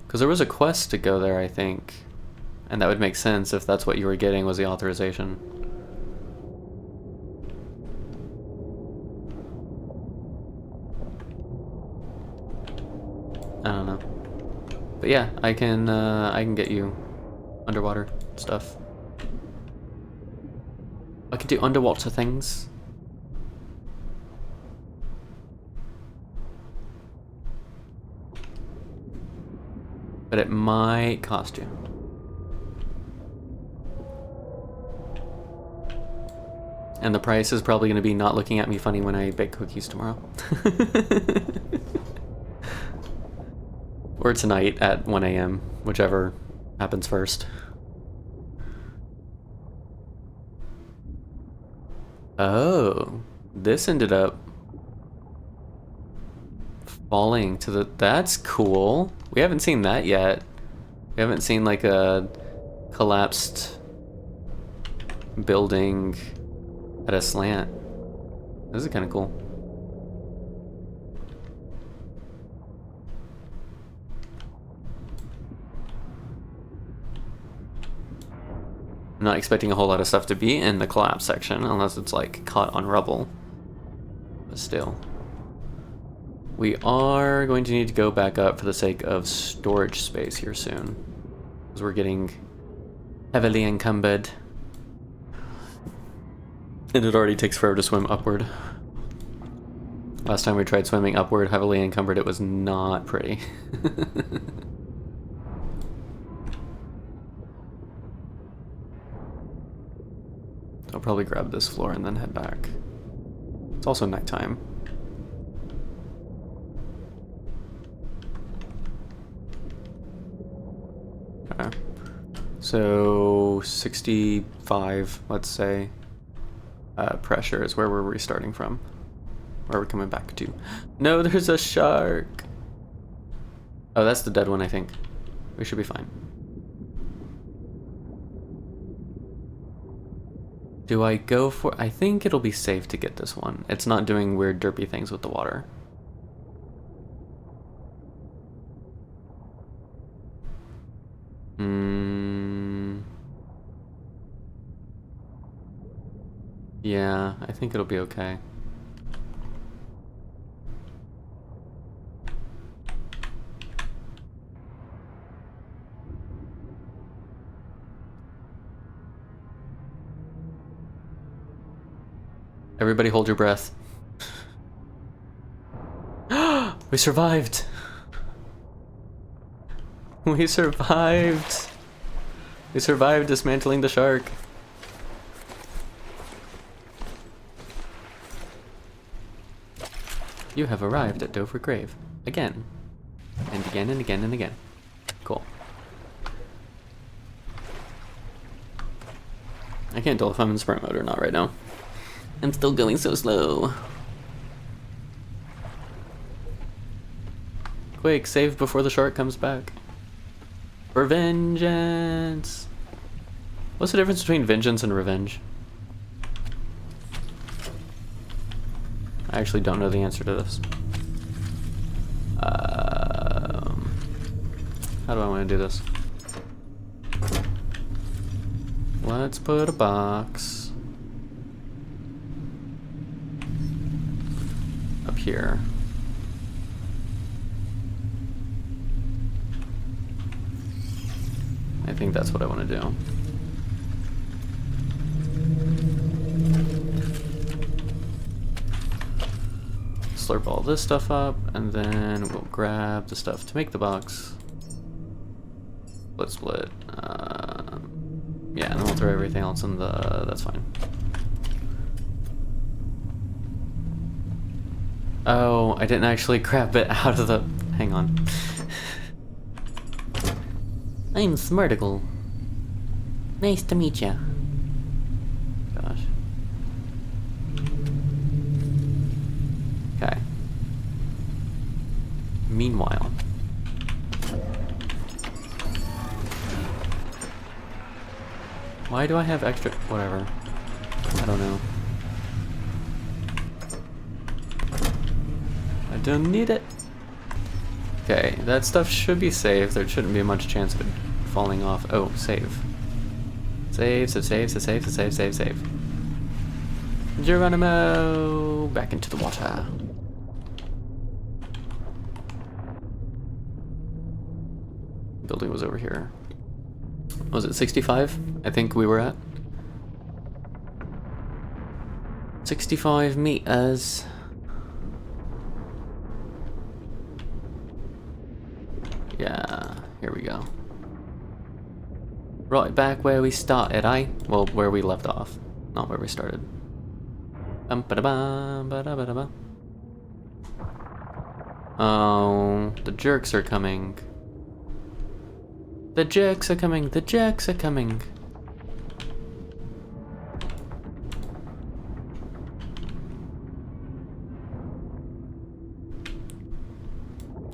Because there was a quest to go there, I think. And that would make sense if that's what you were getting was the authorization. I don't know. But yeah, I can get you underwater stuff. I can do underwater things. But it might cost you. And the price is probably going to be not looking at me funny when I bake cookies tomorrow. Or tonight at 1 a.m., whichever happens first. Oh, this ended up falling to the... That's cool. We haven't seen that yet. We haven't seen like a collapsed building at a slant. This is kind of cool. I'm not expecting a whole lot of stuff to be in the collapse section unless it's like caught on rubble. But still. We are going to need to go back up for the sake of storage space here soon. Because we're getting heavily encumbered. And it already takes forever to swim upward. Last time we tried swimming upward, heavily encumbered, it was not pretty. I'll probably grab this floor and then head back. It's also nighttime. Okay. So 65, let's say, pressure is where we're restarting from. Where are we coming back to? No, there's a shark! Oh, that's the dead one, I think. We should be fine. Do I go for... I think it'll be safe to get this one. It's not doing weird derpy things with the water. Yeah, I think it'll be okay. Everybody hold your breath. We survived! We survived! We survived dismantling the shark. You have arrived at Dover Grave. Again. And again and again and again. Cool. I can't tell if I'm in sprint mode or not right now. I'm still going so slow. Quick, save before the shark comes back. For vengeance! What's the difference between vengeance and revenge? I actually don't know the answer to this. How do I want to do this? Let's put a box up here. I think that's what I want to do. Slurp all this stuff up, and then we'll grab the stuff to make the box. Split. Yeah, and then we'll throw everything else in the... that's fine. Oh, I didn't actually grab it out of the... hang on. I'm Smarticle. Nice to meet ya. Gosh. Okay. Meanwhile, Why do I have extra... whatever. I don't know. I don't need it. Okay, that stuff should be safe. There shouldn't be much chance of it falling off. Oh, save. Save, save. Geronimo! Back into the water. Building was over here. Was it 65? I think we were at. 65 meters. Yeah, here we go. Right back where we started, eh? Well, where we left off, not where we started. Oh, the jerks are coming. The jerks are coming. The jerks are coming.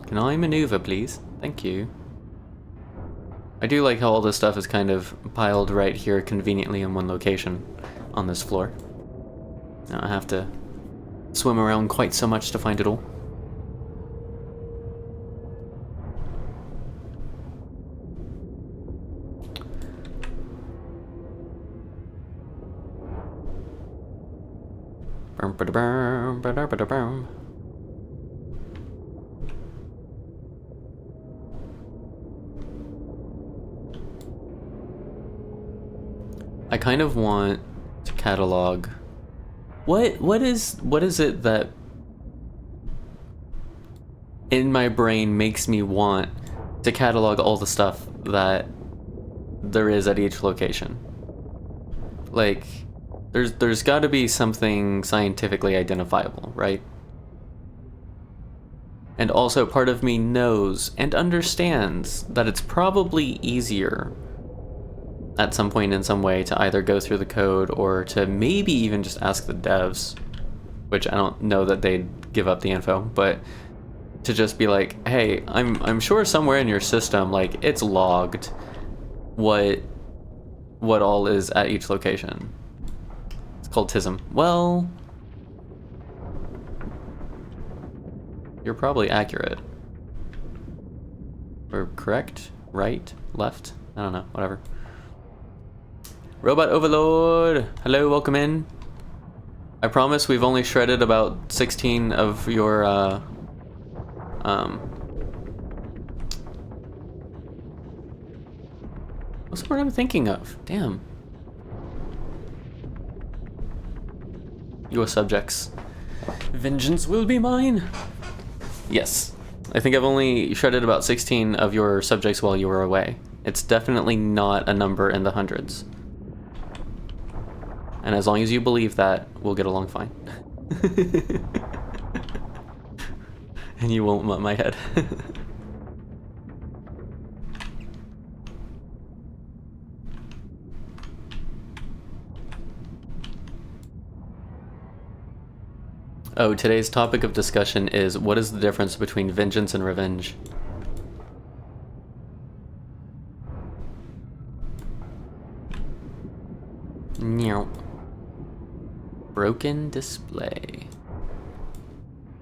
Can I maneuver, please? Thank you. I do like how all this stuff is kind of piled right here conveniently in one location on this floor. I don't have to swim around quite so much to find it all. I kind of want to catalog what is it that in my brain makes me want to catalog all the stuff that there is at each location. Like there's got to be something scientifically identifiable, right? And also part of me knows and understands that it's probably easier at some point in some way to either go through the code or to maybe even just ask the devs, which I don't know that they'd give up the info, but to just be like, hey, I'm sure somewhere in your system, like, it's logged what all is at each location. It's called TISM. Well, you're probably accurate. Or correct? Right? Left? I don't know, whatever. Robot Overlord! Hello, welcome in. I promise we've only shredded about 16 of your, what's the word I'm thinking of? Damn. Your subjects. Vengeance will be mine! Yes. I think I've only shredded about 16 of your subjects while you were away. It's definitely not a number in the hundreds. And as long as you believe that, we'll get along fine. And you won't mutt my head. Oh, today's topic of discussion is what is the difference between vengeance and revenge? Meow. Broken display.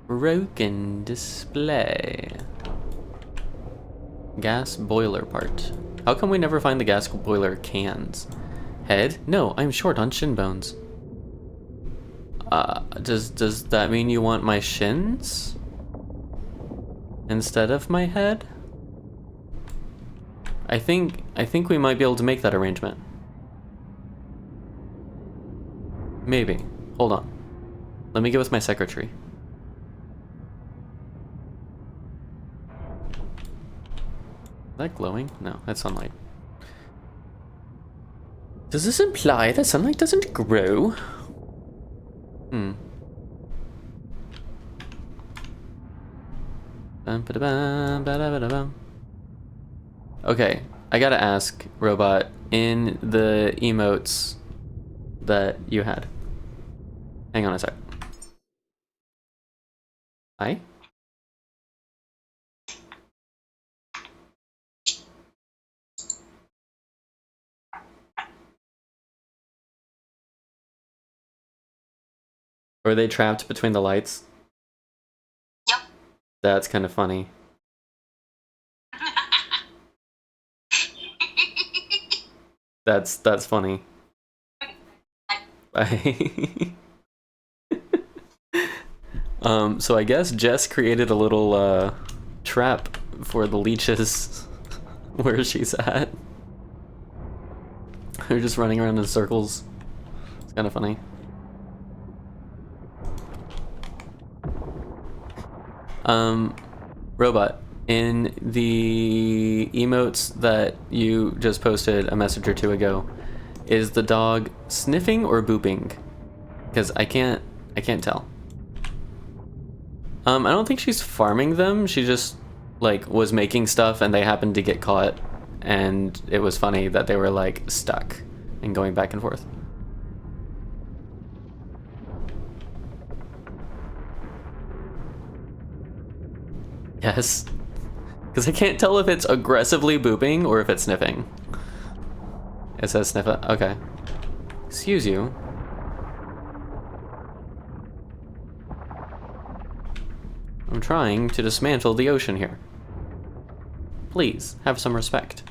Broken display. Gas boiler part. How come we never find the gas boiler cans? Head? No, I'm short on shin bones. Does that mean you want my shins? Instead of my head? I think we might be able to make that arrangement. Maybe. Hold on. Let me get with my secretary. Is that glowing? No, that's sunlight. Does this imply that sunlight doesn't grow? Okay, I gotta ask, Robot, in the emotes that you had. Hang on a sec. Hi? Or are they trapped between the lights? Yep. That's kind of funny. That's funny. So I guess Jess created a little trap for the leeches where she's at. They're just running around in circles. It's kind of funny. Robot, in the emotes that you just posted a message or two ago, is the dog sniffing or booping? Because I can't tell. I don't think she's farming them. She just like was making stuff and they happened to get caught, and it was funny that they were like stuck and going back and forth. Yes. Because I can't tell if it's aggressively booping or if it's sniffing. It says sniff it. Okay. Excuse you. I'm trying to dismantle the ocean here. Please, have some respect.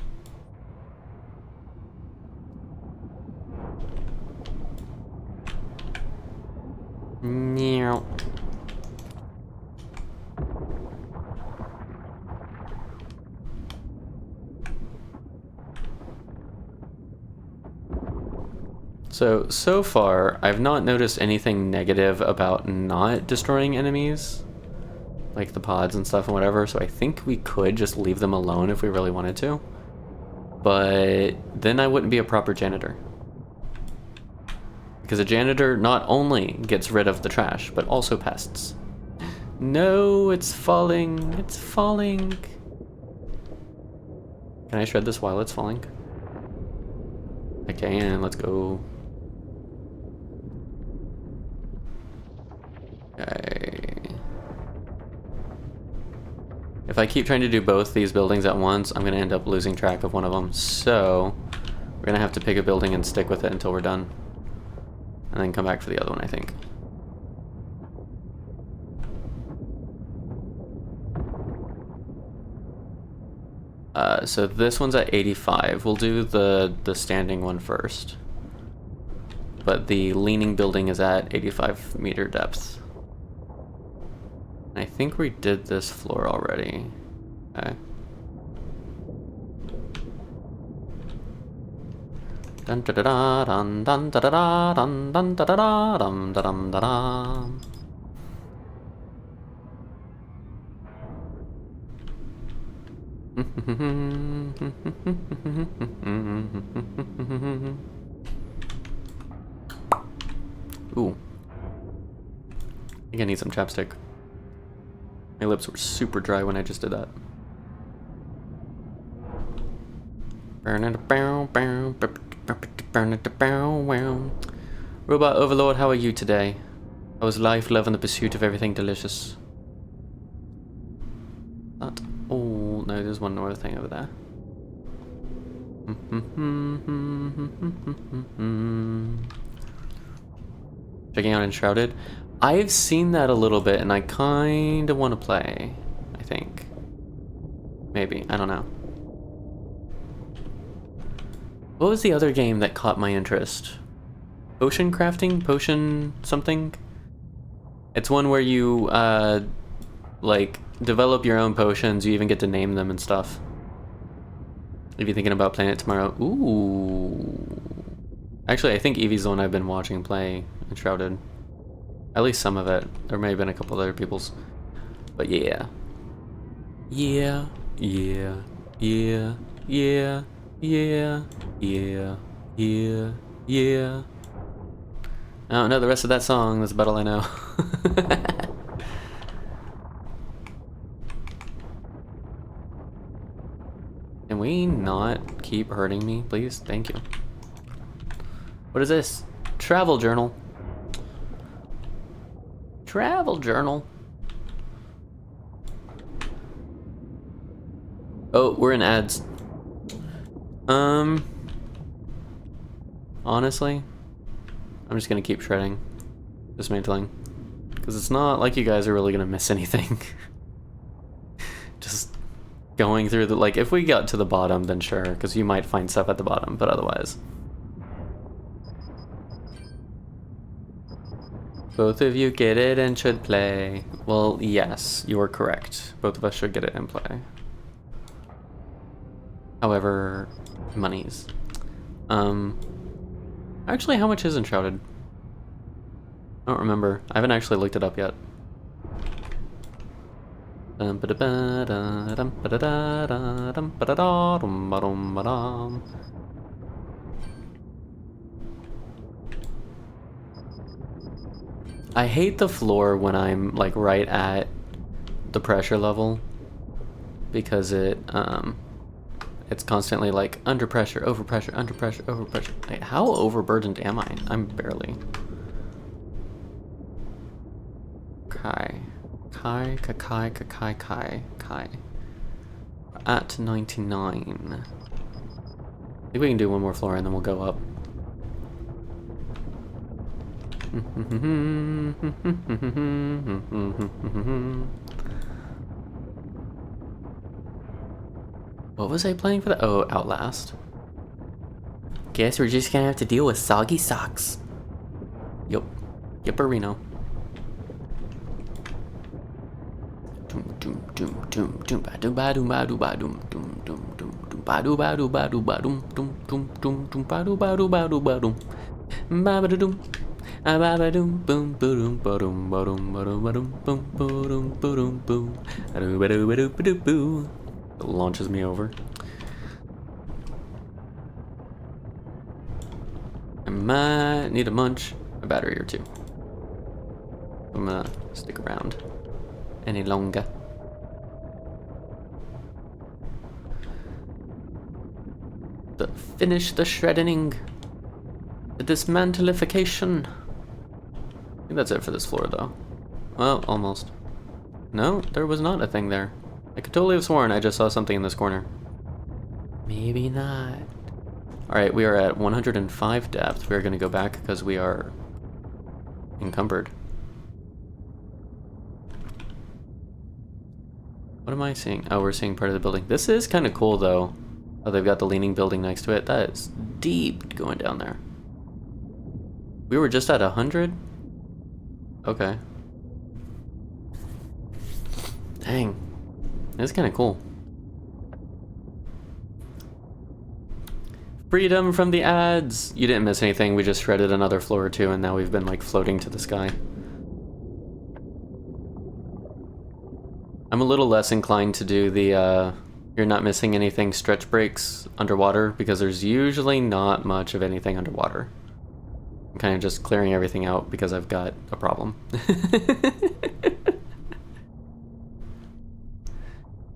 Meow. So far, I've not noticed anything negative about not destroying enemies, like the pods and stuff and whatever, so I think we could just leave them alone if we really wanted to. But then I wouldn't be a proper janitor. Because a janitor not only gets rid of the trash, but also pests. No, it's falling. It's falling. Can I shred this while it's falling? I can. Let's go. Okay. If I keep trying to do both these buildings at once, I'm going to end up losing track of one of them. So, we're going to have to pick a building and stick with it until we're done. And then come back for the other one, I think. So this one's at 85. We'll do the standing one first. But the leaning building is at 85 meter depth. I think we did this floor already. Okay. Dun da da da dun dun da da da dun dun da da da dum da dum da da. Ooh. I think I need some chapstick. My lips were super dry when I just did that. Robot Overlord, how are you today? How is life, love, and the pursuit of everything delicious? That. Oh, no, there's one more thing over there. Checking out Enshrouded. I've seen that a little bit, and I kind of want to play, I think. Maybe, I don't know. What was the other game that caught my interest? Potion crafting? Potion something? It's one where you, like, develop your own potions, you even get to name them and stuff. If you're thinking about playing it tomorrow. Ooh. Actually, I think Evie's the one I've been watching play Enshrouded. At least some of it. There may have been a couple other people's. But yeah. Yeah. Yeah. Yeah. Yeah. Yeah. Yeah. Yeah. Yeah. I don't know the rest of that song. That's about all I know. Can we not keep hurting me, please? Thank you. What is this? Travel journal. Travel journal. Oh, we're in ads. Honestly, I'm just gonna keep shredding, dismantling. Because it's not like you guys are really gonna miss anything. Just going through the, like, if we got to the bottom, then sure, because you might find stuff at the bottom, but otherwise. Both of you get it and should play. Well, yes, you are correct. Both of us should get it and play. However, monies. Actually, how much is Enshrouded? I don't remember. I haven't actually looked it up yet. I hate the floor when I'm like right at the pressure level because it's constantly like under pressure, over pressure, under pressure, over pressure. Like, how overburdened am I? I'm barely. Kai. At 99. I think we can do one more floor and then we'll go up. What was I playing for that? Oh, Outlast. Guess we're just gonna have to deal with soggy socks. Yup. Yupperino. It launches me over. I might need a munch, a battery or two. I'm gonna stick around any longer. Finish the shredding. The dismantleification. I think that's it for this floor though. Well, almost. No, there was not a thing there. I could totally have sworn I just saw something in this corner. Maybe not. Alright, we are at 105 depth. We are going to go back because we are encumbered. What am I seeing? Oh, we're seeing part of the building. This is kind of cool though. Oh, they've got the leaning building next to it. That is deep going down there. We were just at 100? Okay. Dang. That's kind of cool. Freedom from the ads! You didn't miss anything, we just shredded another floor or two and now we've been like floating to the sky. I'm a little less inclined to do the you're not missing anything stretch breaks underwater because there's usually not much of anything underwater. I'm kind of just clearing everything out because I've got a problem.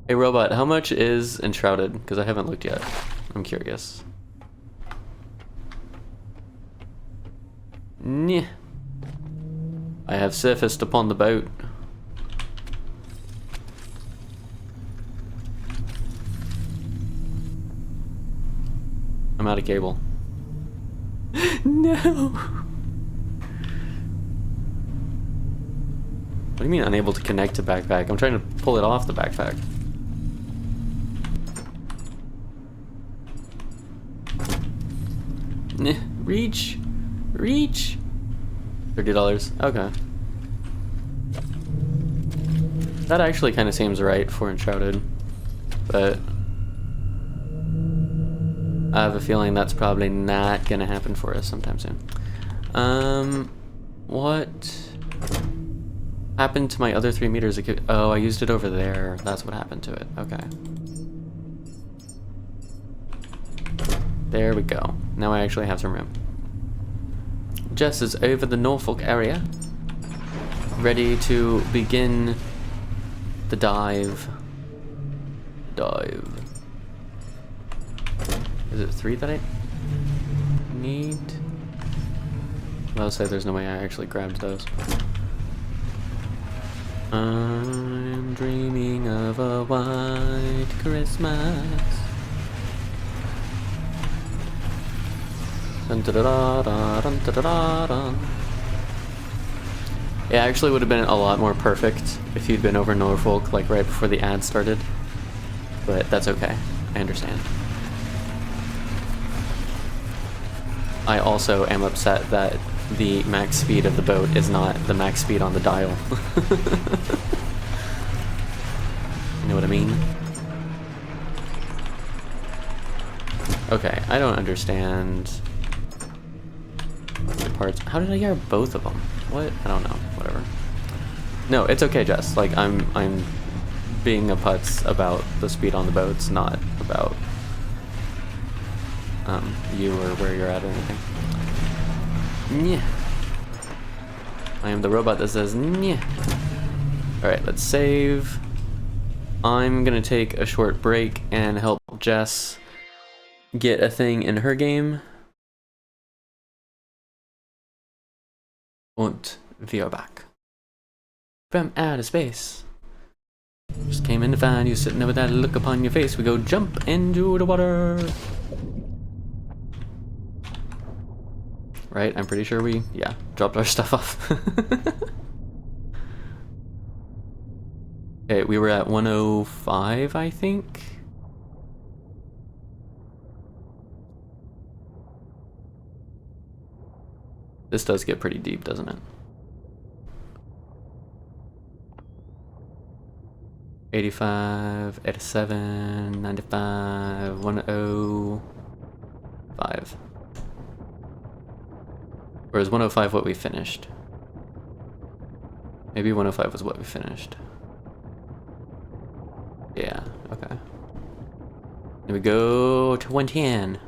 Hey robot, how much is Enshrouded? Because I haven't looked yet. I'm curious. Nyeh. I have surfaced upon the boat. I'm out of cable. No! What do you mean unable to connect to backpack? I'm trying to pull it off the backpack. Reach! Reach! $30. Okay. That actually kind of seems right for Enshrouded, but I have a feeling that's probably not gonna happen for us sometime soon. What happened to my other 3 meters? Oh, I used it over there. That's what happened to it. Okay. There we go. Now I actually have some room. Jess is over the Norfolk area, ready to begin the dive. Is it 3 that I need? I'll say there's no way I actually grabbed those. I'm dreaming of a white Christmas. Dun, da, da, da, dun, da, da, da, dun. It actually would have been a lot more perfect if you'd been over Norfolk, like right before the ad started. But that's okay. I understand. I also am upset that the max speed of the boat is not the max speed on the dial. You know what I mean? Okay, I don't understand the parts. How did I hear both of them? What? I don't know. Whatever. No, it's okay, Jess. Like, I'm being a putz about the speed on the boats, not about you or where you're at or anything. Yeah. I am the robot that says yeah. Alright, let's save. I'm gonna take a short break and help Jess get a thing in her game. Und we are back. From outer space. Just came in to find you sitting there with that look upon your face. We go jump into the water. Right? I'm pretty sure we, yeah, dropped our stuff off. Okay, we were at 105, I think. This does get pretty deep, doesn't it? 85, 87, 95, 105. Or is 105 what we finished? Maybe 105 was what we finished. Yeah, okay. Then we go to 110.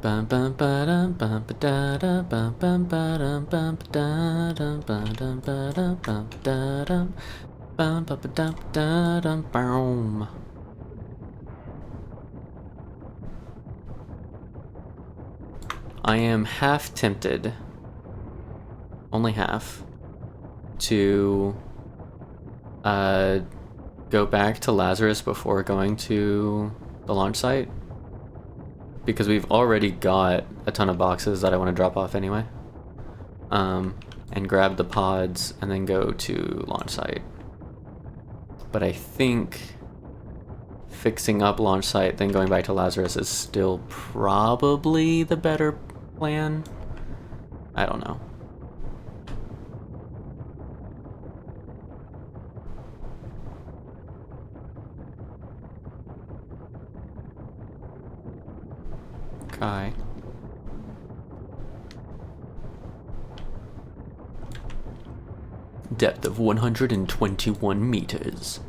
Bum bum ba dum bum ba da da bum bum ba dum bum ba da dum ba dum ba dum bum ba da dum bum ba ba dum da dum boom. I am half tempted, only half, to go back to Lazarus before going to the launch site, because we've already got a ton of boxes that I want to drop off anyway, and grab the pods and then go to launch site. But I think fixing up launch site then going back to Lazarus is still probably the better plan. I don't know. Okay. Depth of 121 meters.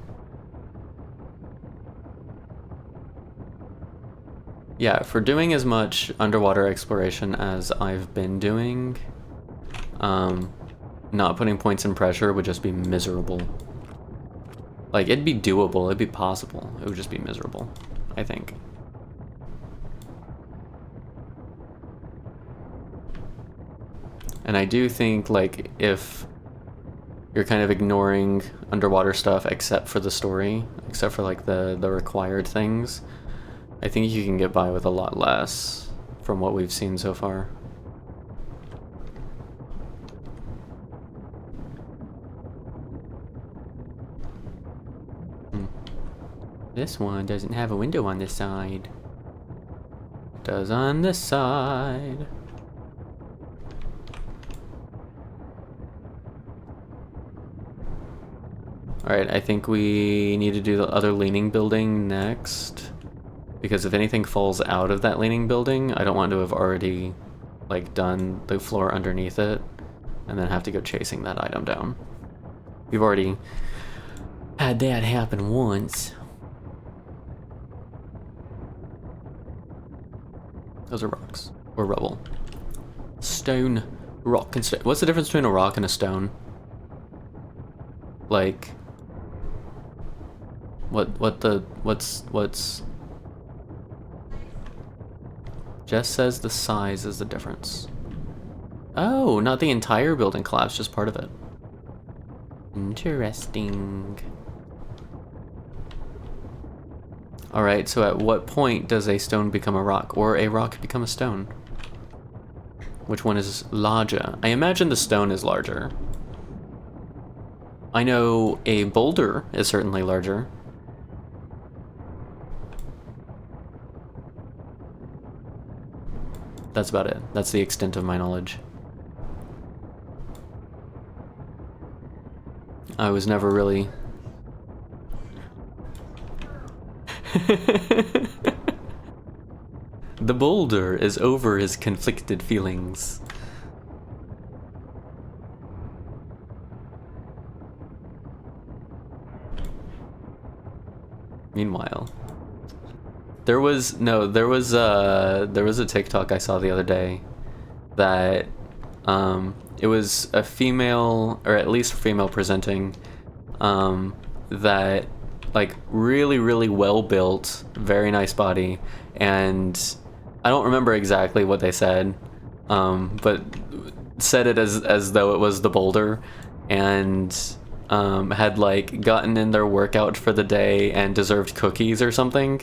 Yeah, for doing as much underwater exploration as I've been doing, not putting points in pressure would just be miserable. Like, it'd be doable, it'd be possible, it would just be miserable, I think. And I do think, like, if you're kind of ignoring underwater stuff except for the story, except for, like, the required things, I think you can get by with a lot less from what we've seen so far. This one doesn't have a window on this side. It does on this side. Alright, I think we need to do the other leaning building next. Because if anything falls out of that leaning building, I don't want to have already, like, done the floor underneath it and then have to go chasing that item down. We've already had that happen once. Those are rocks. Or rubble. Stone. Rock and stone. What's the difference between a rock and a stone? Like... What's... Jess says the size is the difference. Oh, not the entire building collapsed, just part of it. Interesting. Alright, so at what point does a stone become a rock? Or a rock become a stone? Which one is larger? I imagine the stone is larger. I know a boulder is certainly larger. That's about it. That's the extent of my knowledge. I was never really... The boulder is over his conflicted feelings. Meanwhile, there was a TikTok I saw the other day that it was a female, or at least female presenting, that like really well built, very nice body, and I don't remember exactly what they said, but said it as though it was the boulder, and had like gotten in their workout for the day and deserved cookies or something,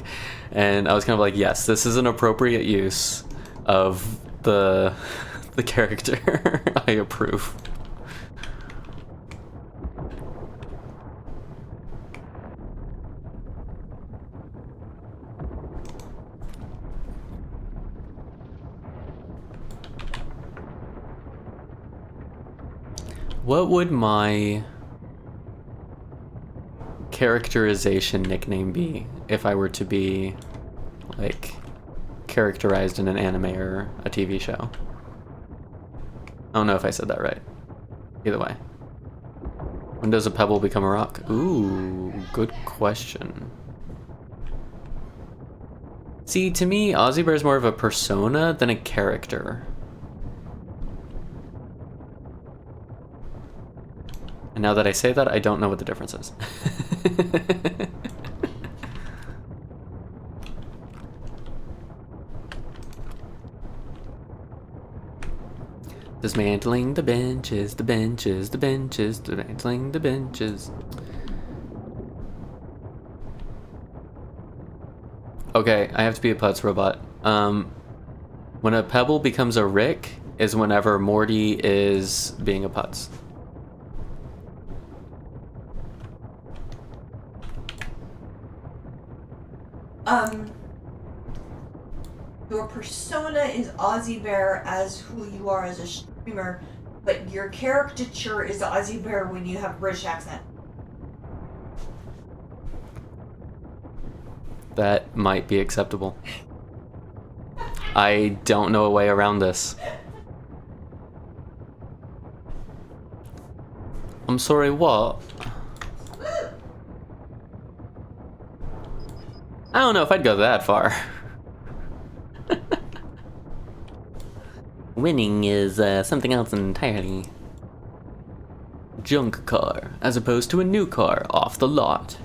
and I was kind of like, yes, this is an appropriate use of the character. I approve. What would my characterization nickname be if I were to be, like, characterized in an anime or a TV show? I don't know if I said that right. Either way. When does a pebble become a rock? Ooh, good question. See, to me, Auzzie Bear is more of a persona than a character. And now that I say that, I don't know what the difference is. Dismantling the benches, the benches, the benches, dismantling the benches. Okay, I have to be a putz robot. When a pebble becomes a Rick is whenever Morty is being a putz. Your persona is Auzzie Bear as who you are as a streamer, but your caricature is Auzzie Bear when you have British accent. That might be acceptable. I don't know a way around this. I'm sorry, what? I don't know if I'd go that far. Winning is something else entirely. Junk car, as opposed to a new car off the lot.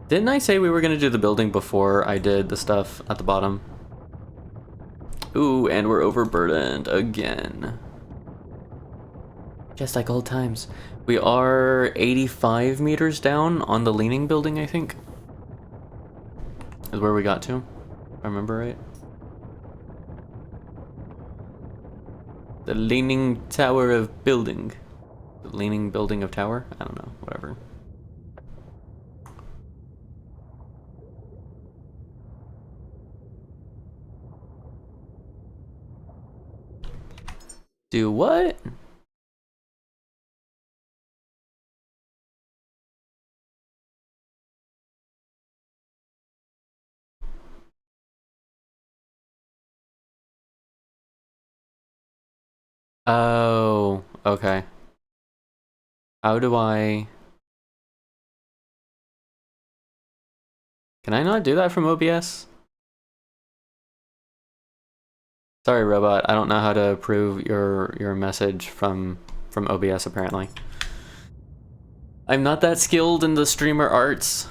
Didn't I say we were gonna do the building before I did the stuff at the bottom? Ooh, and we're overburdened again. Just like old times. We are 85 meters down on the leaning building, I think. Is where we got to, if I remember right. The leaning tower of building. The leaning building of tower? I don't know, whatever. Do what? Oh, okay. How do I... Can I not do that from OBS? Sorry, robot. I don't know how to approve your message from OBS, apparently. I'm not that skilled in the streamer arts.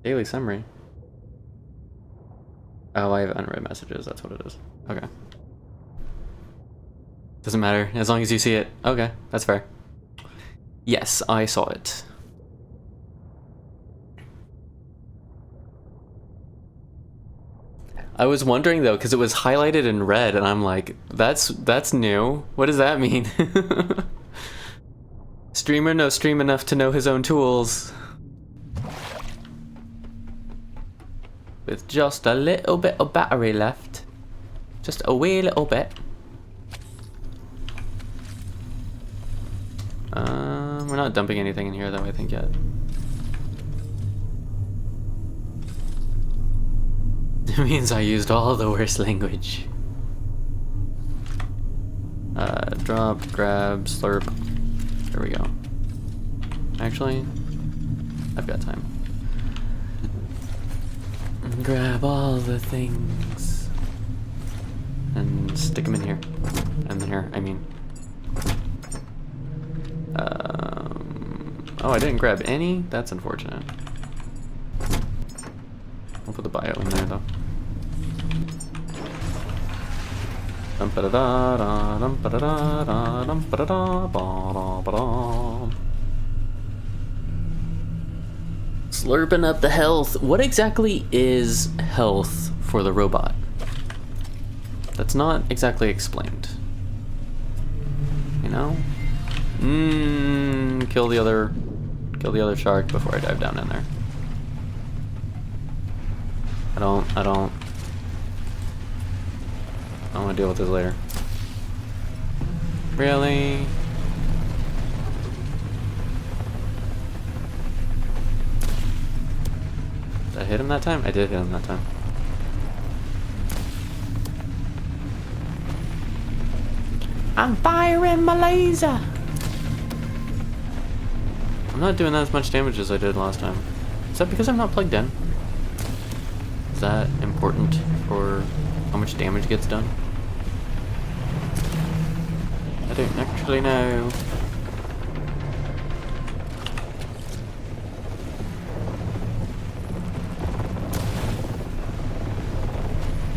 Daily summary. Oh, I have unread messages. That's what it is. Okay. Doesn't matter, as long as you see it. Okay, that's fair. Yes, I saw it. I was wondering though, because it was highlighted in red, and I'm like, that's new. What does that mean? Streamer no stream enough to know his own tools. With just a little bit of battery left. Just a wee little bit. We're not dumping anything in here though, I think, yet. It means I used all the worst language. Drop, grab, slurp. There we go. Actually, I've got time. Grab all the things. And stick them in here. And here, I mean. Oh, I didn't grab any? That's unfortunate. I'll put the bio in there though. Slurping up the health. What exactly is health for the robot? That's not exactly explained. You know? Kill the other shark before I dive down in there. I don't want to deal with this later. Really? Did I hit him that time? I did hit him that time. I'm firing my laser! I'm not doing as much damage as I did last time. Is that because I'm not plugged in? Is that important for how much damage gets done? I don't actually know.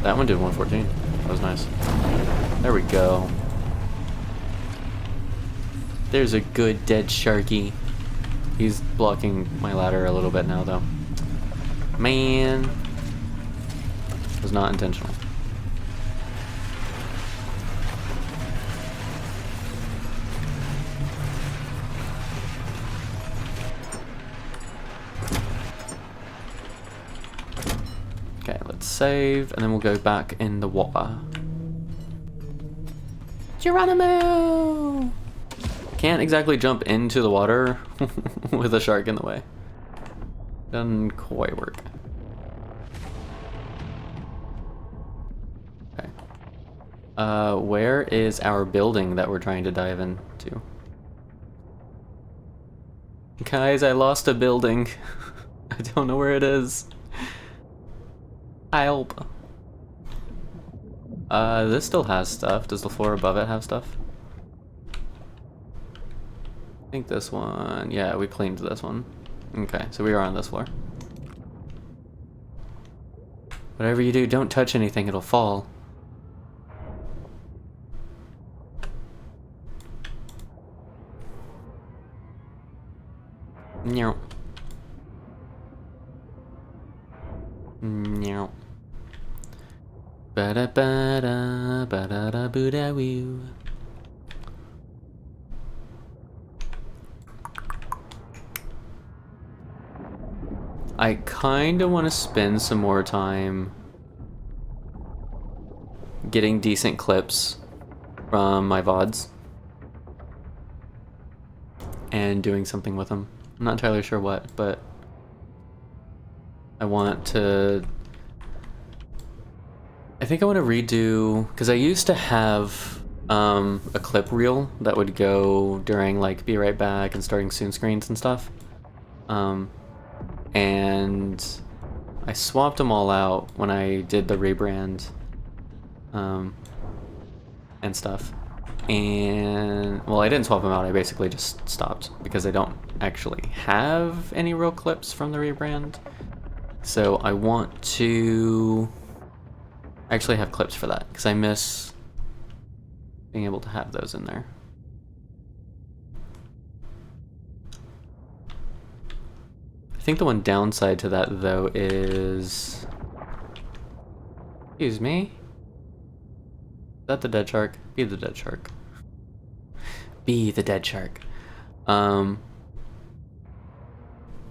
That one did 114. That was nice. There we go. There's a good dead sharky. He's blocking my ladder a little bit now, though. Man. It was not intentional. Okay, let's save, and then we'll go back in the water. Geronimo! Can't exactly jump into the water with a shark in the way. Doesn't quite work. Okay. Where is our building that we're trying to dive into? Guys, I lost a building. I don't know where it is. Help. This still has stuff. Does the floor above it have stuff? I think this one, yeah, we cleaned this one. Okay, so we are on this floor. Whatever you do, don't touch anything, it'll fall. Meow. Meow. Ba-da-ba-da, ba-da-da-boo-da-woo. I kinda want to spend some more time getting decent clips from my VODs and doing something with them. I'm not entirely sure what, but I want to... I think I want to redo... because I used to have a clip reel that would go during like Be Right Back and Starting Soon screens and stuff. And I swapped them all out when I did the rebrand and stuff. And, well, I didn't swap them out, I basically just stopped because I don't actually have any real clips from the rebrand. So I want to actually have clips for that because I miss being able to have those in there. I think the one downside to that, though, is Excuse me. Is that the dead shark? Be the dead shark. Be the dead shark.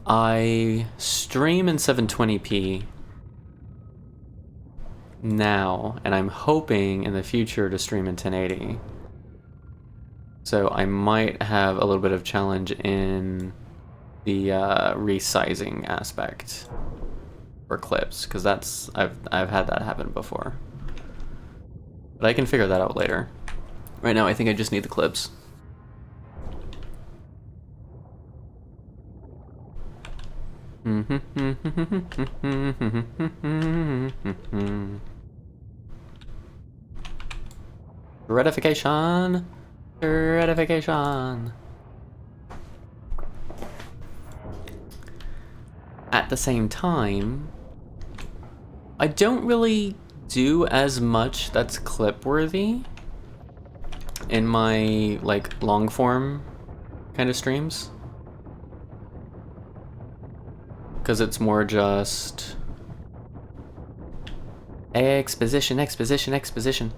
I stream in 720p now, and I'm hoping in the future to stream in 1080. So I might have a little bit of challenge in the resizing aspect for clips, because that's I've had that happen before. But I can figure that out later. Right now I think I just need the clips. Ratification. Ratification. At the same time, I don't really do as much that's clip worthy in my like long form kind of streams, because it's more just exposition, exposition, exposition,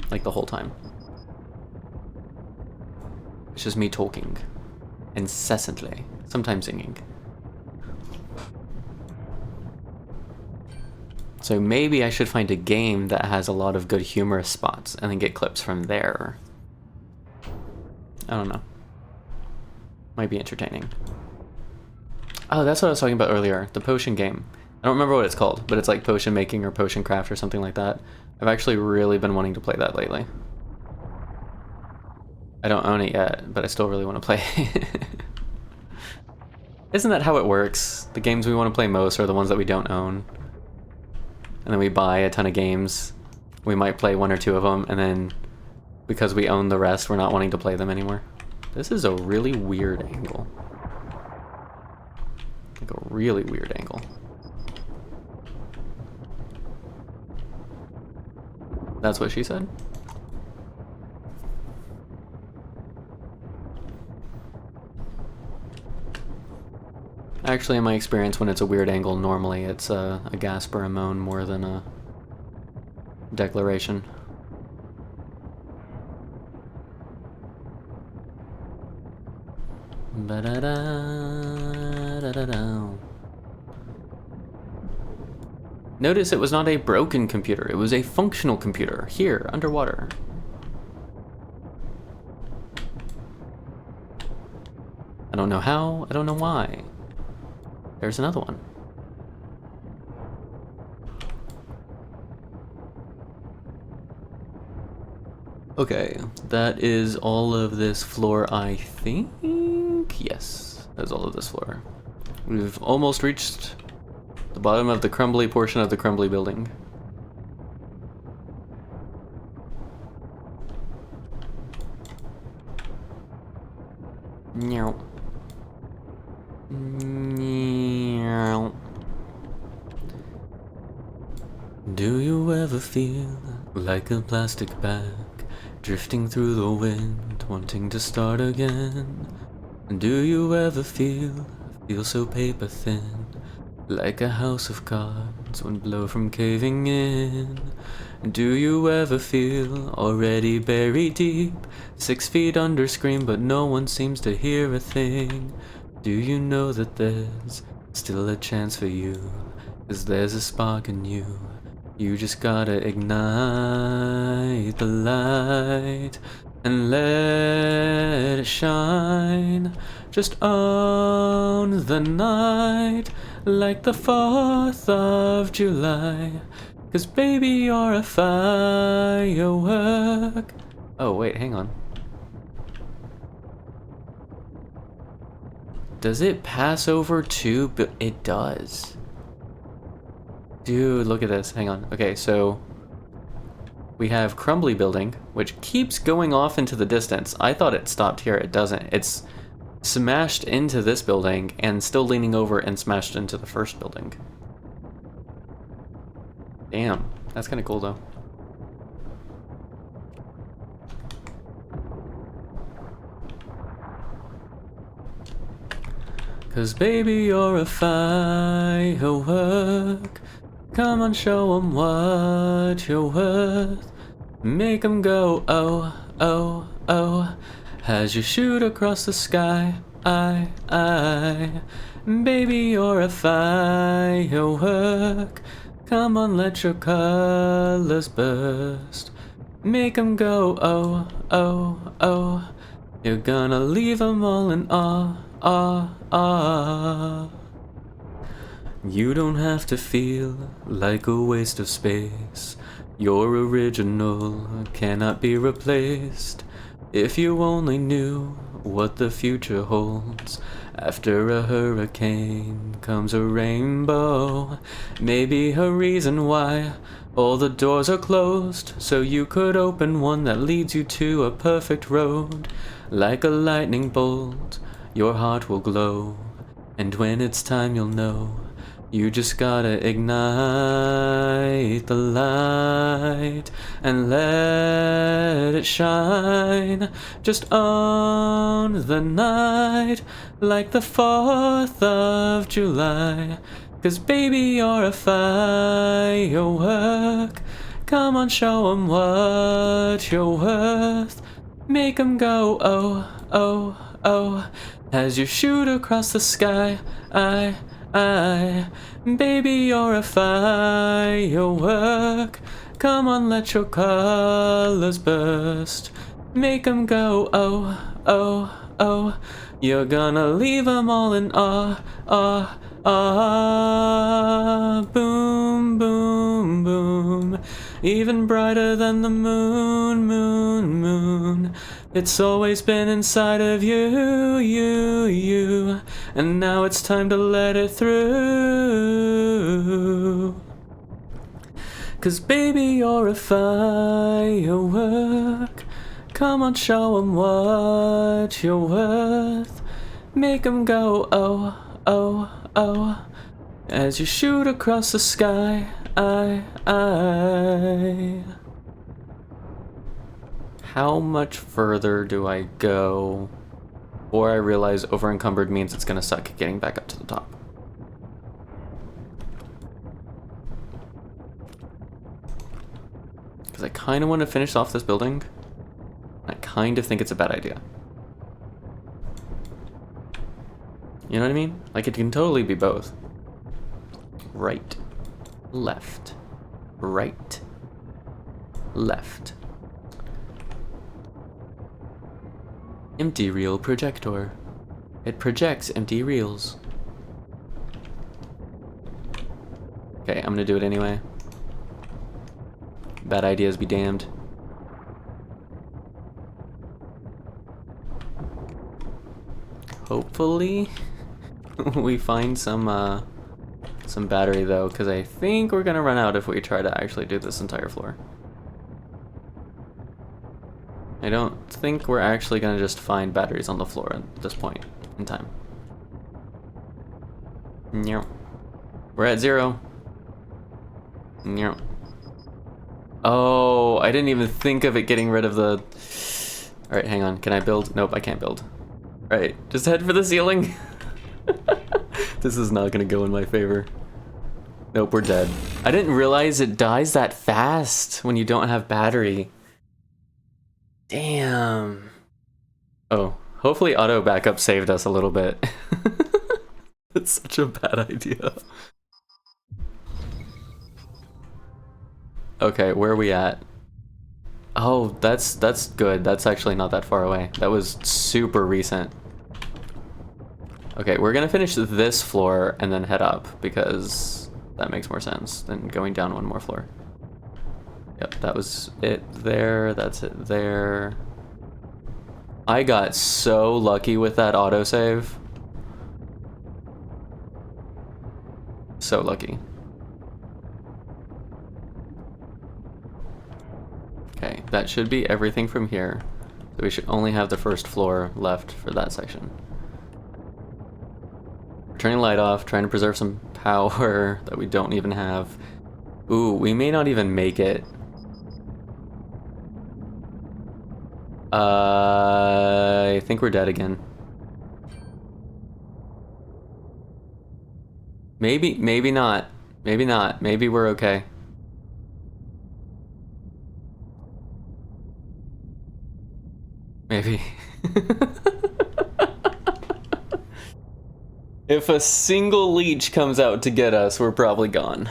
like the whole time. It's just me talking incessantly, sometimes singing. So maybe I should find a game that has a lot of good humorous spots and then get clips from there. I don't know. Might be entertaining. Oh, that's what I was talking about earlier, the potion game. I don't remember what it's called, but it's like potion making or potion craft or something like that. I've actually really been wanting to play that lately. I don't own it yet, but I still really want to play it. Isn't that how it works? The games we want to play most are the ones that we don't own. And then we buy a ton of games. We might play one or two of them, and then because we own the rest, we're not wanting to play them anymore. This is a really weird angle. Like a really weird angle. That's what she said? Actually, in my experience, when it's a weird angle, normally it's a gasp or a moan more than a declaration. Ba-da-da-da-da-da. Notice it was not a broken computer, it was a functional computer, here, underwater. I don't know how, I don't know why. There's another one. Okay, that is all of this floor, I think? Yes, that's all of this floor. We've almost reached the bottom of the crumbly portion of the crumbly building. Meow. Meow. Do you ever feel like a plastic bag drifting through the wind, wanting to start again? Do you ever feel so paper thin, like a house of cards when blow from caving in? Do you ever feel already buried deep, 6 feet under scream, but no one seems to hear a thing? Do you know that there's still a chance for you, 'cause there's a spark in you? You just gotta ignite the light and let it shine. Just own the night like the 4th of July. 'Cause baby, you're a firework. Oh wait, hang on. Does it pass over to... It does. Dude, look at this. Hang on. Okay, so we have Crumbly Building, which keeps going off into the distance. I thought it stopped here. It doesn't. It's smashed into this building and still leaning over and smashed into the first building. Damn. That's kind of cool, though. Cause baby, you're a firework. Come on, show 'em what you're worth. Make 'em go, oh, oh, oh. As you shoot across the sky, baby, you're a firework. Come on, let your colors burst. Make 'em go, oh, oh, oh. You're gonna leave 'em all in awe, awe, awe. You don't have to feel like a waste of space. Your original cannot be replaced. If you only knew what the future holds. After a hurricane comes a rainbow. Maybe a reason why all the doors are closed, so you could open one that leads you to a perfect road. Like a lightning bolt, your heart will glow, and when it's time you'll know. You just gotta ignite the light and let it shine. Just own the night like the 4th of July. 'Cause baby, you're a firework. Come on, show 'em what you're worth. Make 'em go, oh, oh, oh. As you shoot across the sky, baby, you're a firework. Come on, let your colors burst. Make 'em go, oh, oh, oh. You're gonna leave 'em all in awe, awe, awe. Boom, boom, boom. Even brighter than the moon, moon, moon. It's always been inside of you, you. And now it's time to let it through. 'Cause baby, you're a firework. Come on, show 'em what you're worth. Make 'em go, oh, oh, oh. As you shoot across the sky, How much further do I go before I realize over-encumbered means it's gonna suck getting back up to the top? Because I kind of want to finish off this building. I kind of think it's a bad idea. You know what I mean? Like, it can totally be both. Right, left, right, left. Empty reel projector. It projects empty reels. Okay, I'm gonna do it anyway. Bad ideas be damned. Hopefully we find some battery though, because I think we're gonna run out if we try to actually do this entire floor. I don't think we're actually gonna just find batteries on the floor at this point in time. No. We're at 0. No. Oh, I didn't even think of it getting rid of the... Alright, hang on. Can I build? Nope, I can't build. Alright, just head for the ceiling. This is not gonna go in my favor. Nope, we're dead. I didn't realize it dies that fast when you don't have battery. Damn. Oh, hopefully auto backup saved us a little bit. That's such a bad idea. Okay, where are we at? Oh, that's good. That's actually not that far away. That was super recent. Okay, we're gonna finish this floor and then head up because that makes more sense than going down one more floor. Yep, that was it there. That's it there. I got so lucky with that autosave. So lucky. Okay, that should be everything from here. So we should only have the first floor left for that section. We're turning the light off, trying to preserve some power that we don't even have. Ooh, we may not even make it. I think we're dead again. Maybe not. Maybe not. Maybe we're okay. Maybe. If a single leech comes out to get us, we're probably gone.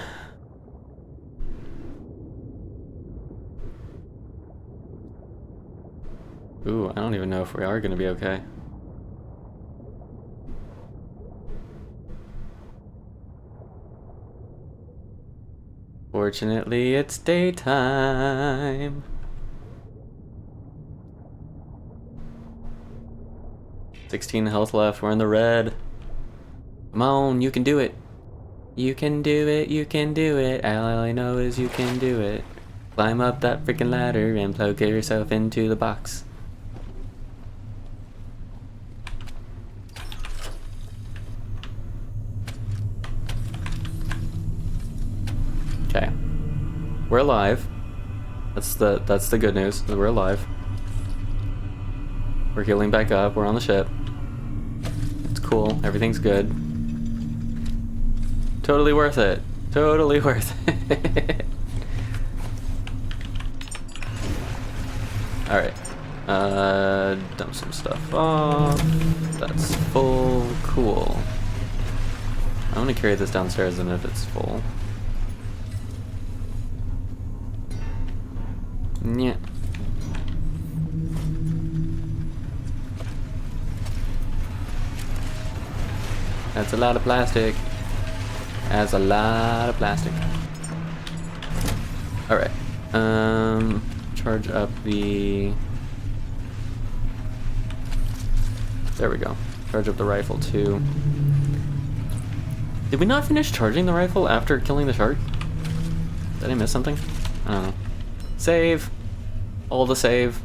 Ooh, I don't even know if we are gonna be okay. Fortunately, it's daytime. 16 health left, we're in the red. Come on, you can do it. You can do it, you can do it. All I know is you can do it. Climb up that freaking ladder and plug yourself into the box. Okay. We're alive. That's the good news. We're alive. We're healing back up. We're on the ship. It's cool. Everything's good. Totally worth it. Totally worth it. Alright. Dump some stuff off. That's full. Cool. I'm gonna carry this downstairs and if it's full. Yeah. That's a lot of plastic. That's a lot of plastic. Alright. Charge up the... There we go. Charge up the rifle too. Did we not finish charging the rifle after killing the shark? Did I miss something? I don't know. Save. All the save.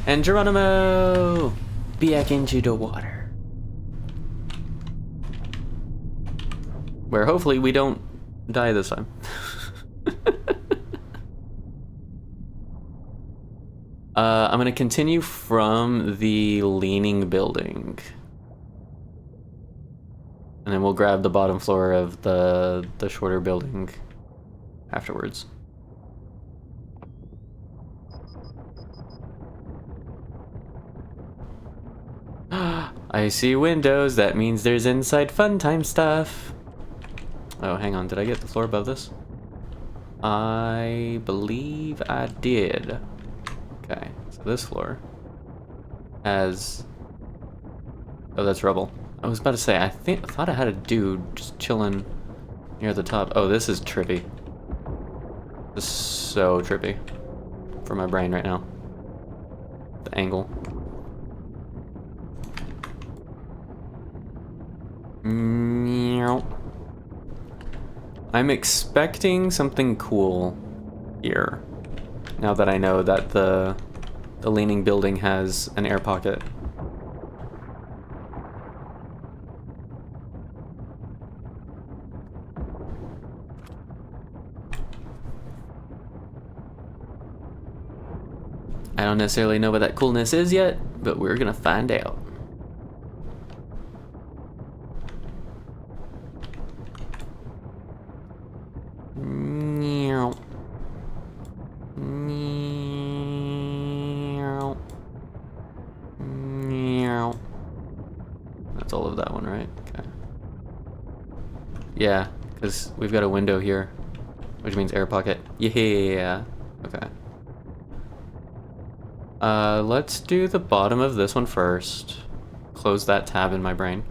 And Geronimo! Back into the water. Where hopefully we don't die this time. I'm gonna continue from the leaning building. And then we'll grab the bottom floor of the shorter building afterwards. I see windows, that means there's inside fun time stuff. Oh, hang on, did I get the floor above this? I believe I did. Okay, so this floor has... Oh, that's rubble. I was about to say, I thought I had a dude just chilling near the top. Oh, this is trippy. This is so trippy for my brain right now. The angle. I'm expecting something cool here. Now that I know that the leaning building has an air pocket. I don't necessarily know what that coolness is yet, but we're gonna find out. That's all of that one, right? Okay. Yeah, because we've got a window here, which means air pocket. Yeah. Okay. Let's do the bottom of this one first. Close that tab in my brain.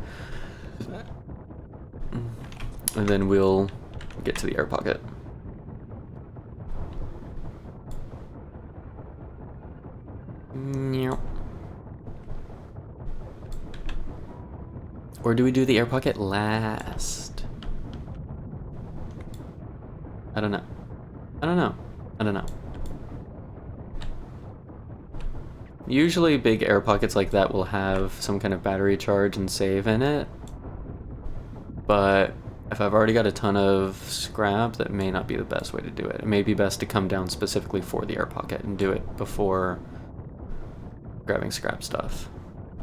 And then we'll get to the air pocket. Or do we do the air pocket last? I don't know. I don't know. I don't know. Usually big air pockets like that will have some kind of battery charge and save in it. But if I've already got a ton of scrap, that may not be the best way to do it. It may be best to come down specifically for the air pocket and do it before grabbing scrap stuff.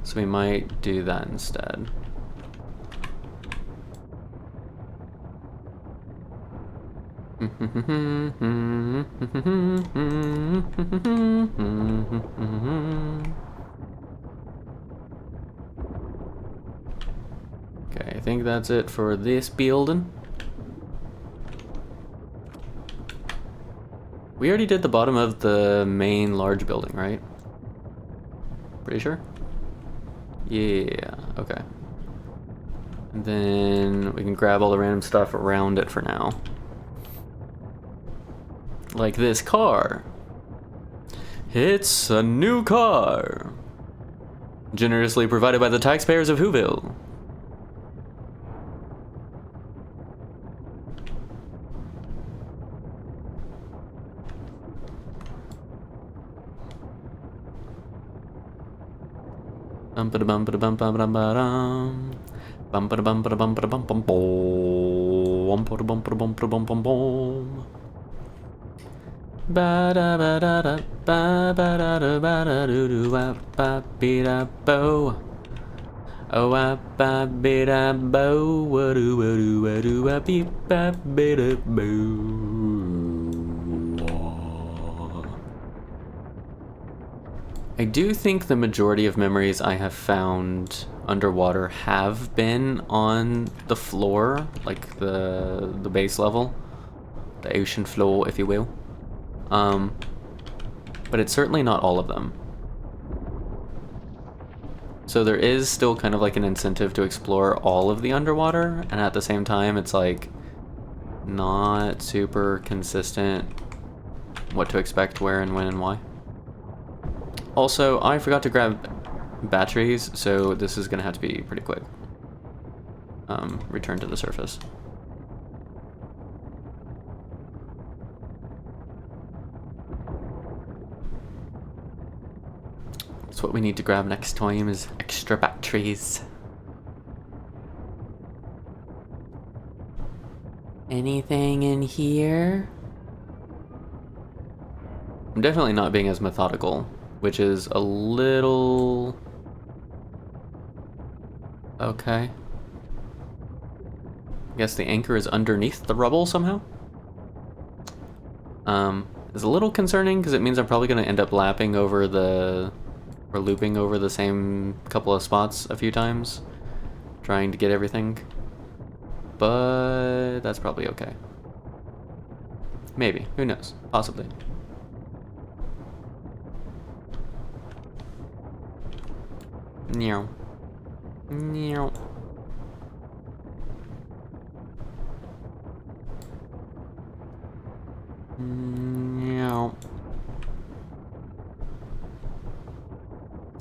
So we might do that instead. Okay, I think that's it for this building. We already did the bottom of the main large building, right? Pretty sure? Yeah, okay. And then we can grab all the random stuff around it for now. Like this car. It's a new car. Generously provided by the taxpayers of Whoville. Bum ba bum ba bum bum bum bum bum ba bum ba bum ba bum bum bum bum bum bum bum bum bum. Ba da ba da da ba ba da da ba da do do ba ba be da bo. Oh ba ba be da bo wa do wa be ba be da bo. I do think the majority of memories I have found underwater have been on the floor, like the base level, the ocean floor, if you will. But it's certainly not all of them. So there is still kind of like an incentive to explore all of the underwater, and at the same time, it's like not super consistent what to expect where and when and why. Also, I forgot to grab batteries, so this is gonna have to be pretty quick. Return to the surface. That's what we need to grab next time is extra batteries. Anything in here? I'm definitely not being as methodical, which is a little... okay. I guess the anchor is underneath the rubble somehow? It's a little concerning because it means I'm probably going to end up lapping over the... or looping over the same couple of spots a few times, trying to get everything. But that's probably okay. Maybe. Who knows? Possibly. Meow. Meow. Meow.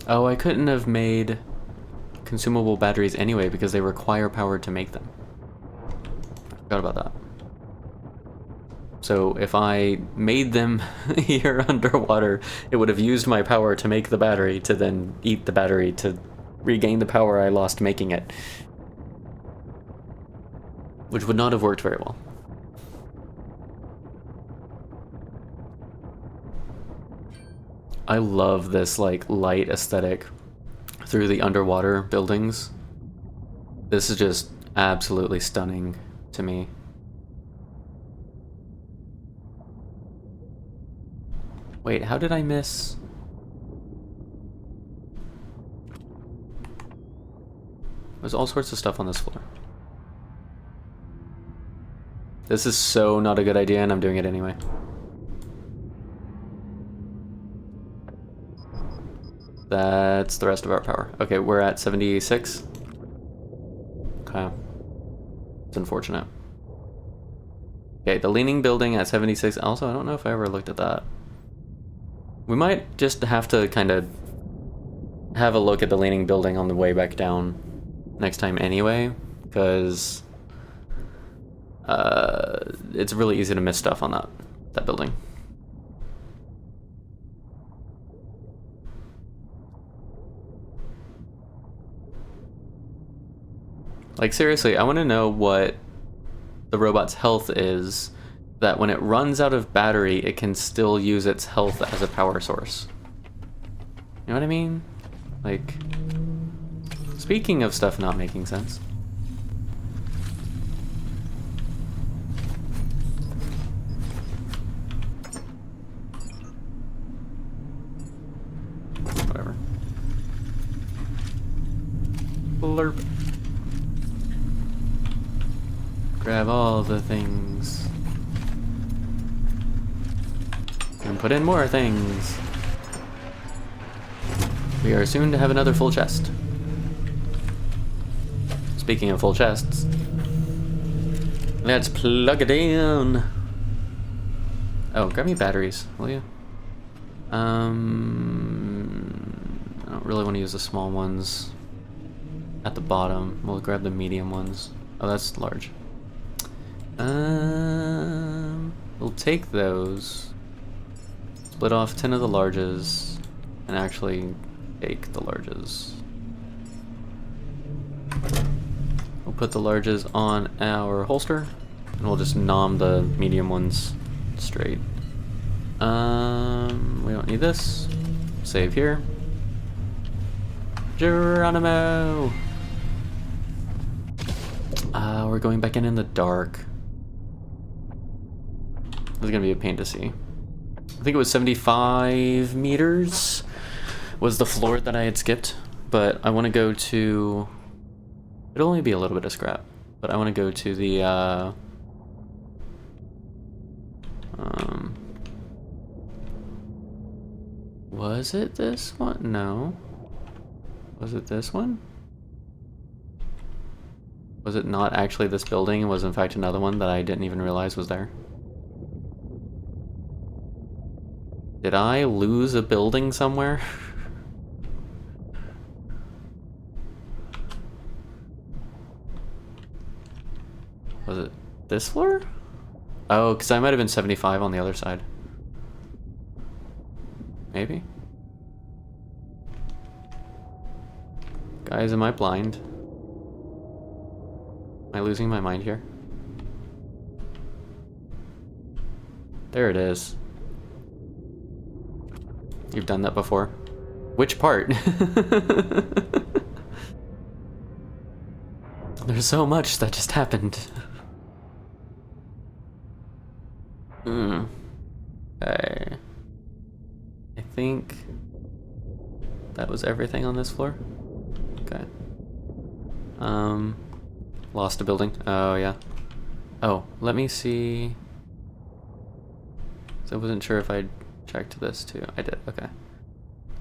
Oh, I couldn't have made consumable batteries anyway because they require power to make them. Forgot about that. So if I made them here underwater, it would have used my power to make the battery to then eat the battery to regain the power I lost making it. Which would not have worked very well. I love this like light aesthetic through the underwater buildings. This is just absolutely stunning to me. Wait, how did I miss? There's all sorts of stuff on this floor. This is so not a good idea, and I'm doing it anyway. That's the rest of our power. Okay, we're at 76. Okay. It's unfortunate. Okay, the leaning building at 76. Also, I don't know if I ever looked at that. We might just have to kind of have a look at the leaning building on the way back down next time anyway, because it's really easy to miss stuff on that building. Like seriously, I want to know what the robot's health is, that when it runs out of battery, it can still use its health as a power source. You know what I mean? Like, speaking of stuff not making sense. Blurp. Grab all the things. And put in more things. We are soon to have another full chest. Speaking of full chests, let's plug it in. Oh, grab me batteries, will you? I don't really want to use the small ones at the bottom. We'll grab the medium ones. Oh, that's large. We'll take those. Split off 10 of the larges, and actually take the larges. We'll put the larges on our holster, and we'll just nom the medium ones straight. We don't need this. Save here. Geronimo! We're going back in the dark. This is gonna be a pain to see. I think it was 75 meters was the floor that I had skipped, but I want to go to... It'll only be a little bit of scrap, but I want to go to the, was it this one? No. Was it this one? Was it not actually this building? It was in fact another one that I didn't even realize was there. Did I lose a building somewhere? Was it this floor? Oh, because I might have been 75 on the other side. Maybe? Guys, am I blind? Am I losing my mind here? There it is. You've done that before? Which part? There's so much that just happened. Okay. I think that was everything on this floor. Okay. Lost a building. Oh, yeah. Oh, let me see. So I wasn't sure if I checked this too. I did. Okay.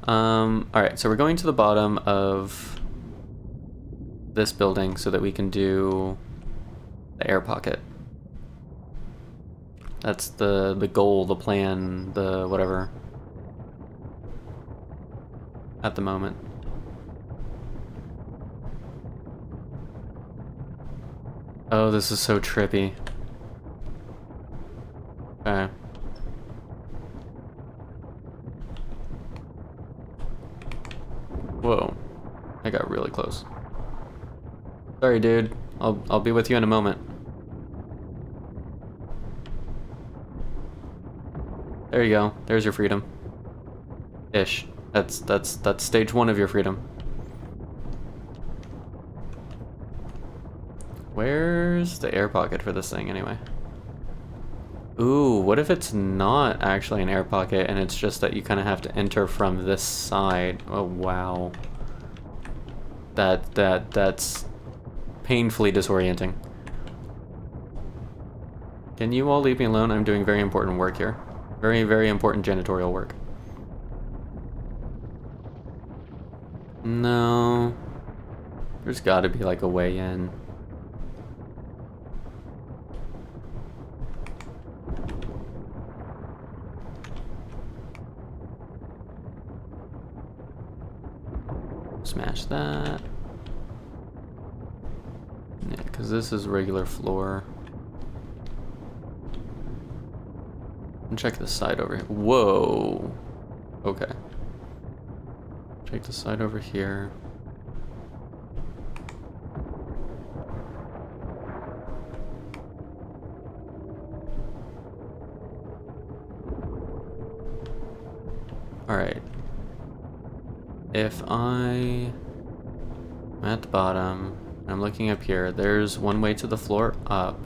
Alright, so we're going to the bottom of this building so that we can do the air pocket. That's the goal, the plan, the whatever. At the moment. Oh, this is so trippy. Okay. Whoa. I got really close. Sorry, dude. I'll be with you in a moment. There you go. There's your freedom. Ish. That's stage 1 of your freedom. Where's the air pocket for this thing anyway? Ooh, what if it's not actually an air pocket and it's just that you kind of have to enter from this side? Oh wow. That's painfully disorienting. Can you all leave me alone? I'm doing very important work here. Very, very important janitorial work. No. There's gotta be like a way in. Smash that. Yeah, because this is regular floor. And check the side over here. Whoa. Okay. Check the side over here. Alright. If I'm at the bottom, I'm looking up here, there's one way to the floor up.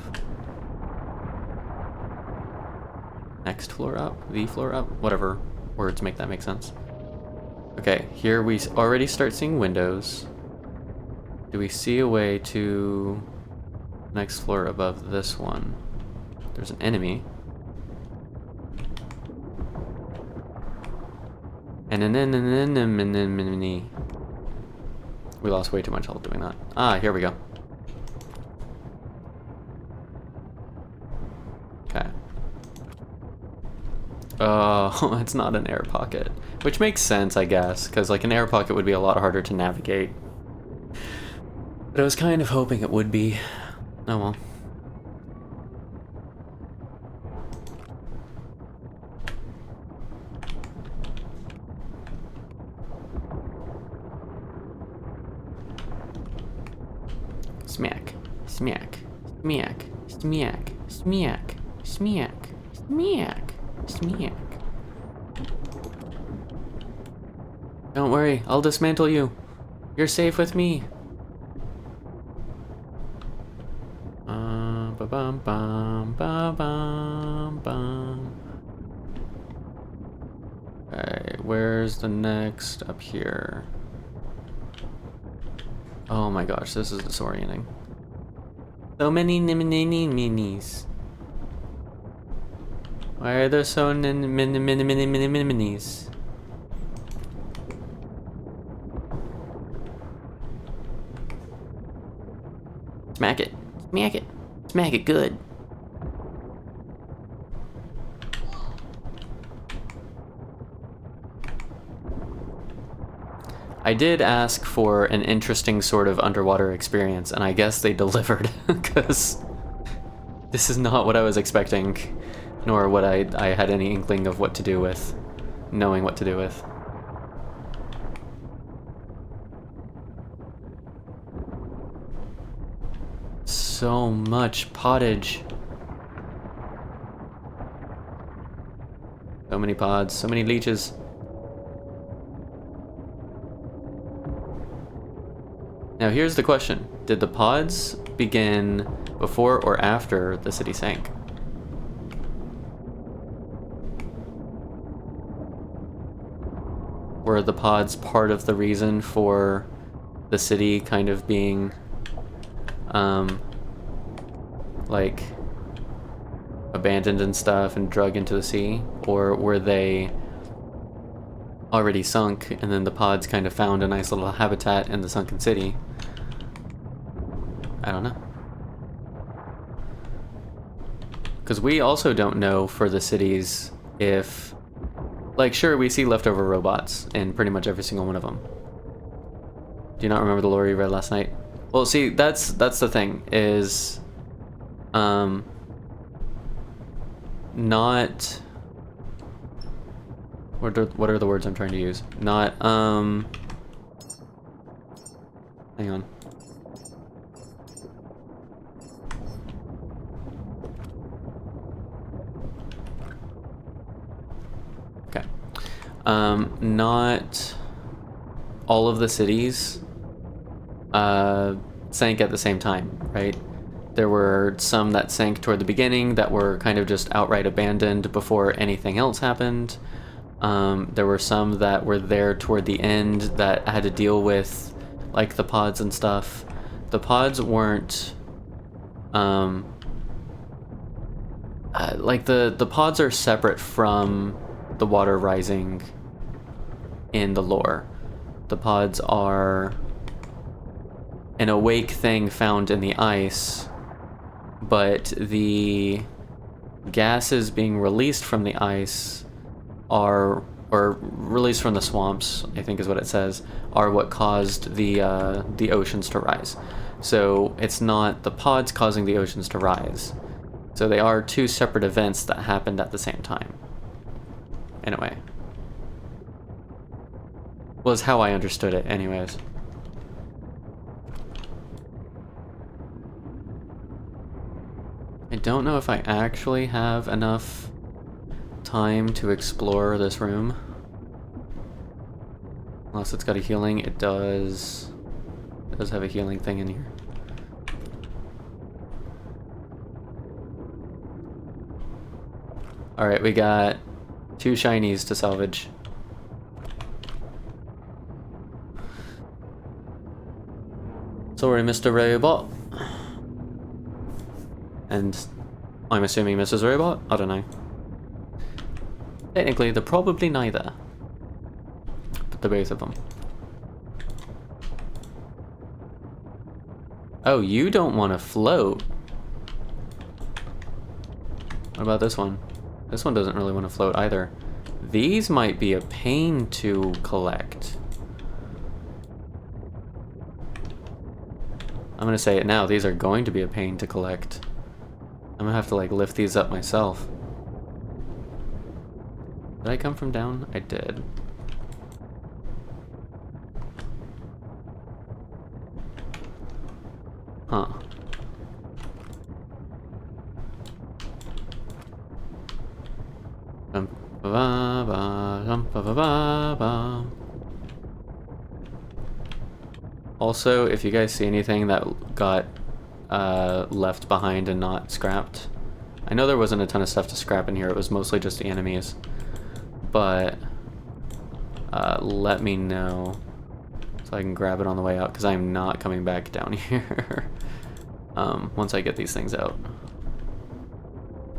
Next floor up? The floor up? Whatever words make that make sense. Okay, here we already start seeing windows. Do we see a way to next floor above this one? There's an enemy. And an enemy. We lost way too much health doing that. Ah, here we go. Okay. Oh, it's not an air pocket. Which makes sense, I guess, because like an air pocket would be a lot harder to navigate. But I was kind of hoping it would be. Oh well. Smack, smack, smack, smack, smack, smack, smack, smack. Don't worry, I'll dismantle you. You're safe with me. Ba-bum, bum, ba-bum, bum. Okay, where's the next up here? Oh my gosh, this is disorienting. So many minis. Why are there so many minis? Smack it. Smack it. Smack it good. I did ask for an interesting sort of underwater experience, and I guess they delivered, because this is not what I was expecting, nor what I had any inkling of what to do with, knowing what to do with. So much pottage. So many pods, so many leeches. Now here's the question. Did the pods begin before or after the city sank? Were the pods part of the reason for the city kind of being, like, abandoned and stuff and drug into the sea? Or were they already sunk and then the pods kind of found a nice little habitat in the sunken city? I don't know. Because we also don't know for the cities if, like, sure, we see leftover robots in pretty much every single one of them. Do you not remember the lore you read last night? Well, see, that's the thing, is, not, what are the words I'm trying to use? Not, hang on. Okay. Not all of the cities sank at the same time, right? There were some that sank toward the beginning that were kind of just outright abandoned before anything else happened. There were some that were there toward the end that had to deal with, like, the pods and stuff. The pods weren't, like, the pods are separate from the water rising in the lore. The pods are an awake thing found in the ice, but the gases being released from the ice are, or released from the swamps, I think is what it says, are what caused the oceans to rise. So it's not the pods causing the oceans to rise. So they are two separate events that happened at the same time. Anyway. Was how I understood it, anyways. I don't know if I actually have enough time to explore this room. Unless it's got a healing, it does. It does have a healing thing in here. Alright, we got 2 shinies to salvage. Sorry, Mr. Robot. And I'm assuming Mrs. Robot? I don't know. Technically, they're probably neither. But they're both of them. Oh, you don't want to float. What about this one? This one doesn't really want to float either. These might be a pain to collect. I'm gonna say it now, these are going to be a pain to collect. I'm gonna have to like lift these up myself. Did I come from down? I did. Huh. Also, if you guys see anything that got left behind and not scrapped, I know there wasn't a ton of stuff to scrap in here, it was mostly just the enemies, but let me know so I can grab it on the way out, because I'm not coming back down here once I get these things out.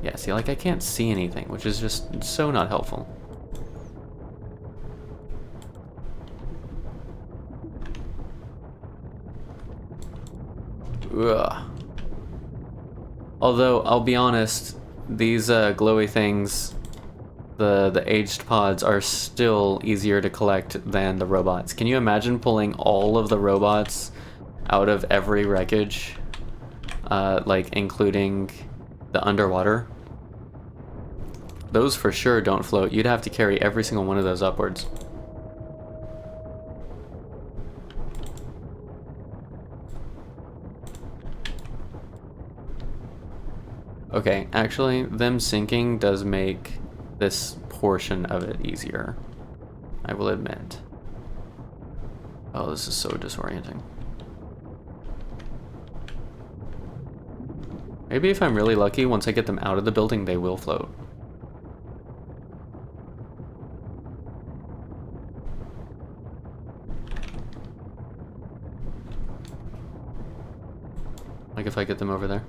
Yeah, see, like, I can't see anything, which is just so not helpful. Ugh. Although, I'll be honest, these glowy things, the aged pods, are still easier to collect than the robots. Can you imagine pulling all of the robots out of every wreckage? Like, including the underwater? Those for sure don't float. You'd have to carry every single one of those upwards. Okay, actually, them sinking does make this portion of it easier, I will admit. Oh, this is so disorienting. Maybe if I'm really lucky, once I get them out of the building, they will float. Like if I get them over there.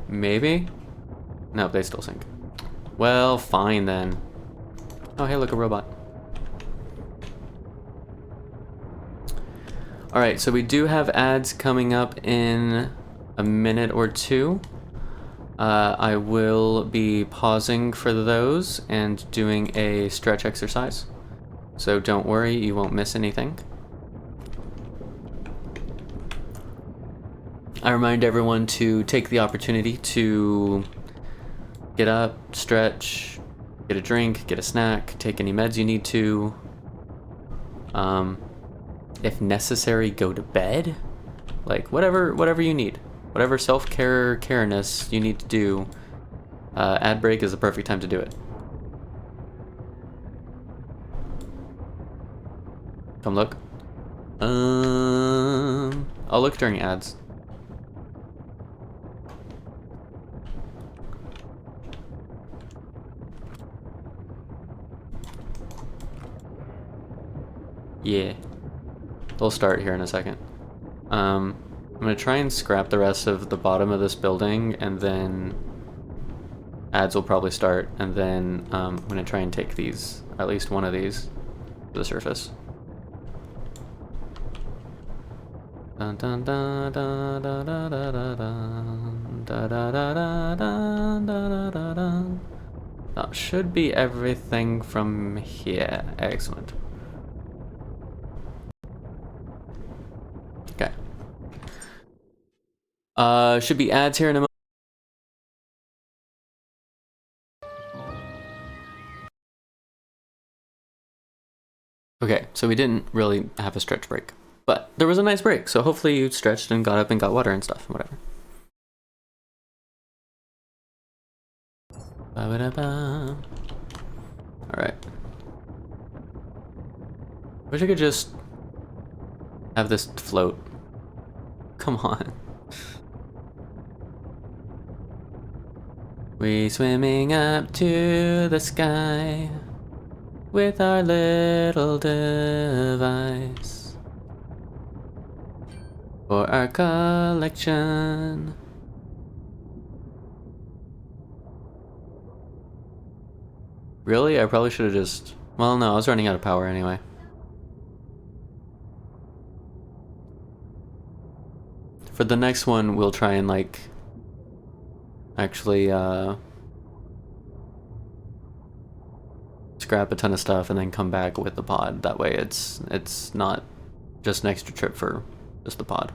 Maybe? Nope, they still sink. Well, fine then. Oh, hey, look, a robot. Alright, so we do have ads coming up in a minute or two. I will be pausing for those and doing a stretch exercise. So don't worry, you won't miss anything. I remind everyone to take the opportunity to get up, stretch, get a drink, get a snack, take any meds you need to. If necessary, go to bed. Like whatever you need, whatever self-careness you need to do. Ad break is the perfect time to do it. Come look. I'll look during ads. Yeah, they'll start here in a second. I'm gonna try and scrap the rest of the bottom of this building, and then ads will probably start, and then I'm gonna try and take these, at least one of these, to the surface. Dun dun dun dun dun dun dun dun dun dun dun dun dun dun. That should be everything from here. Excellent. Okay. Should be ads here in a moment. Okay, so we didn't really have a stretch break, but there was a nice break, so hopefully you stretched and got up and got water and stuff, whatever. Alright. Wish I could just have this float. Come on. We swimming up to the sky with our little device. For our collection. Really? I probably should have just... Well, no, I was running out of power anyway. For the next one, we'll try and, like... actually, scrap a ton of stuff and then come back with the pod. That way it's not just an extra trip for just the pod.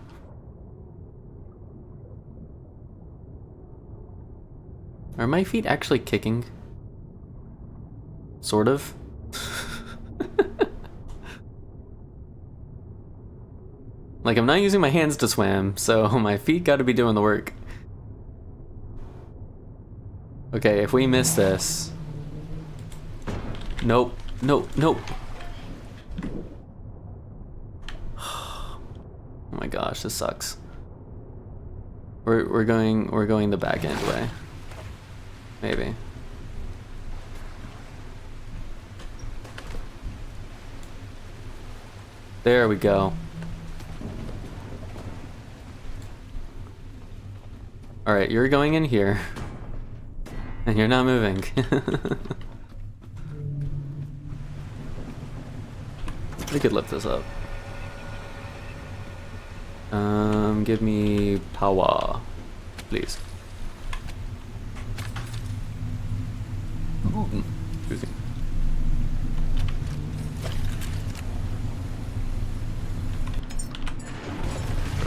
Are my feet actually kicking? Sort of. Like, I'm not using my hands to swim, so my feet gotta be doing the work. Okay, if we miss this... Nope. Nope. Nope. Oh my gosh, this sucks. We're going the back end way. Maybe. There we go. Alright, you're going in here. And you're not moving. We could lift this up. Give me power, please. Ooh, excuse me.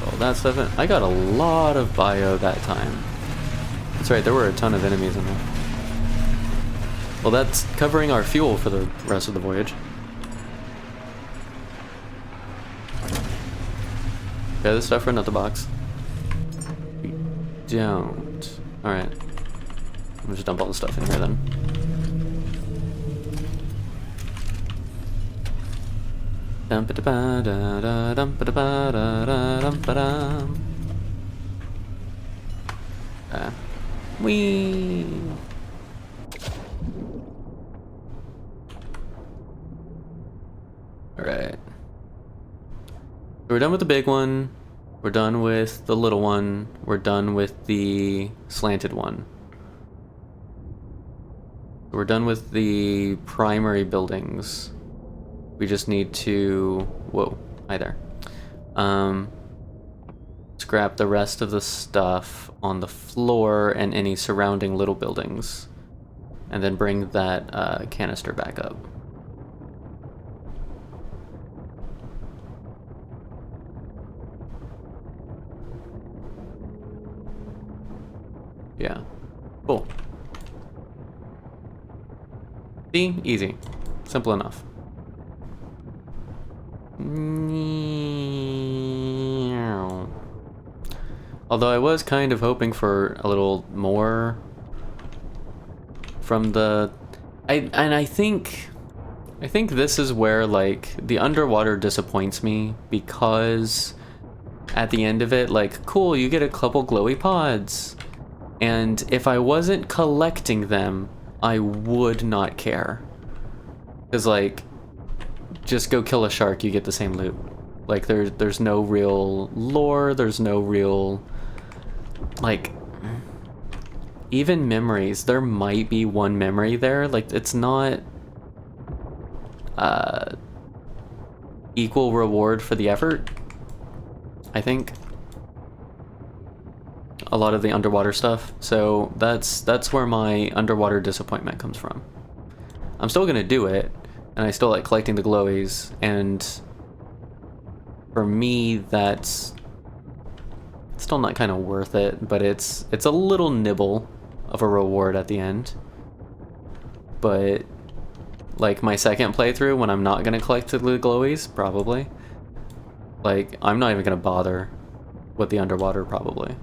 All that stuff in. I got a lot of bio that time. That's right, there were a ton of enemies in there. Well, that's covering our fuel for the rest of the voyage. Okay, this stuff for another box. We don't. Alright. I'll just dump all the stuff in here then. Whee! Alright. We're done with the big one. We're done with the little one. We're done with the slanted one. We're done with the primary buildings. We just need to... Whoa, hi there. Scrap the rest of the stuff on the floor and any surrounding little buildings. And then bring that canister back up. Yeah. Cool. See? Easy. Simple enough. Although I was kind of hoping for a little more from the... I think this is where, like, the underwater disappoints me, because at the end of it, like, cool, you get a couple glowy pods. And if I wasn't collecting them, I would not care. Because, like, just go kill a shark, you get the same loot. Like, there's no real lore, there's no real... Like, even memories. There might be one memory there. Like, it's not... equal reward for the effort, I think. A lot of the underwater stuff, so that's where my underwater disappointment comes from. I'm still gonna do it, and I still like collecting the glowies, and for me that's still not kind of worth it, but it's a little nibble of a reward at the end. But like my second playthrough, when I'm not gonna collect the glowies, probably, like, I'm not even gonna bother with the underwater, probably.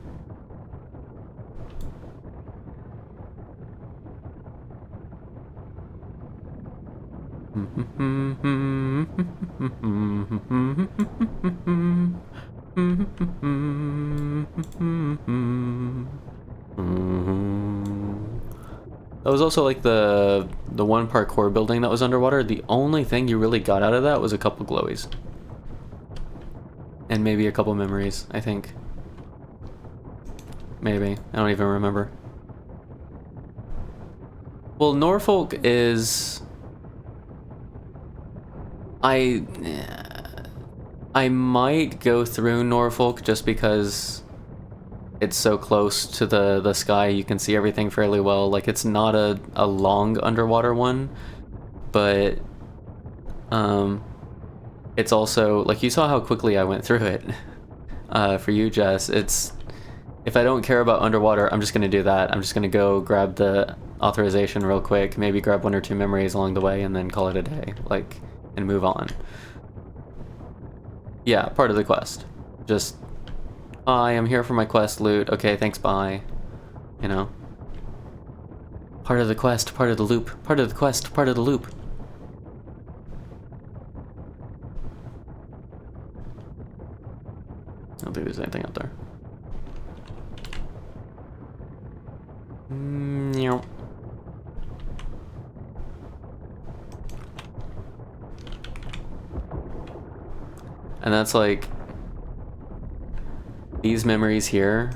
That was also like the one parkour building that was underwater. The only thing you really got out of that was a couple glowies. And maybe a couple memories, I think. Maybe. I don't even remember. Well, Norfolk is... I might go through Norfolk just because it's so close to the sky. You can see everything fairly well. Like, it's not a long underwater one, but it's also, like, you saw how quickly I went through it. For you, Jess, it's... If I don't care about underwater, I'm just going to do that. I'm just going to go grab the authorization real quick, maybe grab 1 or 2 memories along the way, and then call it a day, like, and move on. Yeah, part of the quest. Just, I am here for my quest loot. Okay, thanks, bye. You know? Part of the quest, part of the loop. Part of the quest, part of the loop. I don't think there's anything up there. No. And that's like these memories here.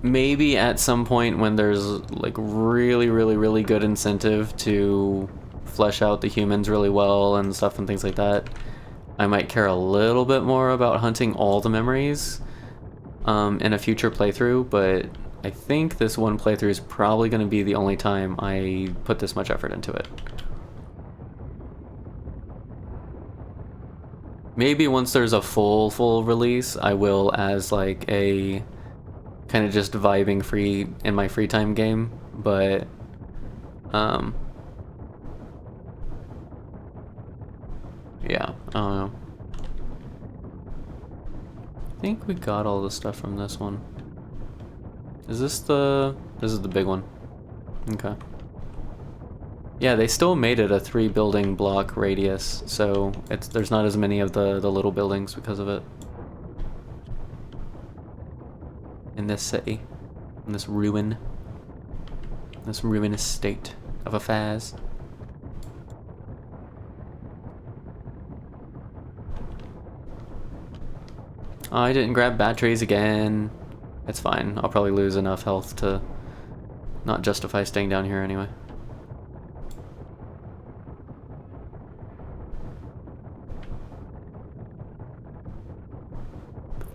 Maybe at some point when there's like really good incentive to flesh out the humans really well and stuff and things like that, I might care a little bit more about hunting all the memories in a future playthrough, but I think this one playthrough is probably going to be the only time I put this much effort into it. Maybe once there's a full release, I will as like a kind of just vibing free in my free time game, but yeah, I don't know. I think we got all the stuff from this one. Is this the... This is the big one. Okay. Yeah, they still made it a 3 building block radius, so there's not as many of the little buildings because of it. In this city. In this ruin. This ruinous state of affairs. Oh, I didn't grab batteries again. It's fine. I'll probably lose enough health to not justify staying down here anyway.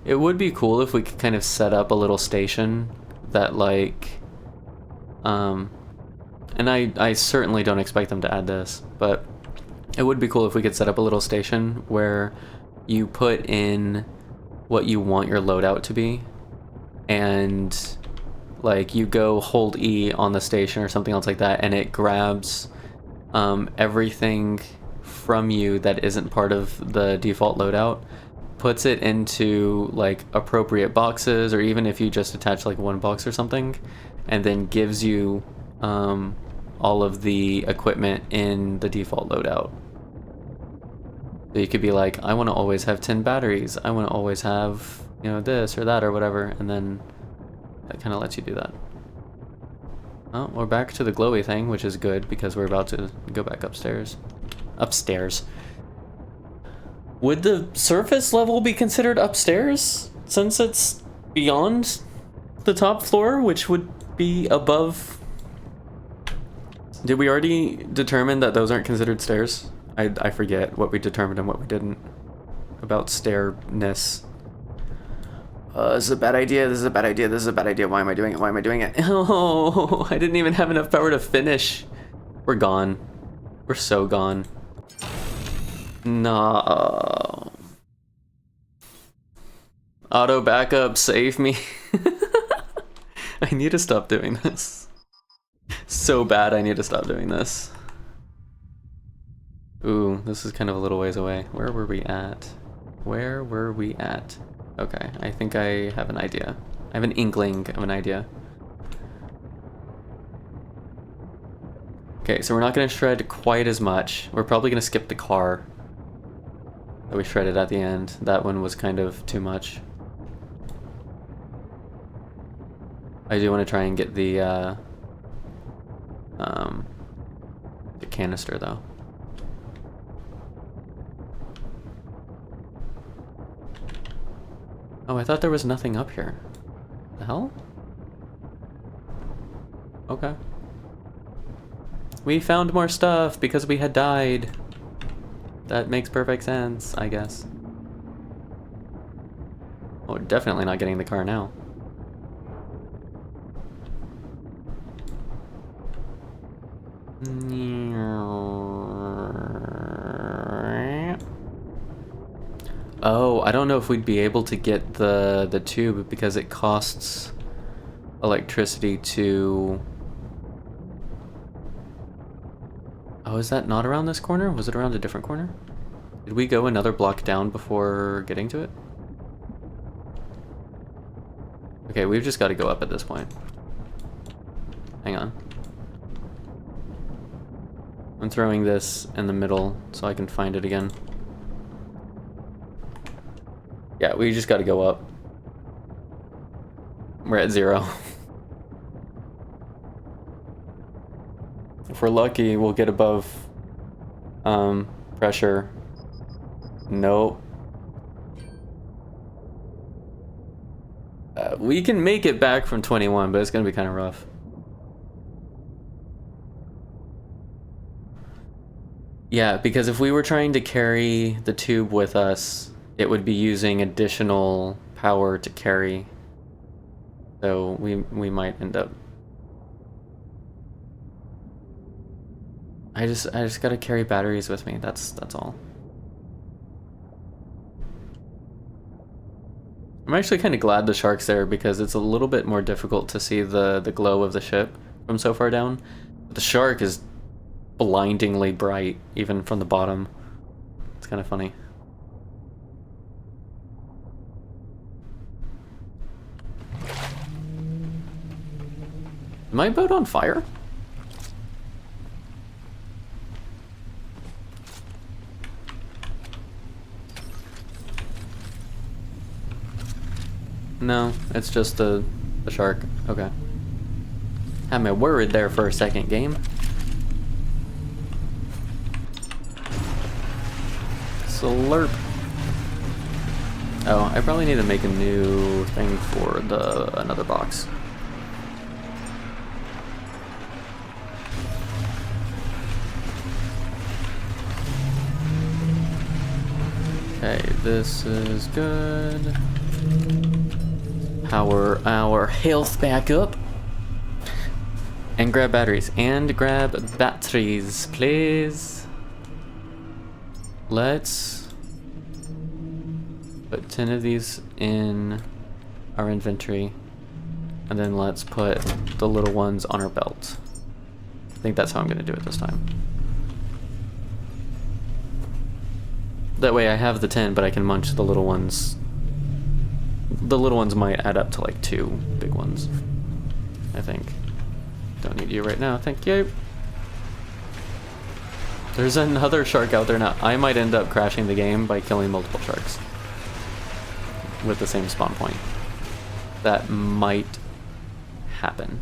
It would be cool if we could kind of set up a little station that like... and I certainly don't expect them to add this, but it would be cool if we could set up a little station where you put in what you want your loadout to be, and like you go hold E on the station or something else like that, and it grabs everything from you that isn't part of the default loadout, puts it into like appropriate boxes, or even if you just attach like 1 box or something, and then gives you all of the equipment in the default loadout. So you could be like, I want to always have 10 batteries, I want to always have, you know, this or that or whatever, and then that kind of lets you do that. Oh, we're back to the glowy thing, which is good because we're about to go back upstairs. Upstairs. Would the surface level be considered upstairs since it's beyond the top floor, which would be above? Did we already determine that those aren't considered stairs? I forget what we determined and what we didn't about stairness. This is a bad idea, this is a bad idea, this is a bad idea. Why am I doing it? Why am I doing it? Oh, I didn't even have enough power to finish. We're gone. We're so gone. No. Auto backup, save me. I need to stop doing this. So bad I need to stop doing this. Ooh, this is kind of a little ways away. Where were we at? Where were we at? Okay, I think I have an idea. I have an inkling of an idea. Okay, so we're not going to shred quite as much. We're probably going to skip the car that we shredded at the end. That one was kind of too much. I do want to try and get the canister though. Oh, I thought there was nothing up here. The hell? Okay. We found more stuff because we had died. That makes perfect sense, I guess. Oh, we're definitely not getting the car now. Oh, I don't know if we'd be able to get the tube because it costs electricity to... Oh, is that not around this corner? Was it around a different corner? Did we go another block down before getting to it? Okay, we've just got to go up at this point. Hang on. I'm throwing this in the middle so I can find it again. Yeah, we just got to go up. We're at 0. If we're lucky, we'll get above pressure. Nope. We can make it back from 21, but it's gonna be kind of rough. Yeah, because if we were trying to carry the tube with us, it would be using additional power to carry. So we might end up... I just gotta carry batteries with me. That's all. I'm actually kind of glad the shark's there because it's a little bit more difficult to see the glow of the ship from so far down. But the shark is blindingly bright even from the bottom. It's kind of funny. Is my boat on fire? No, it's just the shark. Okay. Had me worried there for a second, game. Slurp. Oh, I probably need to make a new thing for another box. Okay, this is good. Power our health back up. And grab batteries. And grab batteries, please. Let's put 10 of these in our inventory. And then let's put the little ones on our belt. I think that's how I'm going to do it this time. That way I have the 10, but I can munch the little ones. The little ones might add up to like 2 big ones, I think. Don't need you right now, thank you. There's another shark out there now. I might end up crashing the game by killing multiple sharks with the same spawn point. That might happen.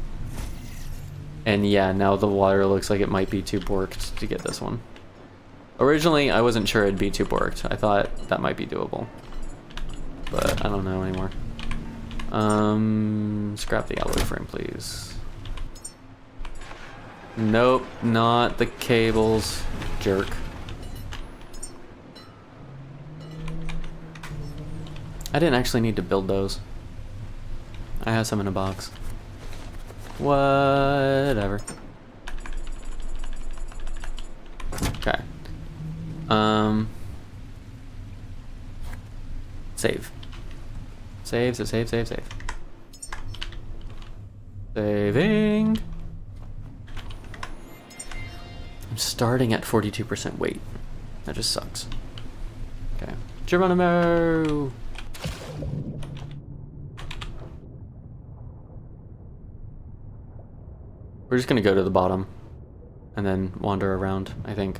And yeah, now the water looks like it might be too borked to get this one. Originally, I wasn't sure it'd be too borked. I thought that might be doable. But I don't know anymore. Scrap the alloy frame, please. Nope, not the cables. Jerk. I didn't actually need to build those. I have some in a box. Whatever. Okay. Save. Save. Saving. I'm starting at 42% weight. That just sucks. Okay. Geronimo! We're just gonna go to the bottom and then wander around, I think.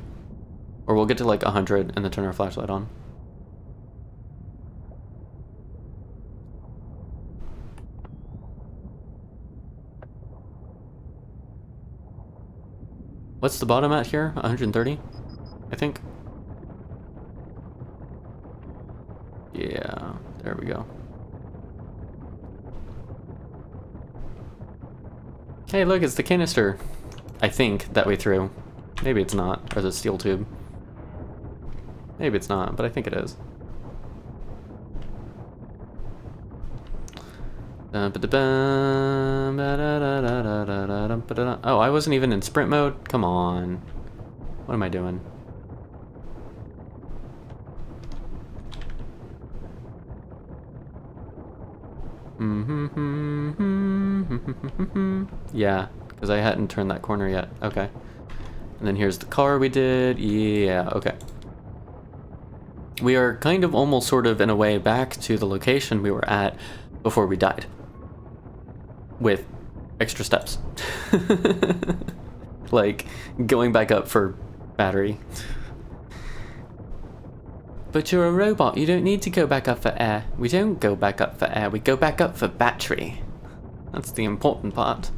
Or we'll get to like 100 and then turn our flashlight on. What's the bottom at here? 130? I think. Yeah, there we go. Hey, look, it's the canister, I think, that we threw. Maybe it's not, or the steel tube. Maybe it's not, but I think it is. Oh, I wasn't even in sprint mode? Come on. What am I doing? Yeah, because I hadn't turned that corner yet. Okay. And then here's the car we did. Yeah, okay. We are kind of almost sort of in a way back to the location we were at before we died. With extra steps. Like going back up for battery. But you're a robot, you don't need to go back up for air. We don't go back up for air, we go back up for battery. That's the important part.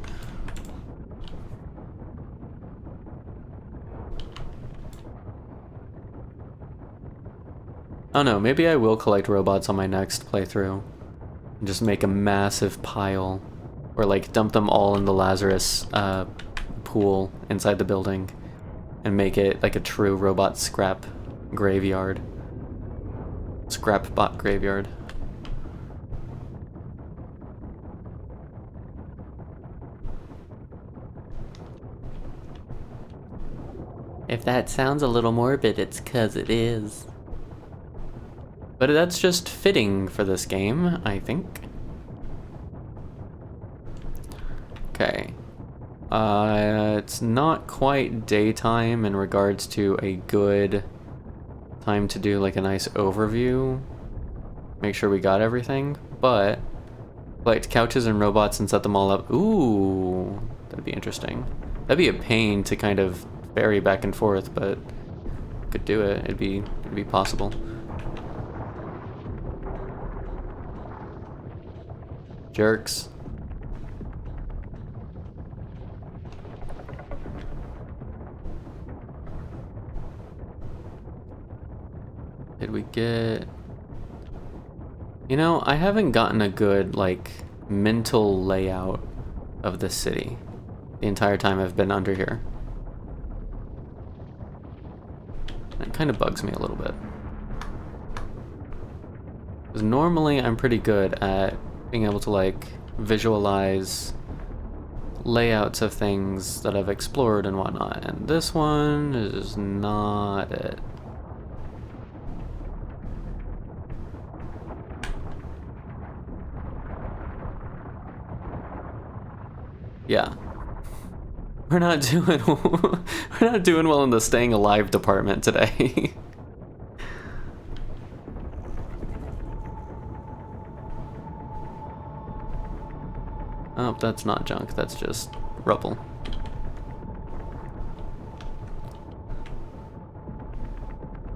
Oh no, maybe I will collect robots on my next playthrough. And just make a massive pile. Or like dump them all in the Lazarus pool inside the building. And make it like a true robot scrap graveyard. Scrap bot graveyard. If that sounds a little morbid, it's 'cause it is. But that's just fitting for this game, I think. Okay. It's not quite daytime in regards to a good time to do like a nice overview. Make sure we got everything, but collect couches and robots and set them all up. Ooh, that'd be interesting. That'd be a pain to kind of ferry back and forth, but could do it. It'd be possible. Jerks. Did we get... You know, I haven't gotten a good, like, mental layout of the city the entire time I've been under here. It kind of bugs me a little bit. Because normally I'm pretty good at being able to, like, visualize layouts of things that I've explored and whatnot, and this one is not it. Yeah. We're not doing well in the staying alive department today. Oh, that's not junk, that's just rubble.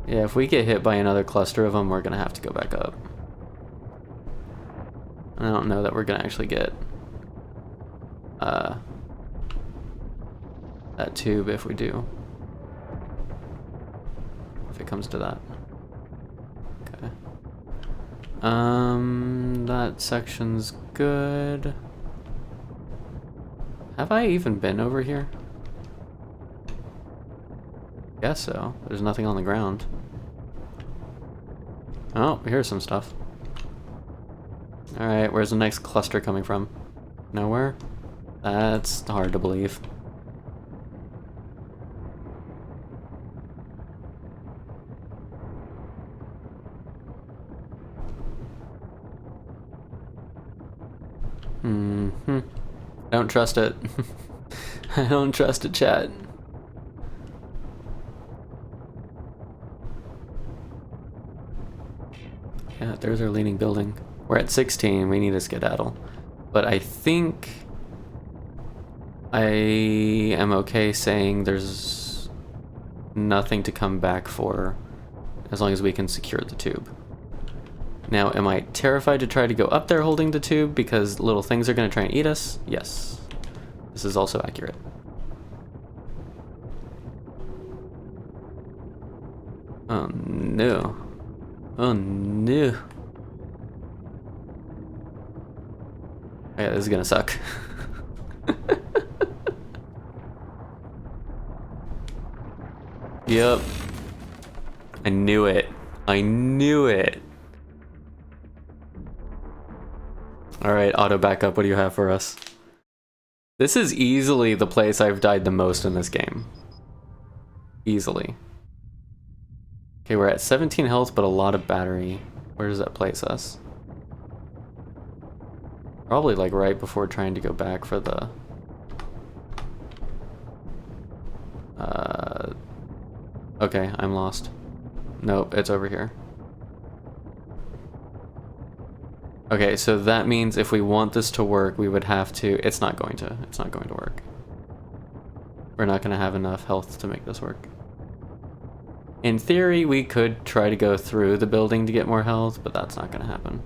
Yeah, if we get hit by another cluster of them, we're gonna have to go back up. I don't know that we're gonna actually get that tube if we do. If it comes to that. Okay. That section's good. Have I even been over here? Guess so. There's nothing on the ground. Oh, here's some stuff. Alright, where's the next cluster coming from? Nowhere? That's hard to believe. I don't trust it. I don't trust it, chat. Yeah, there's our leaning building. We're at 16, we need a skedaddle. But I think I am okay saying there's nothing to come back for as long as we can secure the tube. Now, am I terrified to try to go up there holding the tube because little things are going to try and eat us? Yes. This is also accurate. Oh no. Oh no. Yeah, this is gonna suck. Yep. I knew it. I knew it. Alright, auto backup, what do you have for us? This is easily the place I've died the most in this game. Easily. Okay, we're at 17 health, but a lot of battery. Where does that place us? Probably like right before trying to go back for the... Okay, I'm lost. Nope, it's over here. Okay, so that means if we want this to work, we would have to... It's not going to work. We're not going to have enough health to make this work. In theory, we could try to go through the building to get more health, but that's not going to happen.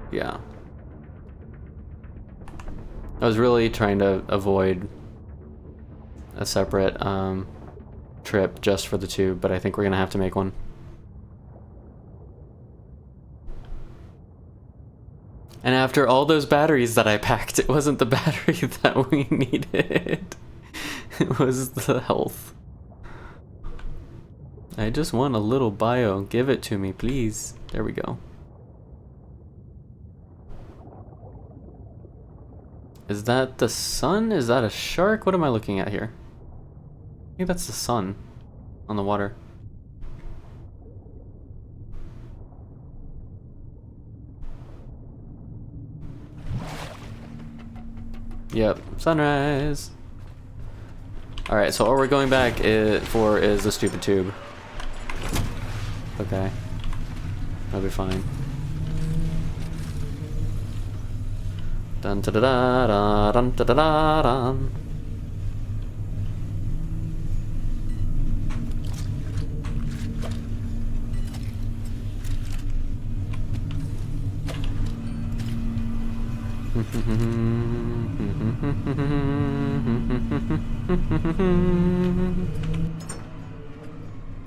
Yeah. I was really trying to avoid a separate trip just for the tube, but I think we're gonna have to make one. And after all those batteries that I packed, it wasn't the battery that we needed. It was the health. I just want a little bio. Give it to me, please. There we go. Is that the sun? Is that a shark? What am I looking at here? I think that's the sun on the water. Yep, sunrise. Alright, so all we're going back for is the stupid tube. Okay. That'll be fine. Dun da da da dun da da da dun.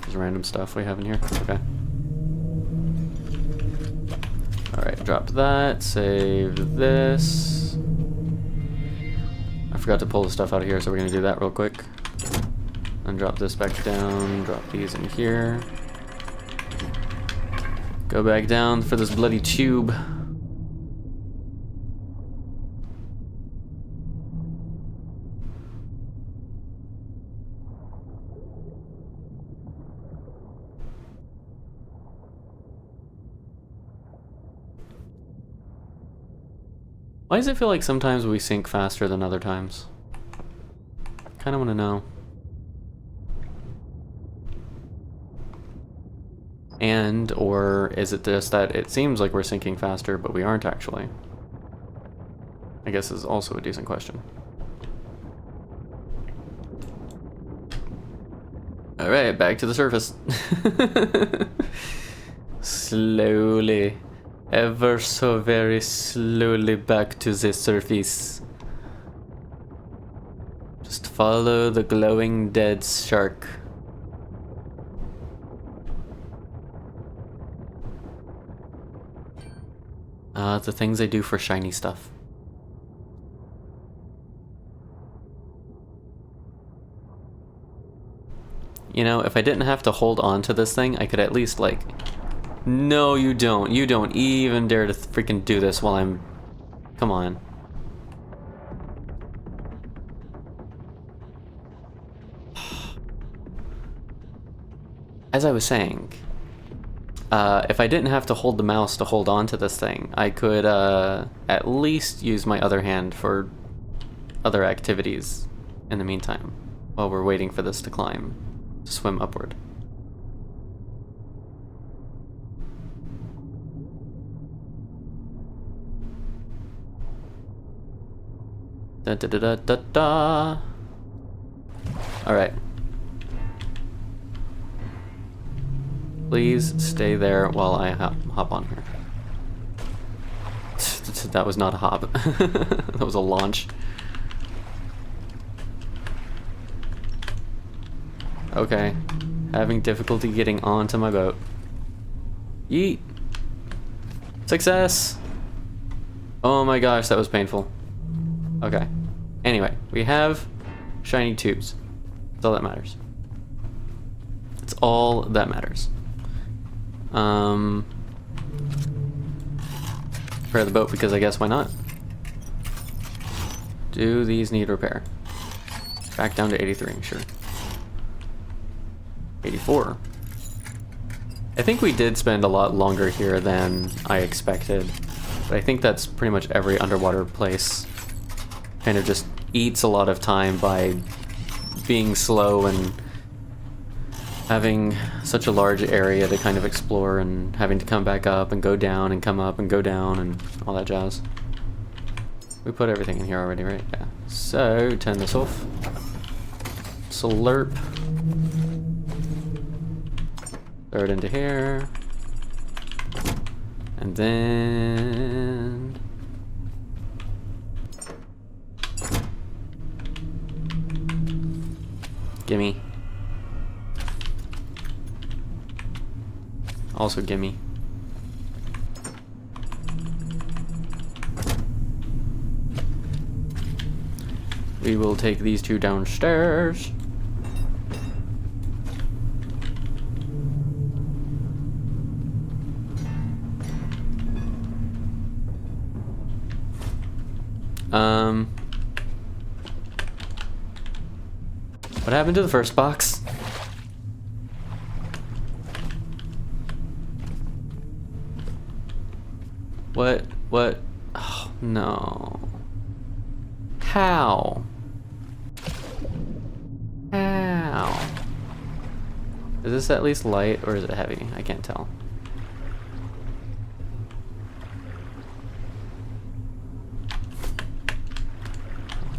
There's random stuff we have in here. Okay. Alright, drop that, save this. I forgot to pull the stuff out of here, so we're gonna do that real quick. And drop this back down, drop these in here. Go back down for this bloody tube. Why does it feel like sometimes we sink faster than other times? Kinda wanna know. And, or is it just that it seems like we're sinking faster, but we aren't actually? I guess is also a decent question. Alright, back to the surface. Slowly. Ever so very slowly back to the surface. Just follow the glowing dead shark. The things they do for shiny stuff. You know, if I didn't have to hold on to this thing, I could at least, like... No, you don't. You don't even dare to freaking do this while I'm... Come on. As I was saying, if I didn't have to hold the mouse to hold on to this thing, I could at least use my other hand for other activities in the meantime, while we're waiting for this to climb, to swim upward. Da da da da da da. All right. Please stay there while I hop on here. That was not a hop. That was a launch. Okay. Having difficulty getting onto my boat. Yeet. Success. Oh my gosh, that was painful. Okay. Anyway, we have shiny tubes. That's all that matters. It's all that matters. Repair the boat because I guess why not? Do these need repair? Back down to 83, sure. 84. I think we did spend a lot longer here than I expected, but I think that's pretty much every underwater place. Kind of just eats a lot of time by being slow and having such a large area to kind of explore and having to come back up and go down and come up and go down and all that jazz. We put everything in here already, right? Yeah. So, turn this off. Slurp. Throw it into here. And then... gimme. Also gimme. We will take these two downstairs. What happened to the first box? What? Oh, no. How? How? Is this at least light or is it heavy? I can't tell.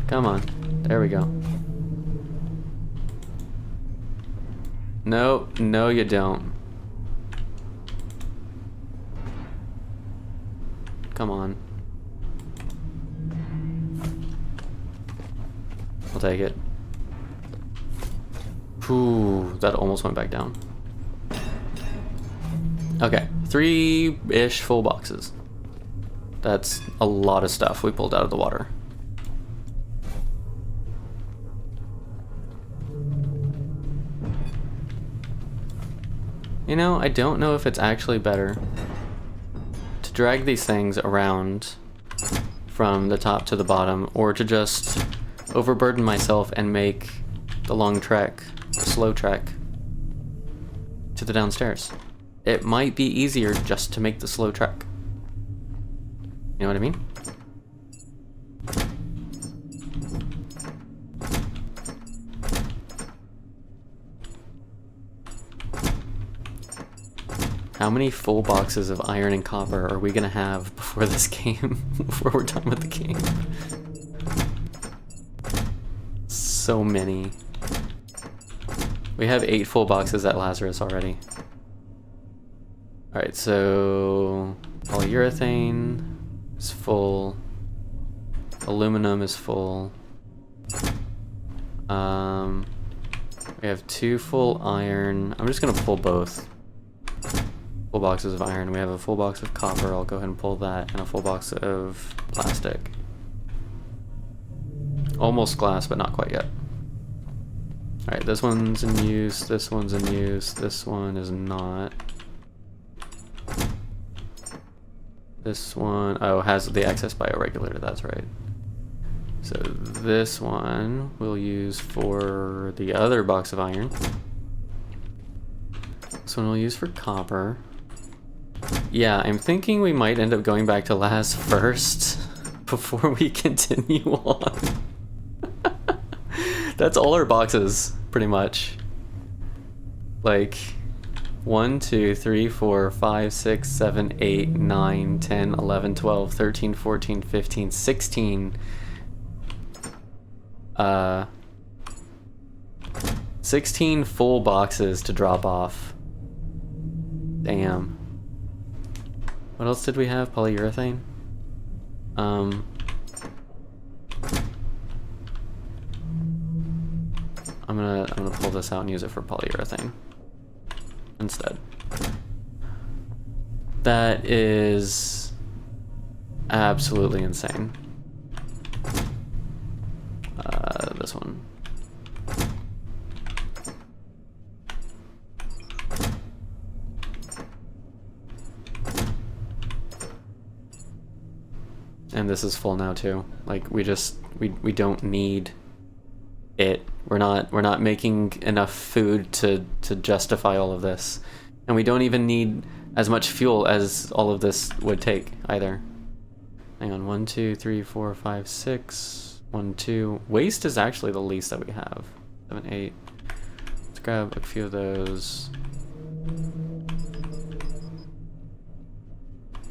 Come on. There we go. No, no you don't. Come on. I'll take it. Ooh, that almost went back down. Okay, 3-ish full boxes. That's a lot of stuff we pulled out of the water. You know, I don't know if it's actually better to drag these things around from the top to the bottom, or to just overburden myself and make the long trek, the slow trek, to the downstairs. It might be easier just to make the slow trek. You know what I mean? How many full boxes of iron and copper are we gonna have before this game, before we're done with the game? So many. We have 8 full boxes at Lazarus already. Alright, so polyurethane is full. Aluminum is full. We have 2 full iron. I'm just gonna pull both. Full boxes of iron. We have a full box of copper. I'll go ahead and pull that, and a full box of plastic. Almost glass, but not quite yet. Alright, this one's in use, this one's in use, this one is not. This one, oh, has the excess bioregulator, that's right. So this one we'll use for the other box of iron. This one we'll use for copper. Yeah, I'm thinking we might end up going back to Laz first before we continue on. That's all our boxes, pretty much. Like, 1, 2, 3, 4, 5, 6, 7, 8, 9, 10, 11, 12, 13, 14, 15, 16. 16 full boxes to drop off. Damn. What else did we have? Polyurethane? I'm gonna pull this out and use it for polyurethane instead. That is absolutely insane. This one. And this is full now too. Like we don't need it. We're not making enough food to justify all of this. And we don't even need as much fuel as all of this would take either. Hang on, 1, 2, 3, 4, 5, 6. 1, 2. Waste is actually the least that we have. 7, 8. Let's grab a few of those.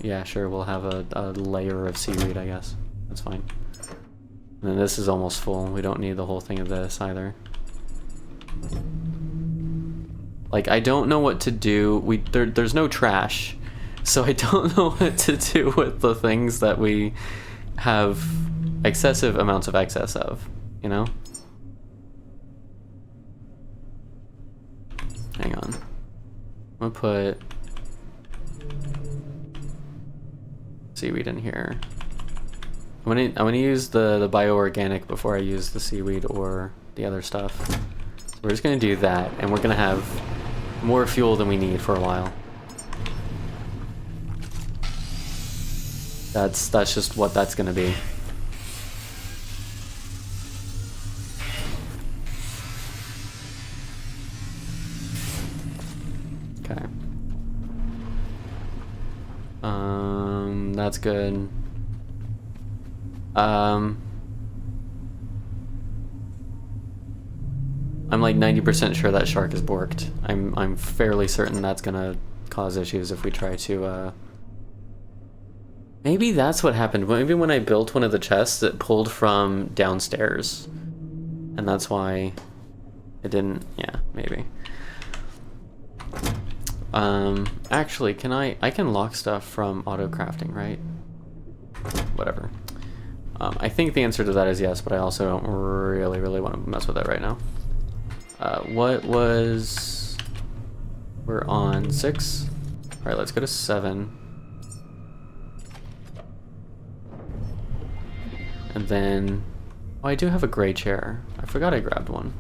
Yeah, sure, we'll have a layer of seaweed, I guess. That's fine. And then this is almost full. We don't need the whole thing of this either. Like, I don't know what to do. There's no trash, so I don't know what to do with the things that we have excessive amounts of excess of, you know? Hang on. I'm gonna put seaweed in here. I'm gonna use the bioorganic before I use the seaweed or the other stuff. So we're just gonna do that, and we're gonna have more fuel than we need for a while. That's just what that's gonna be. Okay. That's good. I'm like 90% sure that shark is borked. I'm fairly certain that's gonna cause issues if we try to maybe that's what happened. Maybe when I built one of the chests, it pulled from downstairs. And that's why it didn't, yeah, maybe. Actually, I can lock stuff from auto crafting, right? Whatever. I think the answer to that is yes, but I also don't really want to mess with that right now. What was... We're on 6. Alright, let's go to 7. And then... Oh, I do have a gray chair. I forgot I grabbed one.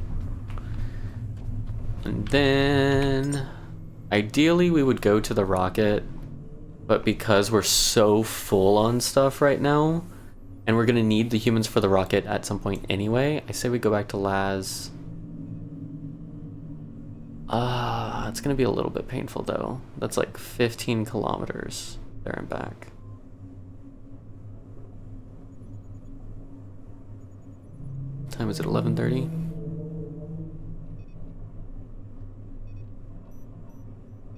And then... Ideally, we would go to the rocket, but because we're so full on stuff right now, and we're gonna need the humans for the rocket at some point anyway, I say we go back to Laz. It's gonna be a little bit painful though. That's like 15 kilometers there and back. What time is it? 11:30?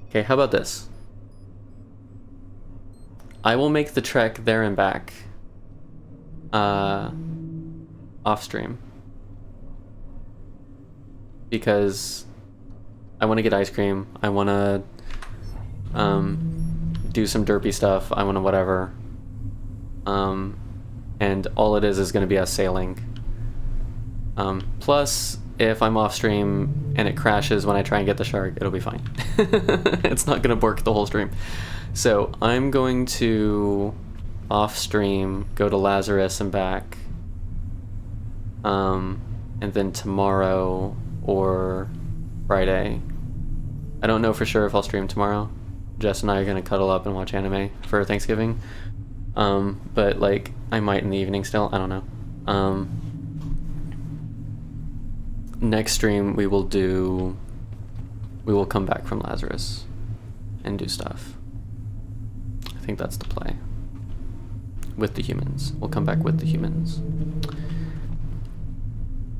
Okay, how about this? I will make the trek there and back off stream, because I want to get ice cream, I want to do some derpy stuff, I want to whatever, and all it is going to be us sailing. Plus, if I'm off stream and it crashes when I try and get the shark, it'll be fine. It's not going to bork the whole stream. So I'm going to off stream go to Lazarus and back, and then tomorrow or Friday, I don't know for sure if I'll stream tomorrow. Jess and I are going to cuddle up and watch anime for Thanksgiving, but like I might in the evening still, I don't know. Next stream we will come back from Lazarus and do stuff. I think that's the play. With the humans. We'll come back with the humans.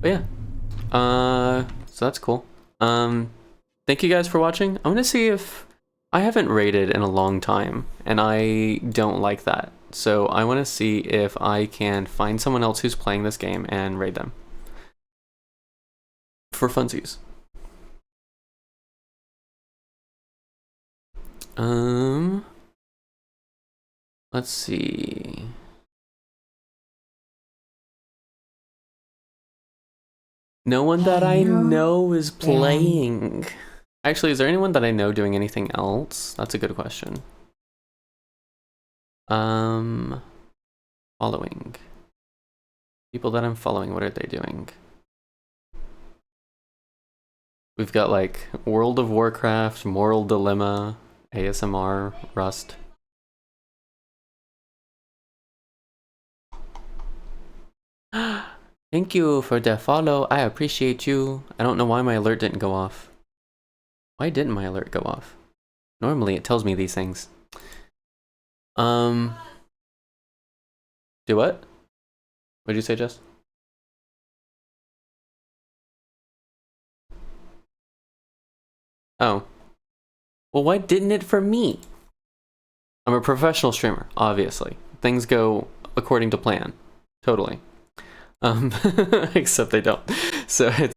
But yeah. So that's cool. Thank you guys for watching. I'm gonna see if... I haven't raided in a long time, and I don't like that. So I want to see if I can find someone else who's playing this game and raid them. For funsies. Let's see. No one that I know is playing. Actually, is there anyone that I know doing anything else? That's a good question. Following. People that I'm following, what are they doing? We've got like World of Warcraft, Moral Dilemma, ASMR, Rust. Thank you for the follow. I appreciate you. I don't know why my alert didn't go off. Why didn't my alert go off? Normally it tells me these things. Do what? What'd you say, Jess? Oh. Well, why didn't it for me? I'm a professional streamer, obviously. Things go according to plan. Totally. Except they don't. So it's